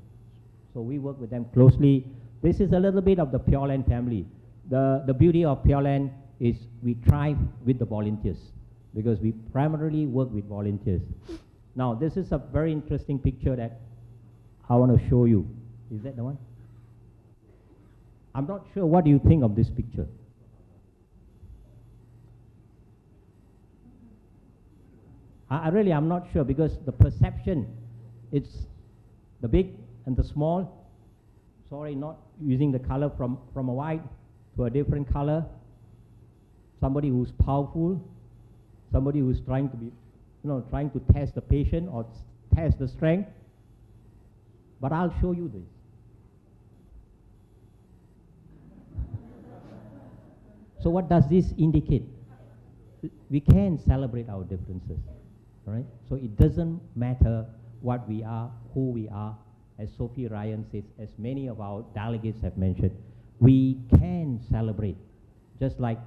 So we work with them closely. This is a little bit of the Pure Land family. The beauty of Pure Land is we thrive with the volunteers, because we primarily work with volunteers. Now, this is a very interesting picture that I want to show you. Is that the one? I'm not sure. What do you think of this picture? I'm not sure, because the perception, it's the big and the small. Sorry, not using the color from a white to a different color. Somebody who's powerful, somebody who's trying to be, trying to test the patient or test the strength. But I'll show you this. So what does this indicate? We can celebrate our differences, right? So it doesn't matter what we are, who we are. As Sophie Ryan says, as many of our delegates have mentioned, we can celebrate. Just like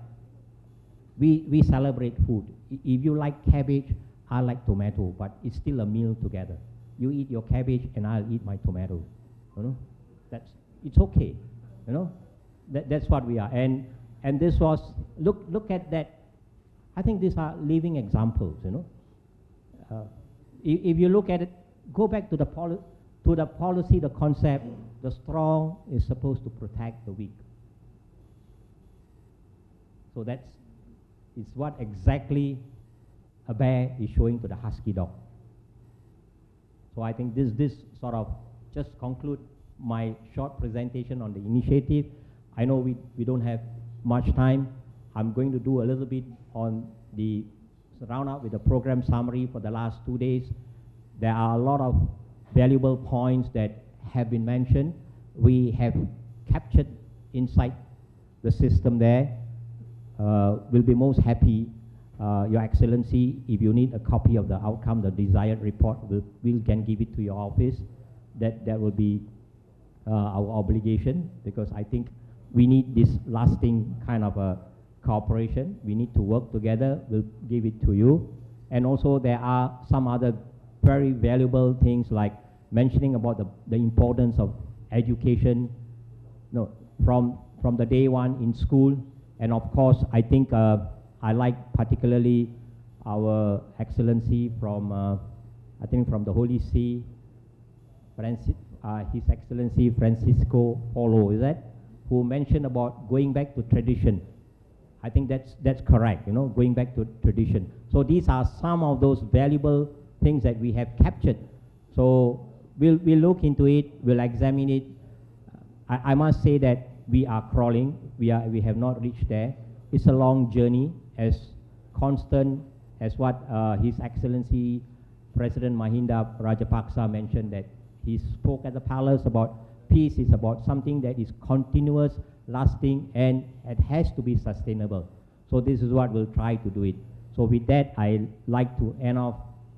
we celebrate food. If you like cabbage, I like tomato, but it's still a meal together. You eat your cabbage and I'll eat my tomato. It's okay. That's what we are. And this was, look at that. I think these are living examples, if you look at it, go back to the policy, the concept, the strong is supposed to protect the weak. So it's what exactly a bear is showing to the husky dog. So I think this sort of just conclude my short presentation on the initiative. I know we don't have much time. I'm going to do a little bit on the round up with the program summary for the last 2 days. There are a lot of valuable points that have been mentioned. We have captured inside the system there. We'll be most happy, Your Excellency, if you need a copy of the outcome, the desired report, we can give it to your office. That will be our obligation, because I think we need this lasting kind of a cooperation. We need to work together. We'll give it to you. And also there are some other very valuable things like mentioning about the importance of education, from the day one in school. And of course, I think I like particularly our Excellency from, I think from the Holy See, His Excellency Francisco Polo, is that, who mentioned about going back to tradition. I think that's correct, going back to tradition. So these are some of those valuable things that we have captured. So we'll look into it, we'll examine it. I must say that we are crawling, we have not reached there. It's a long journey, as constant as what His Excellency President Mahinda Rajapaksa mentioned, that he spoke at the palace about peace is about something that is continuous, lasting, and it has to be sustainable. So this is what we'll try to do it. So with that, I like to end off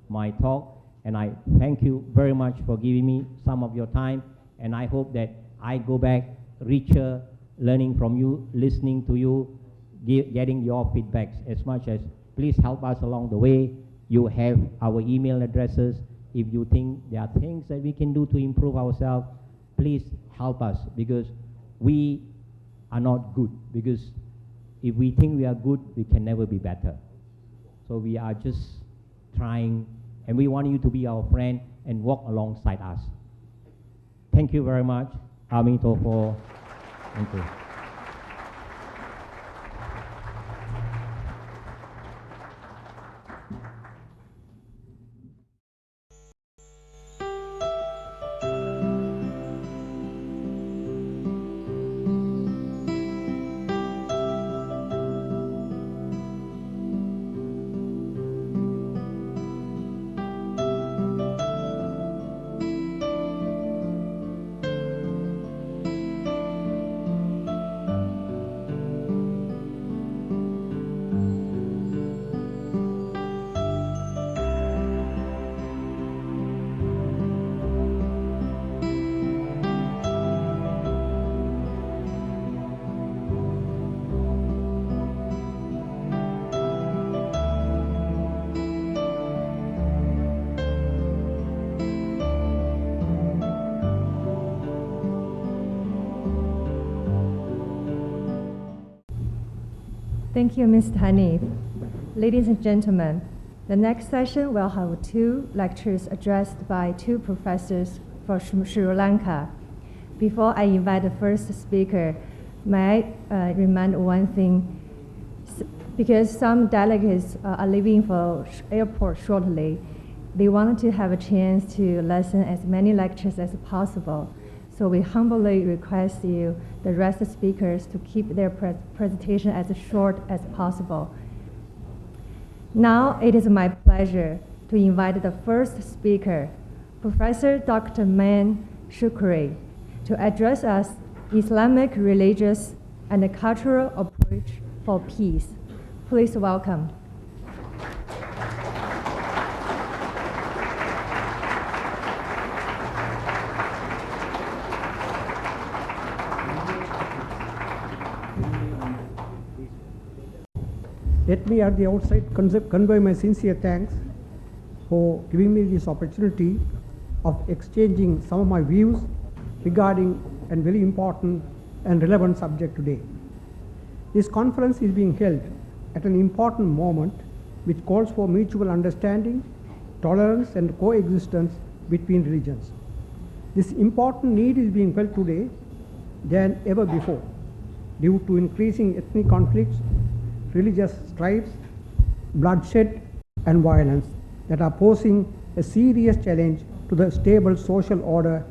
my talk, and I thank you very much for giving me some of your time, and I hope that I go back richer, learning from you, listening to you, getting your feedbacks as much as. Please help us along the way. You have our email addresses. If you think there are things that we can do to improve ourselves, please help us, because we are not good. Because if we think we are good, we can never be better. So we are just trying, and we want you to be our friend and walk alongside us. Thank you very much. Amin Tofo. Thank you. Thank you, Mr. Hanif. Ladies and gentlemen, the next session will have 2 lectures addressed by 2 professors from Sri Lanka. Before I invite the first speaker, may I remind one thing? Because some delegates are leaving for airport shortly, they wanted to have a chance to listen as many lectures as possible. So we humbly request you, the rest of the speakers, to keep their presentation as short as possible. Now it is my pleasure to invite the first speaker, Professor Dr. Man Shukri, to address us Islamic religious and cultural approach for peace. Please welcome. Let me at the outset convey my sincere thanks for giving me this opportunity of exchanging some of my views regarding a very important and relevant subject today. This conference is being held at an important moment which calls for mutual understanding, tolerance and coexistence between religions. This important need is being felt today than ever before due to increasing ethnic conflicts, religious strifes, bloodshed and violence that are posing a serious challenge to the stable social order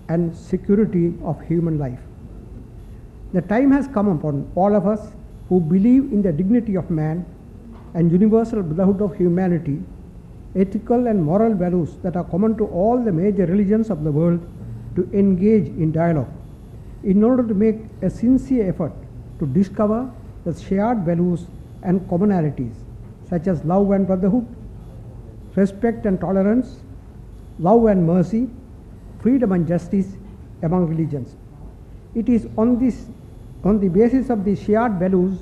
and security of human life. The time has come upon all of us who believe in the dignity of man and universal brotherhood of humanity, ethical and moral values that are common to all the major religions of the world, to engage in dialogue in order to make a sincere effort to discover the shared values and commonalities such as love and brotherhood, respect and tolerance, love and mercy, freedom and justice among religions. It is on the basis of these shared values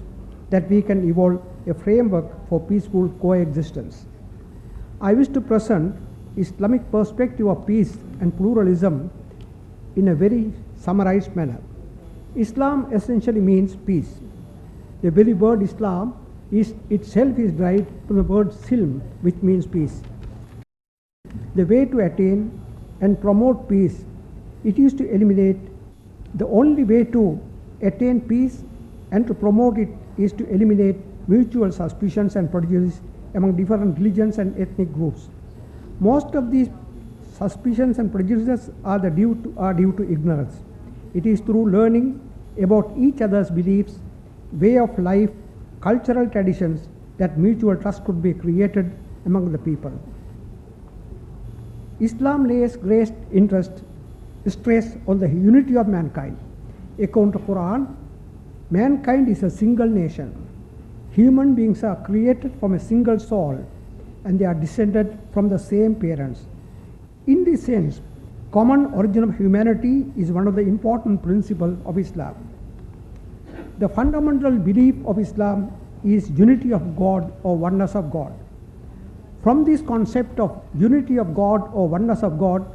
that we can evolve a framework for peaceful coexistence. I wish to present Islamic perspective of peace and pluralism in a very summarized manner. Islam essentially means peace. The very word Islam itself is derived from the word silm, which means peace. The way to attain and promote peace, it is to eliminate, the only way to attain peace and to promote it is to eliminate mutual suspicions and prejudices among different religions and ethnic groups. Most of these suspicions and prejudices are due to ignorance. It is through learning about each other's beliefs, way of life, cultural traditions that mutual trust could be created among the people. Islam lays great stress on the unity of mankind. According to Quran, mankind is a single nation. Human beings are created from a single soul and they are descended from the same parents. In this sense, common origin of humanity is one of the important principles of Islam. The fundamental belief of Islam is unity of God or oneness of God. From this concept of unity of God or oneness of God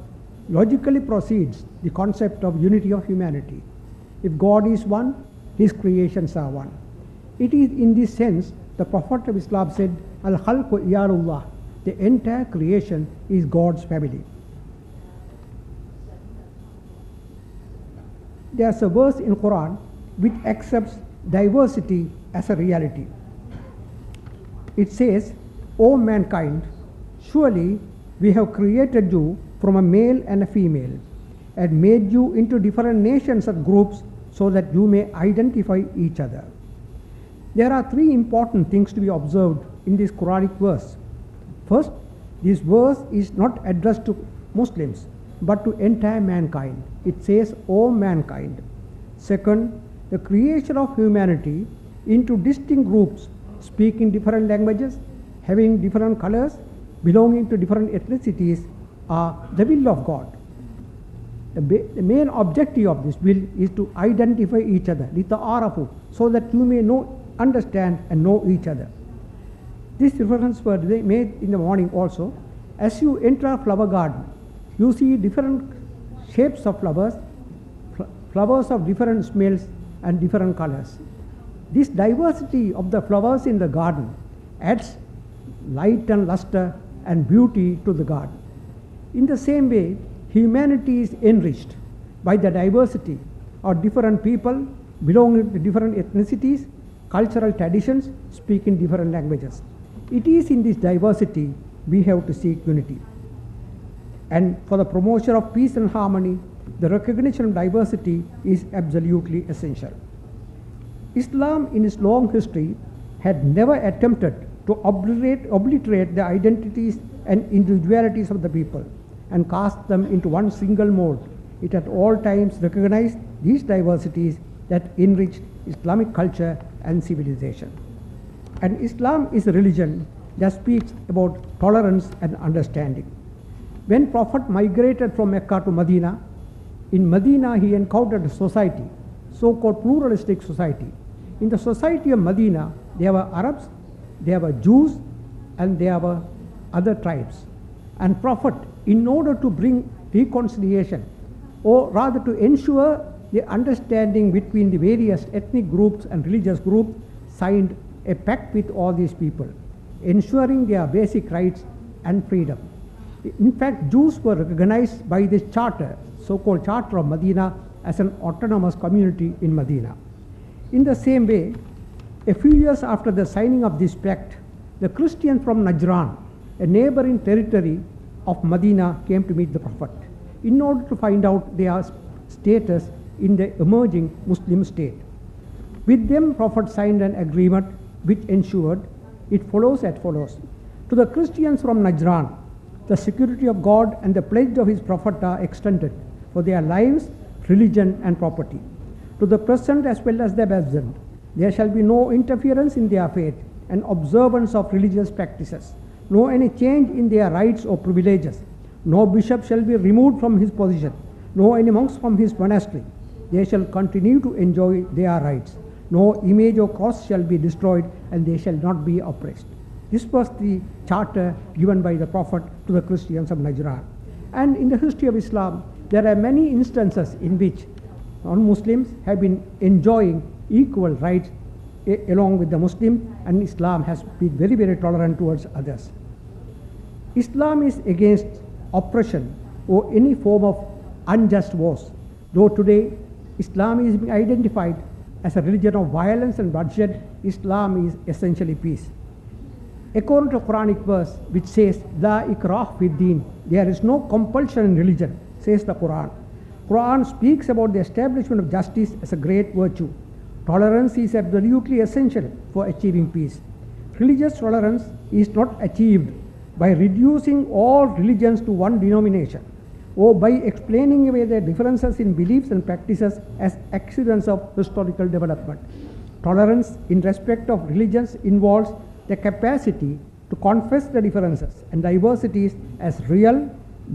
logically proceeds the concept of unity of humanity. If God is one, His creations are one. It is in this sense the Prophet of Islam said, Al-Khalqu Iyalullah, the entire creation is God's family. There's a verse in Quran which accepts diversity as a reality. It says, O mankind, surely we have created you from a male and a female and made you into different nations and groups so that you may identify each other. There are three important things to be observed in this Quranic verse. First, this verse is not addressed to Muslims but to entire mankind. It says, O mankind. Second, the creation of humanity into distinct groups speaking different languages, having different colors, belonging to different ethnicities are the will of God. The main objective of this will is to identify each other, lita'arafu, so that you may understand and know each other. This reference was made in the morning also. As you enter a flower garden, you see different shapes of flowers, flowers of different smells and different colors. This diversity of the flowers in the garden adds light and luster and beauty to the garden. In the same way, humanity is enriched by the diversity of different people belonging to different ethnicities, cultural traditions, speaking different languages. It is in this diversity we have to seek unity. And for the promotion of peace and harmony, the recognition of diversity is absolutely essential. Islam in its long history had never attempted to obliterate the identities and individualities of the people and cast them into one single mold. It at all times recognized these diversities that enriched Islamic culture and civilization. And Islam is a religion that speaks about tolerance and understanding. When Prophet migrated from Mecca to Medina, in Medina he encountered a society, so-called pluralistic society. In the society of Medina, there were Arabs, there were Jews, and there were other tribes. And Prophet, in order to bring reconciliation, or rather to ensure the understanding between the various ethnic groups and religious groups, signed a pact with all these people, ensuring their basic rights and freedom. In fact, Jews were recognized by this charter, so-called Charter of Medina, as an autonomous community in Medina. In the same way, a few years after the signing of this pact, the Christians from Najran, a neighboring territory of Medina, came to meet the Prophet in order to find out their status in the emerging Muslim state. With them, Prophet signed an agreement which ensured it follows as follows. To the Christians from Najran, the security of God and the pledge of his Prophet are extended for their lives, religion and property. To the present as well as the absent, there shall be no interference in their faith and observance of religious practices, no any change in their rights or privileges. No bishop shall be removed from his position, no any monks from his monastery. They shall continue to enjoy their rights. No image or cross shall be destroyed, and they shall not be oppressed. This was the charter given by the Prophet to the Christians of Najran. And in the history of Islam, there are many instances in which non-Muslims have been enjoying equal rights along with the Muslims, and Islam has been very, very tolerant towards others. Islam is against oppression or any form of unjust wars. Though today Islam is being identified as a religion of violence and bloodshed, Islam is essentially peace. According to a Quranic verse which says, La ikrah fid din, there is no compulsion in religion, says the Quran. Quran speaks about the establishment of justice as a great virtue. Tolerance is absolutely essential for achieving peace. Religious tolerance is not achieved by reducing all religions to one denomination or by explaining away their differences in beliefs and practices as accidents of historical development. Tolerance in respect of religions involves the capacity to confess the differences and diversities as real,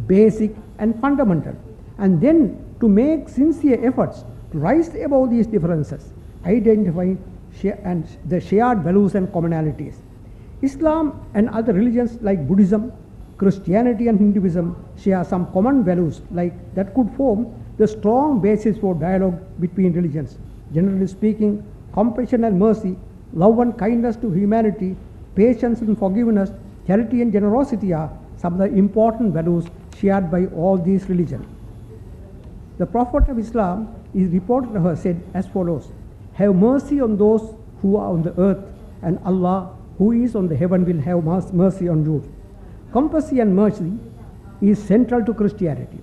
basic and fundamental, and then to make sincere efforts to rise above these differences, identifying the shared values and commonalities. Islam and other religions like Buddhism, Christianity and Hinduism share some common values that could form the strong basis for dialogue between religions. Generally speaking, compassion and mercy, love and kindness to humanity, patience and forgiveness, charity and generosity are some of the important values shared by all these religions. The Prophet of Islam is reported to have said as follows: have mercy on those who are on the earth, and Allah who is on the heaven will have mercy on you. Compassion and mercy is central to Christianity.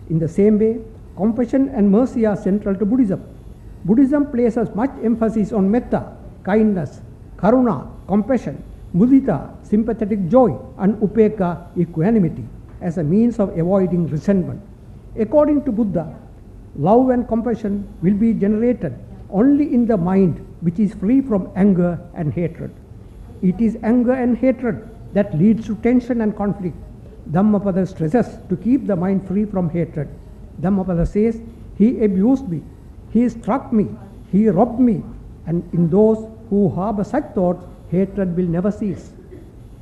In the same way, compassion and mercy are central to Buddhism. Buddhism places much emphasis on metta, kindness, karuna, compassion, mudita, sympathetic joy, and upeka, equanimity, as a means of avoiding resentment. According to Buddha, love and compassion will be generated only in the mind which is free from anger and hatred. It is anger and hatred that leads to tension and conflict. Dhammapada stresses to keep the mind free from hatred. Dhammapada says, he abused me, he struck me, he robbed me, and in those who harbor such thoughts, hatred will never cease.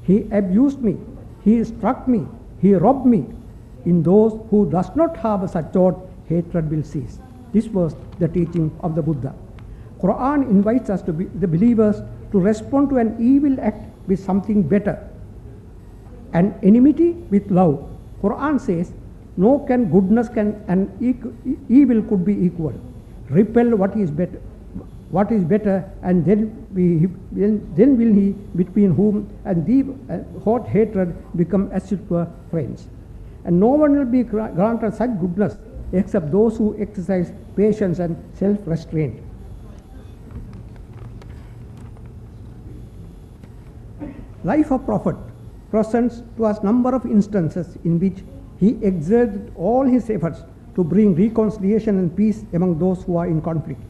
He abused me, he struck me, he robbed me. In those who does not harbor such thought, hatred will cease. This was the teaching of the Buddha. Quran invites us to be the believers to respond to an evil act with something better, and enmity with love. Quran says, no can goodness and evil could be equal. Repel what is better, and then will he between whom and the hot hatred become as it were friends. And no one will be granted such goodness except those who exercise patience and self-restraint. Life of Prophet presents to us number of instances in which he exerted all his efforts to bring reconciliation and peace among those who are in conflict.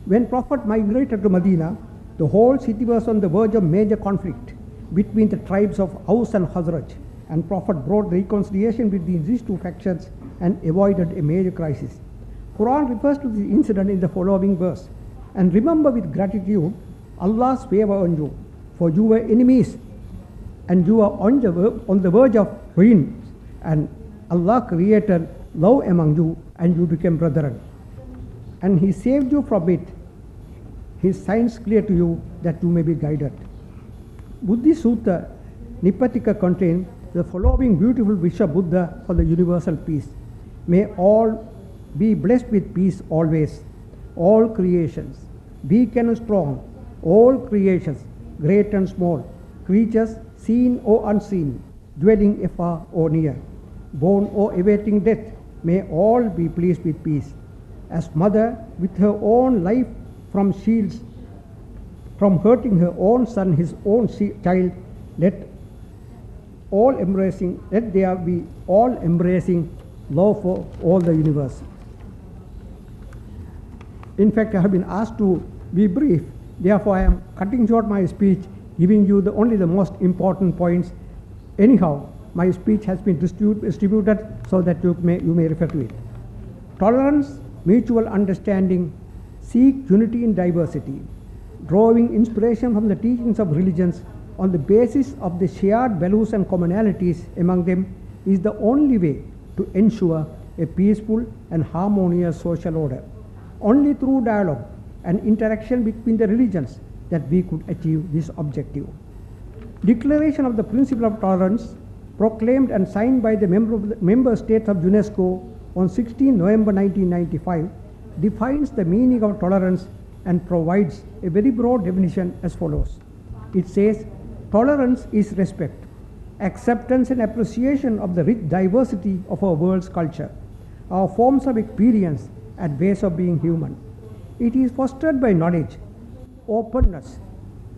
When Prophet migrated to Medina, the whole city was on the verge of major conflict between the tribes of Aus and Khazraj, and Prophet brought reconciliation between these two factions and avoided a major crisis. Quran refers to this incident in the following verse: and remember with gratitude Allah's favor on you, for you were enemies and you are on the verge of ruin, and Allah created love among you and you became brethren, and he saved you from it. His signs clear to you that you may be guided. Buddhi Sutta Nipatika contains the following beautiful wish of Buddha for the universal peace: may all be blessed with peace always. All creations, weak and strong, all creations, great and small, creatures seen or unseen, dwelling afar or near, born or awaiting death, may all be pleased with peace. As mother with her own life from shields, from hurting her own son, his own child, let there be all embracing love for all the universe. In fact, I have been asked to be brief. Therefore, I am cutting short my speech, giving you only the most important points. Anyhow, my speech has been distributed so that you may refer to it. Tolerance, mutual understanding, seek unity in diversity, drawing inspiration from the teachings of religions on the basis of the shared values and commonalities among them is the only way to ensure a peaceful and harmonious social order. Only through dialogue and interaction between the religions that we could achieve this objective. Declaration of the Principle of Tolerance, proclaimed and signed by the member states of UNESCO on 16 November 1995, defines the meaning of tolerance and provides a very broad definition as follows. It says, tolerance is respect, acceptance and appreciation of the rich diversity of our world's culture, our forms of experience and ways of being human. It is fostered by knowledge, openness,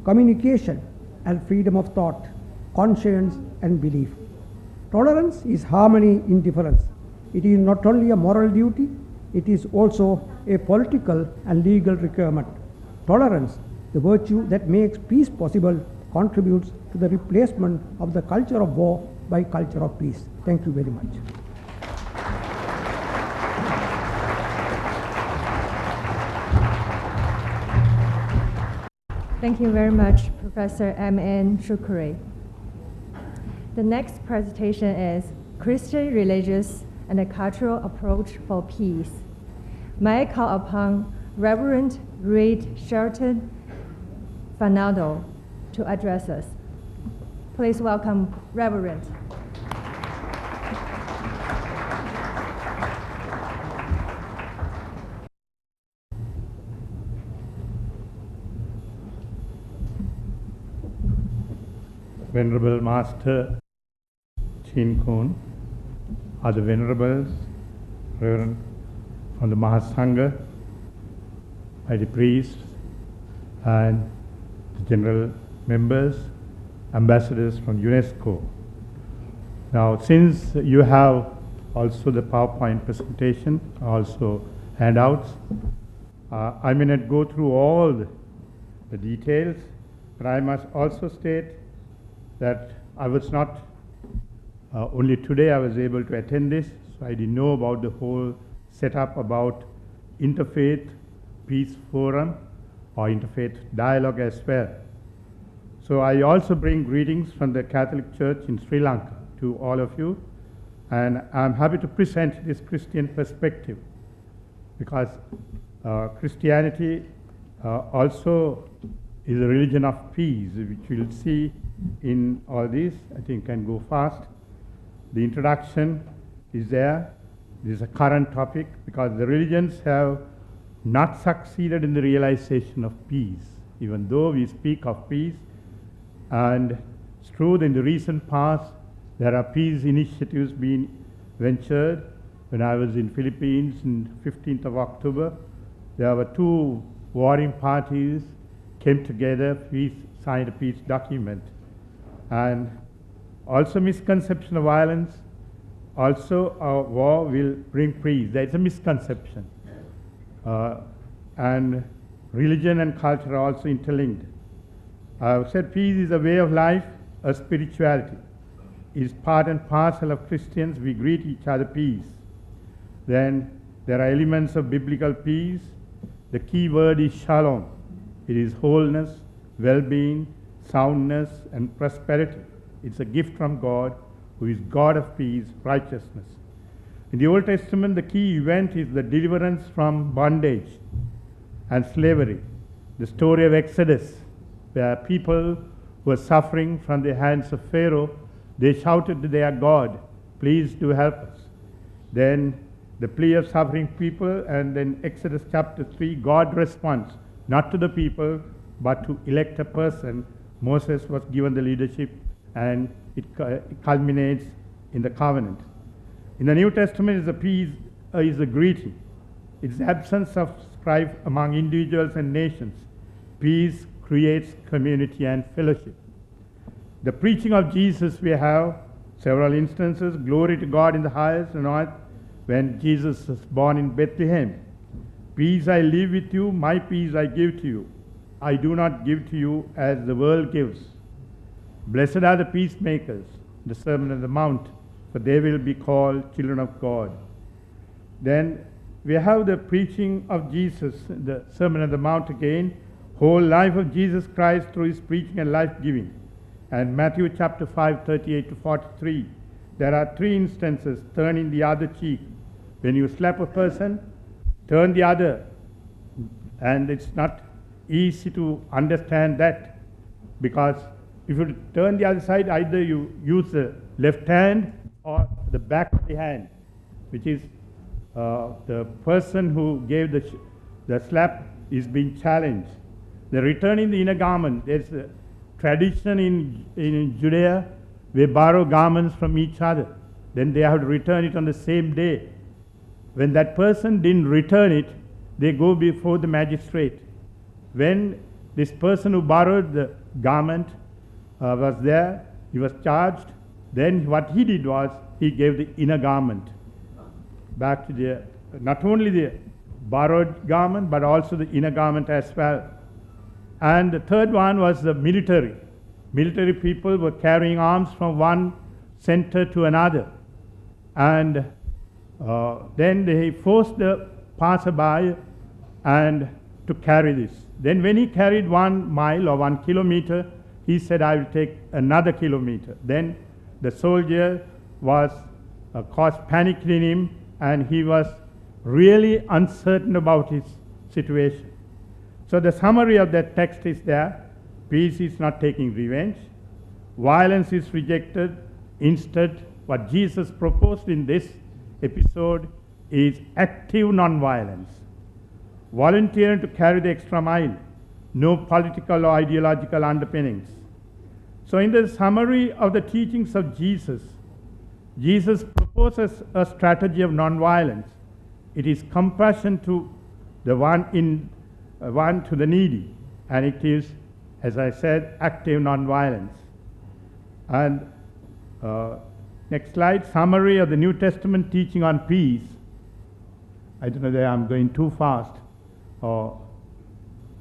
communication, and freedom of thought, conscience, and belief. Tolerance is harmony in difference. It is not only a moral duty, it is also a political and legal requirement. Tolerance, the virtue that makes peace possible, contributes to the replacement of the culture of war by culture of peace. Thank you very much. Thank you very much, Professor M.N. Shukri. The next presentation is Christian Religious and a Cultural Approach for Peace. May I call upon Reverend Reid Shelton Fernando to address us. Please welcome Reverend. Venerable Master Chin Kun, other venerables, Reverend from the Mahasangha, mighty priests, and the general members, ambassadors from UNESCO. Now, since you have also the PowerPoint presentation, also handouts, I may not go through all the details, but I must also state that I was not, only today I was able to attend this, so I didn't know about the whole setup about Interfaith Peace Forum or Interfaith Dialogue as well. So I also bring greetings from the Catholic Church in Sri Lanka to all of you, and I'm happy to present this Christian perspective because Christianity also is a religion of peace, which we'll see in all this. I think can go fast. The introduction is there. This is a current topic because the religions have not succeeded in the realization of peace, even though we speak of peace. And it's true that in the recent past, there are peace initiatives being ventured. When I was in Philippines on 15th of October, there were two warring parties came together, signed a peace document. And also misconception of violence, also a war will bring peace. That's a misconception. And religion and culture are also interlinked. I've said peace is a way of life, a spirituality. It's part and parcel of Christians. We greet each other peace. Then there are elements of biblical peace. The key word is shalom. It is wholeness, well-being, soundness, and prosperity. It's a gift from God, who is God of peace, righteousness. In the Old Testament, the key event is the deliverance from bondage and slavery. The story of Exodus, where people were suffering from the hands of Pharaoh, they shouted to their God, please do help us. Then the plea of suffering people, and then Exodus chapter 3, God responds, not to the people, but to elect a person, Moses was given the leadership, and it culminates in the covenant. In the New Testament, the peace is a greeting. It's the absence of strife among individuals and nations. Peace creates community and fellowship. The preaching of Jesus, we have several instances. Glory to God in the highest and earth, when Jesus was born in Bethlehem. Peace I leave with you, my peace I give to you. I do not give to you as the world gives. Blessed are the peacemakers, the Sermon on the Mount, for they will be called children of God. Then we have the preaching of Jesus, the Sermon on the Mount again, whole life of Jesus Christ through his preaching and life-giving. And Matthew chapter 5, 38 to 43, there are three instances: turning the other cheek. When you slap a person, turn the other. And it's not easy to understand that, because if you turn the other side, either you use the left hand or the back of the hand, which is the person who gave the slap is being challenged. The returning the inner garment, there's a tradition in Judea, they borrow garments from each other. Then they have to return it on the same day. When that person didn't return it, they go before the magistrate. When this person who borrowed the garment was there, he was charged. Then what he did was, he gave the inner garment back to not only the borrowed garment, but also the inner garment as well. And the third one was the military. Military people were carrying arms from one center to another. And then they forced the passerby and to carry this. Then when he carried 1 mile or 1 kilometer, he said, I will take another kilometer. Then the soldier was caused panic in him, and he was really uncertain about his situation. So the summary of that text is there. Peace is not taking revenge. Violence is rejected. Instead, what Jesus proposed in this episode is active nonviolence. Volunteering to carry the extra mile. No political or ideological underpinnings. So in the summary of the teachings of Jesus, Jesus proposes a strategy of nonviolence. It is compassion to the one to the needy, and it is, as I said, active nonviolence. And next slide, summary of the New Testament teaching on peace. I don't know that I'm going too fast.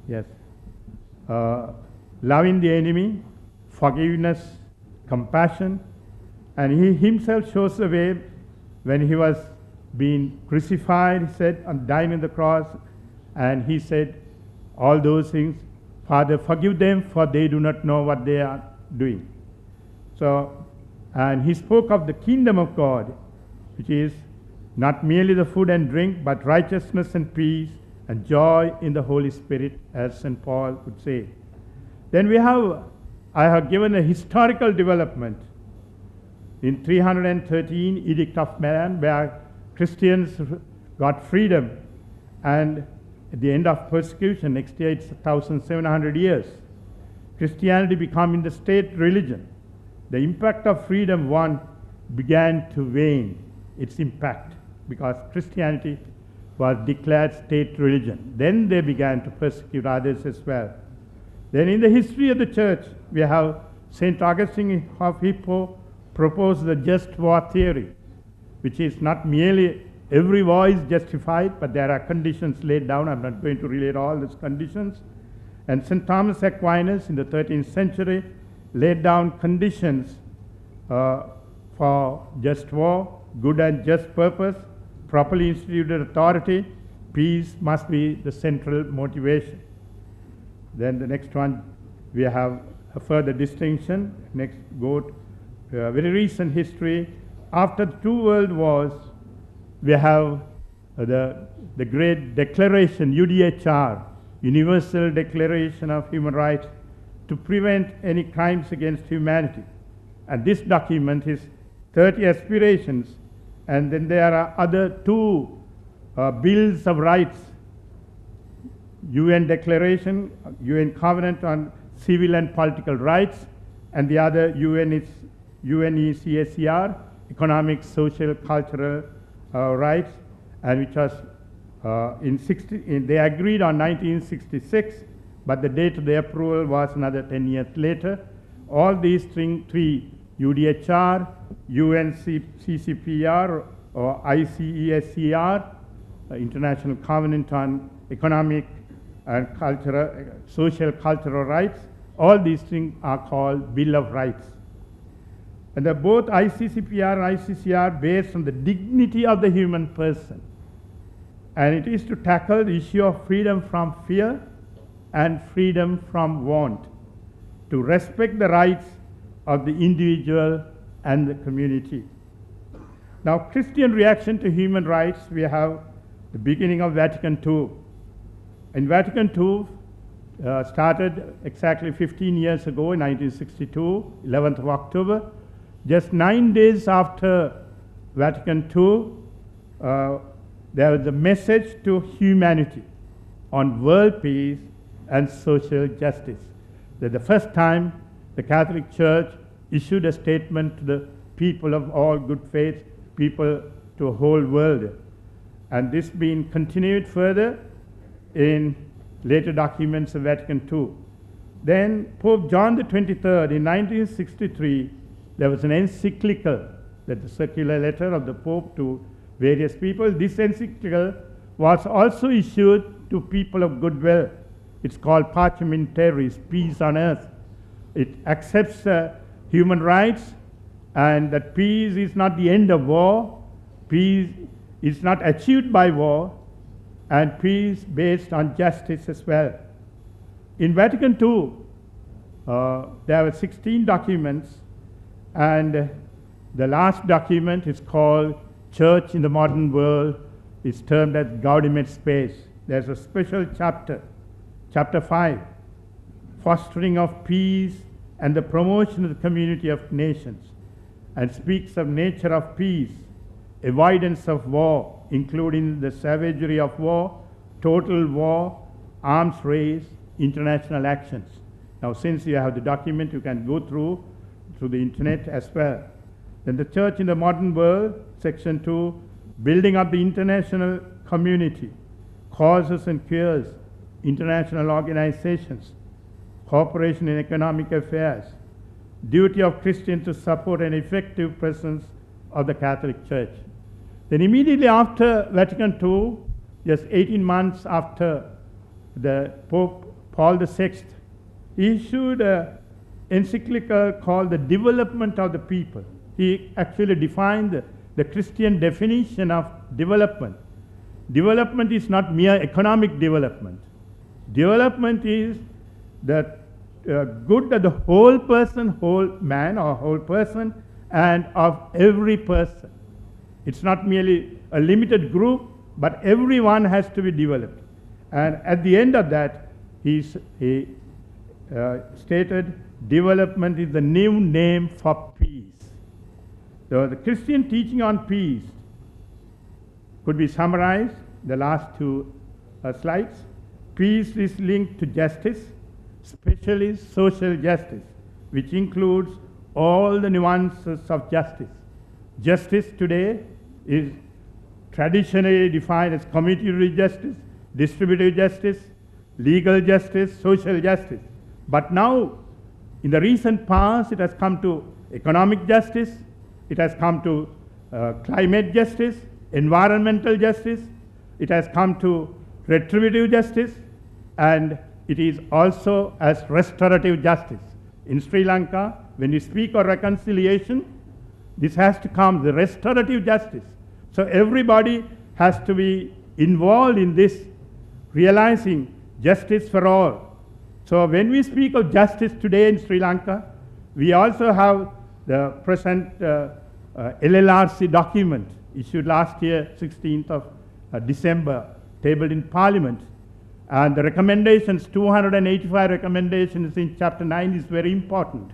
Yes. Loving the enemy, forgiveness, compassion, and he himself shows the way. When he was being crucified, he said, and dying on the cross, and he said all those things, Father, forgive them, for they do not know what they are doing. So, and he spoke of the kingdom of God, which is not merely the food and drink, but righteousness and peace and joy in the Holy Spirit, as St. Paul would say. Then I have given a historical development in 313 Edict of Milan, where Christians got freedom, and at the end of persecution, next year it's 1,700 years, Christianity becoming the state religion. The impact of freedom began to wane, its impact, because Christianity was declared state religion. Then they began to persecute others as well. Then in the history of the church, we have St. Augustine of Hippo proposed the just war theory, which is not merely every war is justified, but there are conditions laid down. I'm not going to relate all these conditions. And St. Thomas Aquinas in the 13th century laid down conditions for just war, good and just purpose, properly instituted authority. Peace must be the central motivation. Then the next one, we have a further distinction. Next, go to very recent history. After the 2 world wars, we have the great declaration, UDHR, Universal Declaration of Human Rights, to prevent any crimes against humanity. And this document is 30 aspirations, and then there are other 2 bills of rights, UN Declaration, UN Covenant on civil and political rights, and the other UNECSCR, economic, social, cultural rights, and which was they agreed on 1966, but the date of the approval was another 10 years later. All these three, UDHR, UNCCPR, or ICESCR, International Covenant on Economic and Social Cultural Rights, all these things are called Bill of Rights. And both ICCPR and ICCR are based on the dignity of the human person. And it is to tackle the issue of freedom from fear and freedom from want, to respect the rights of the individual and the community. Now, Christian reaction to human rights, we have the beginning of Vatican II. In Vatican II, started exactly 15 years ago in 1962, 11th of October. Just 9 days after Vatican II, there was a message to humanity on world peace and social justice. That the first time the Catholic Church issued a statement to the people of all good faith, people to the whole world. And this being continued further in later documents of Vatican II. Then Pope John the 23rd in 1963, there was an encyclical, that the circular letter of the Pope to various people. This encyclical was also issued to people of goodwill. It's called Pacem Terris, Peace on Earth. It accepts human rights, and that peace is not the end of war. Peace is not achieved by war, and peace based on justice as well. In Vatican II, there were 16 documents, and the last document is called Church in the Modern World. It's termed as Gaudium et Spes. There's a special chapter, chapter 5, Fostering of Peace and the Promotion of the Community of Nations, and speaks of nature of peace, avoidance of war, including the savagery of war, total war, arms race, international actions. Now, since you have the document, you can go through the internet as well. Then the Church in the Modern World, section 2, building up the international community, causes and cures, international organizations, cooperation in economic affairs, duty of Christians to support an effective presence of the Catholic Church. Then immediately after Vatican II, just 18 months after the Pope Paul VI, he issued an encyclical called The Development of the People. He actually defined the Christian definition of development. Development is not mere economic development. Development is the good of the whole person, whole man or whole person, and of every person. It's not merely a limited group, but everyone has to be developed. And at the end of that, he stated, development is the new name for peace. So the Christian teaching on peace could be summarized, the last two slides. Peace is linked to justice, especially social justice, which includes all the nuances of justice. Justice today is traditionally defined as commutative justice, distributive justice, legal justice, social justice. But now, in the recent past, it has come to economic justice, it has come to climate justice, environmental justice, it has come to retributive justice, and it is also as restorative justice. In Sri Lanka, when we speak of reconciliation, this has to come, the restorative justice. So everybody has to be involved in this, realizing justice for all. So when we speak of justice today in Sri Lanka, we also have the present LLRC document issued last year, 16th of December, tabled in Parliament. And the recommendations, 285 recommendations in Chapter 9 is very important.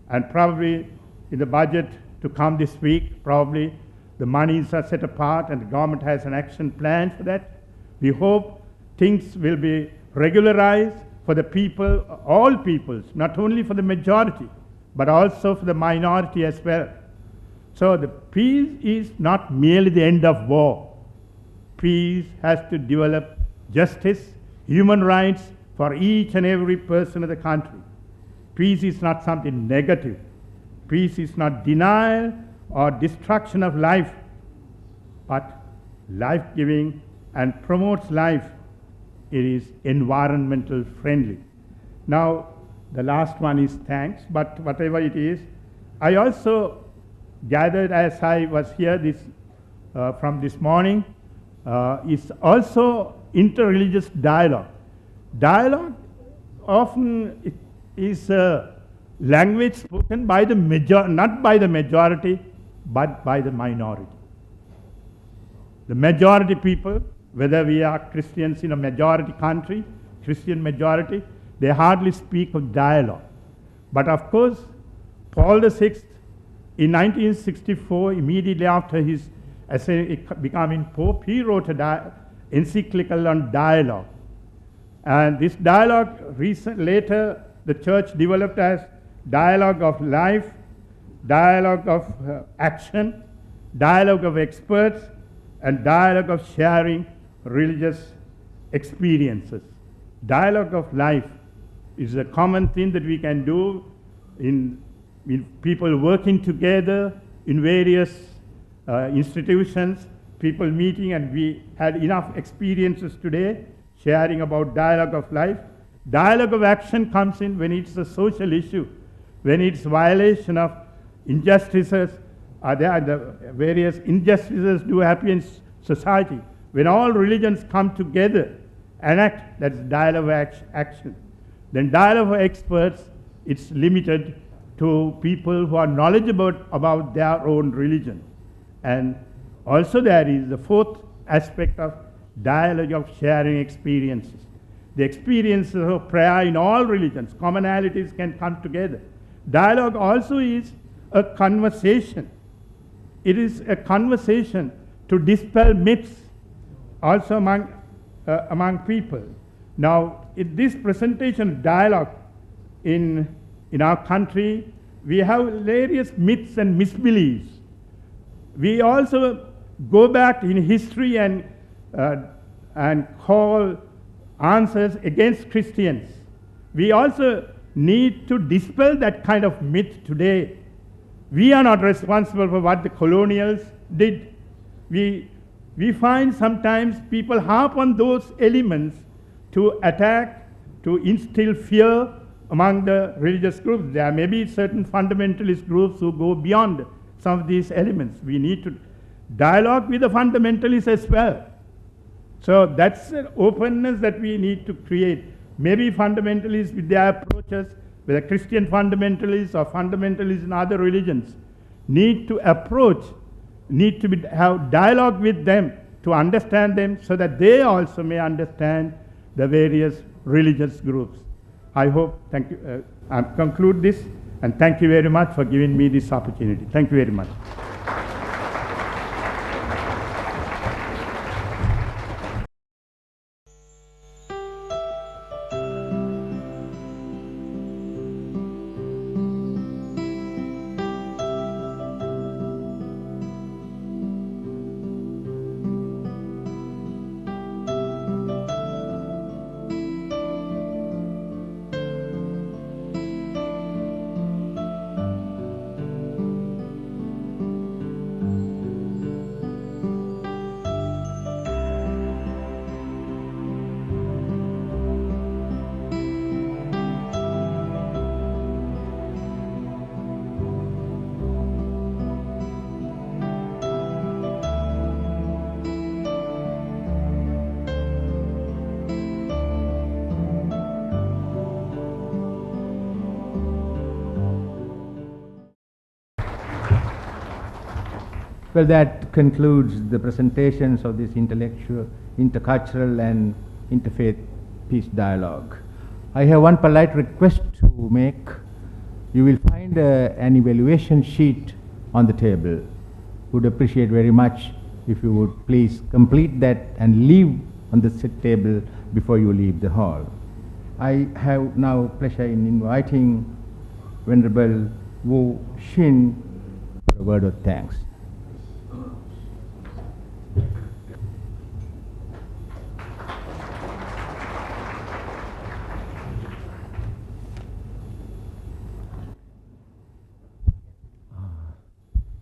And probably in the budget to come this week, probably the monies are set apart and the government has an action plan for that. We hope things will be regularized for the people, all peoples, not only for the majority, but also for the minority as well. So the peace is not merely the end of war. Peace has to develop justice, human rights for each and every person of the country. Peace is not something negative. Peace is not denial or destruction of life, but life-giving and promotes life. It is environmental friendly. Now, the last one is thanks, but whatever it is, I also gathered as I was here from this morning, is also interreligious dialogue. Dialogue often is a language spoken by the not by the majority, but by the minority. The majority people, whether we are Christians in a majority country, Christian majority, they hardly speak of dialogue. But of course, Paul VI, in 1964, immediately after his becoming Pope, he wrote an encyclical on dialogue. And this dialogue, later the church developed as dialogue of life, dialogue of action, dialogue of experts, and dialogue of sharing religious experiences. Dialogue of life is a common thing that we can do in people working together in various institutions, people meeting, and we had enough experiences today sharing about dialogue of life. Dialogue of action comes in when it's a social issue, when it's violation of injustices, the various injustices do happen in society. When all religions come together and act, that's dialogue of action. Then dialogue of experts, it's limited to people who are knowledgeable about their own religion. And also there is the fourth aspect of dialogue of sharing experiences. The experiences of prayer in all religions, commonalities can come together. Dialogue also is a conversation. It is a conversation to dispel myths also among people. Now, in this presentation of dialogue in our country, we have various myths and misbeliefs. We also go back in history and call answers against Christians. We also need to dispel that kind of myth today. We are not responsible for what the colonials did. We find sometimes people harp on those elements to attack, to instill fear among the religious groups. There may be certain fundamentalist groups who go beyond some of these elements. We need to dialogue with the fundamentalists as well. So that's an openness that we need to create. Maybe fundamentalists with their approaches, whether Christian fundamentalists or fundamentalists in other religions, need to have dialogue with them to understand them so that they also may understand the various religious groups. I hope, thank you, I conclude this, and thank you very much for giving me this opportunity. Thank you very much. Well, that concludes the presentations of this intellectual, intercultural and interfaith peace dialogue. I have one polite request to make. You will find an evaluation sheet on the table. Would appreciate very much if you would please complete that and leave on the table before you leave the hall. I have now pleasure in inviting Venerable Wu Xin for a word of thanks.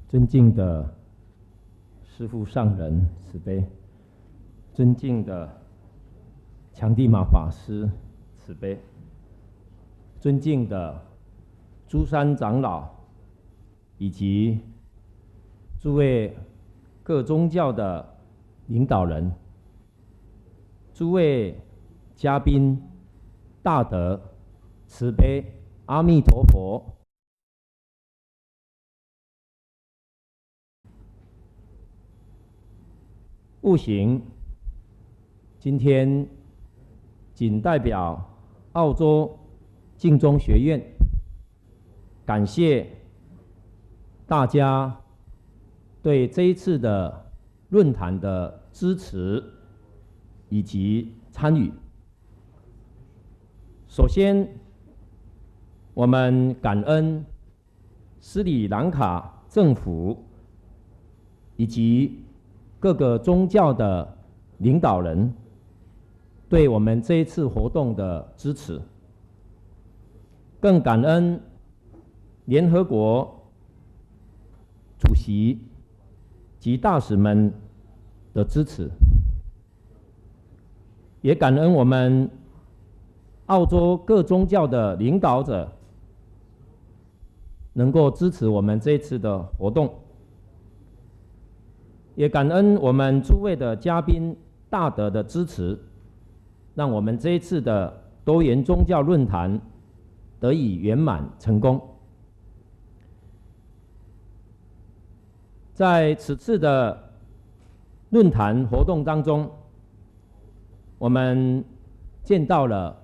尊敬的师父上人慈悲，尊敬的强地马法师慈悲，尊敬的诸山长老以及诸位各宗教的领导人，诸位嘉宾，大德慈悲，阿弥陀佛。 悟行，今天仅代表澳洲净宗学院，感谢大家对这一次的论坛的支持以及参与。首先，我们感恩斯里兰卡政府以及 各个宗教的领导人对我们这一次活动的支持，更感恩联合国主席及大使们的支持，也感恩我们澳洲各宗教的领导者能够支持我们这一次的活动。 也感恩我们诸位的嘉宾大德的支持，让我们这一次的多元宗教论坛得以圆满成功。在此次的论坛活动当中，我们见到了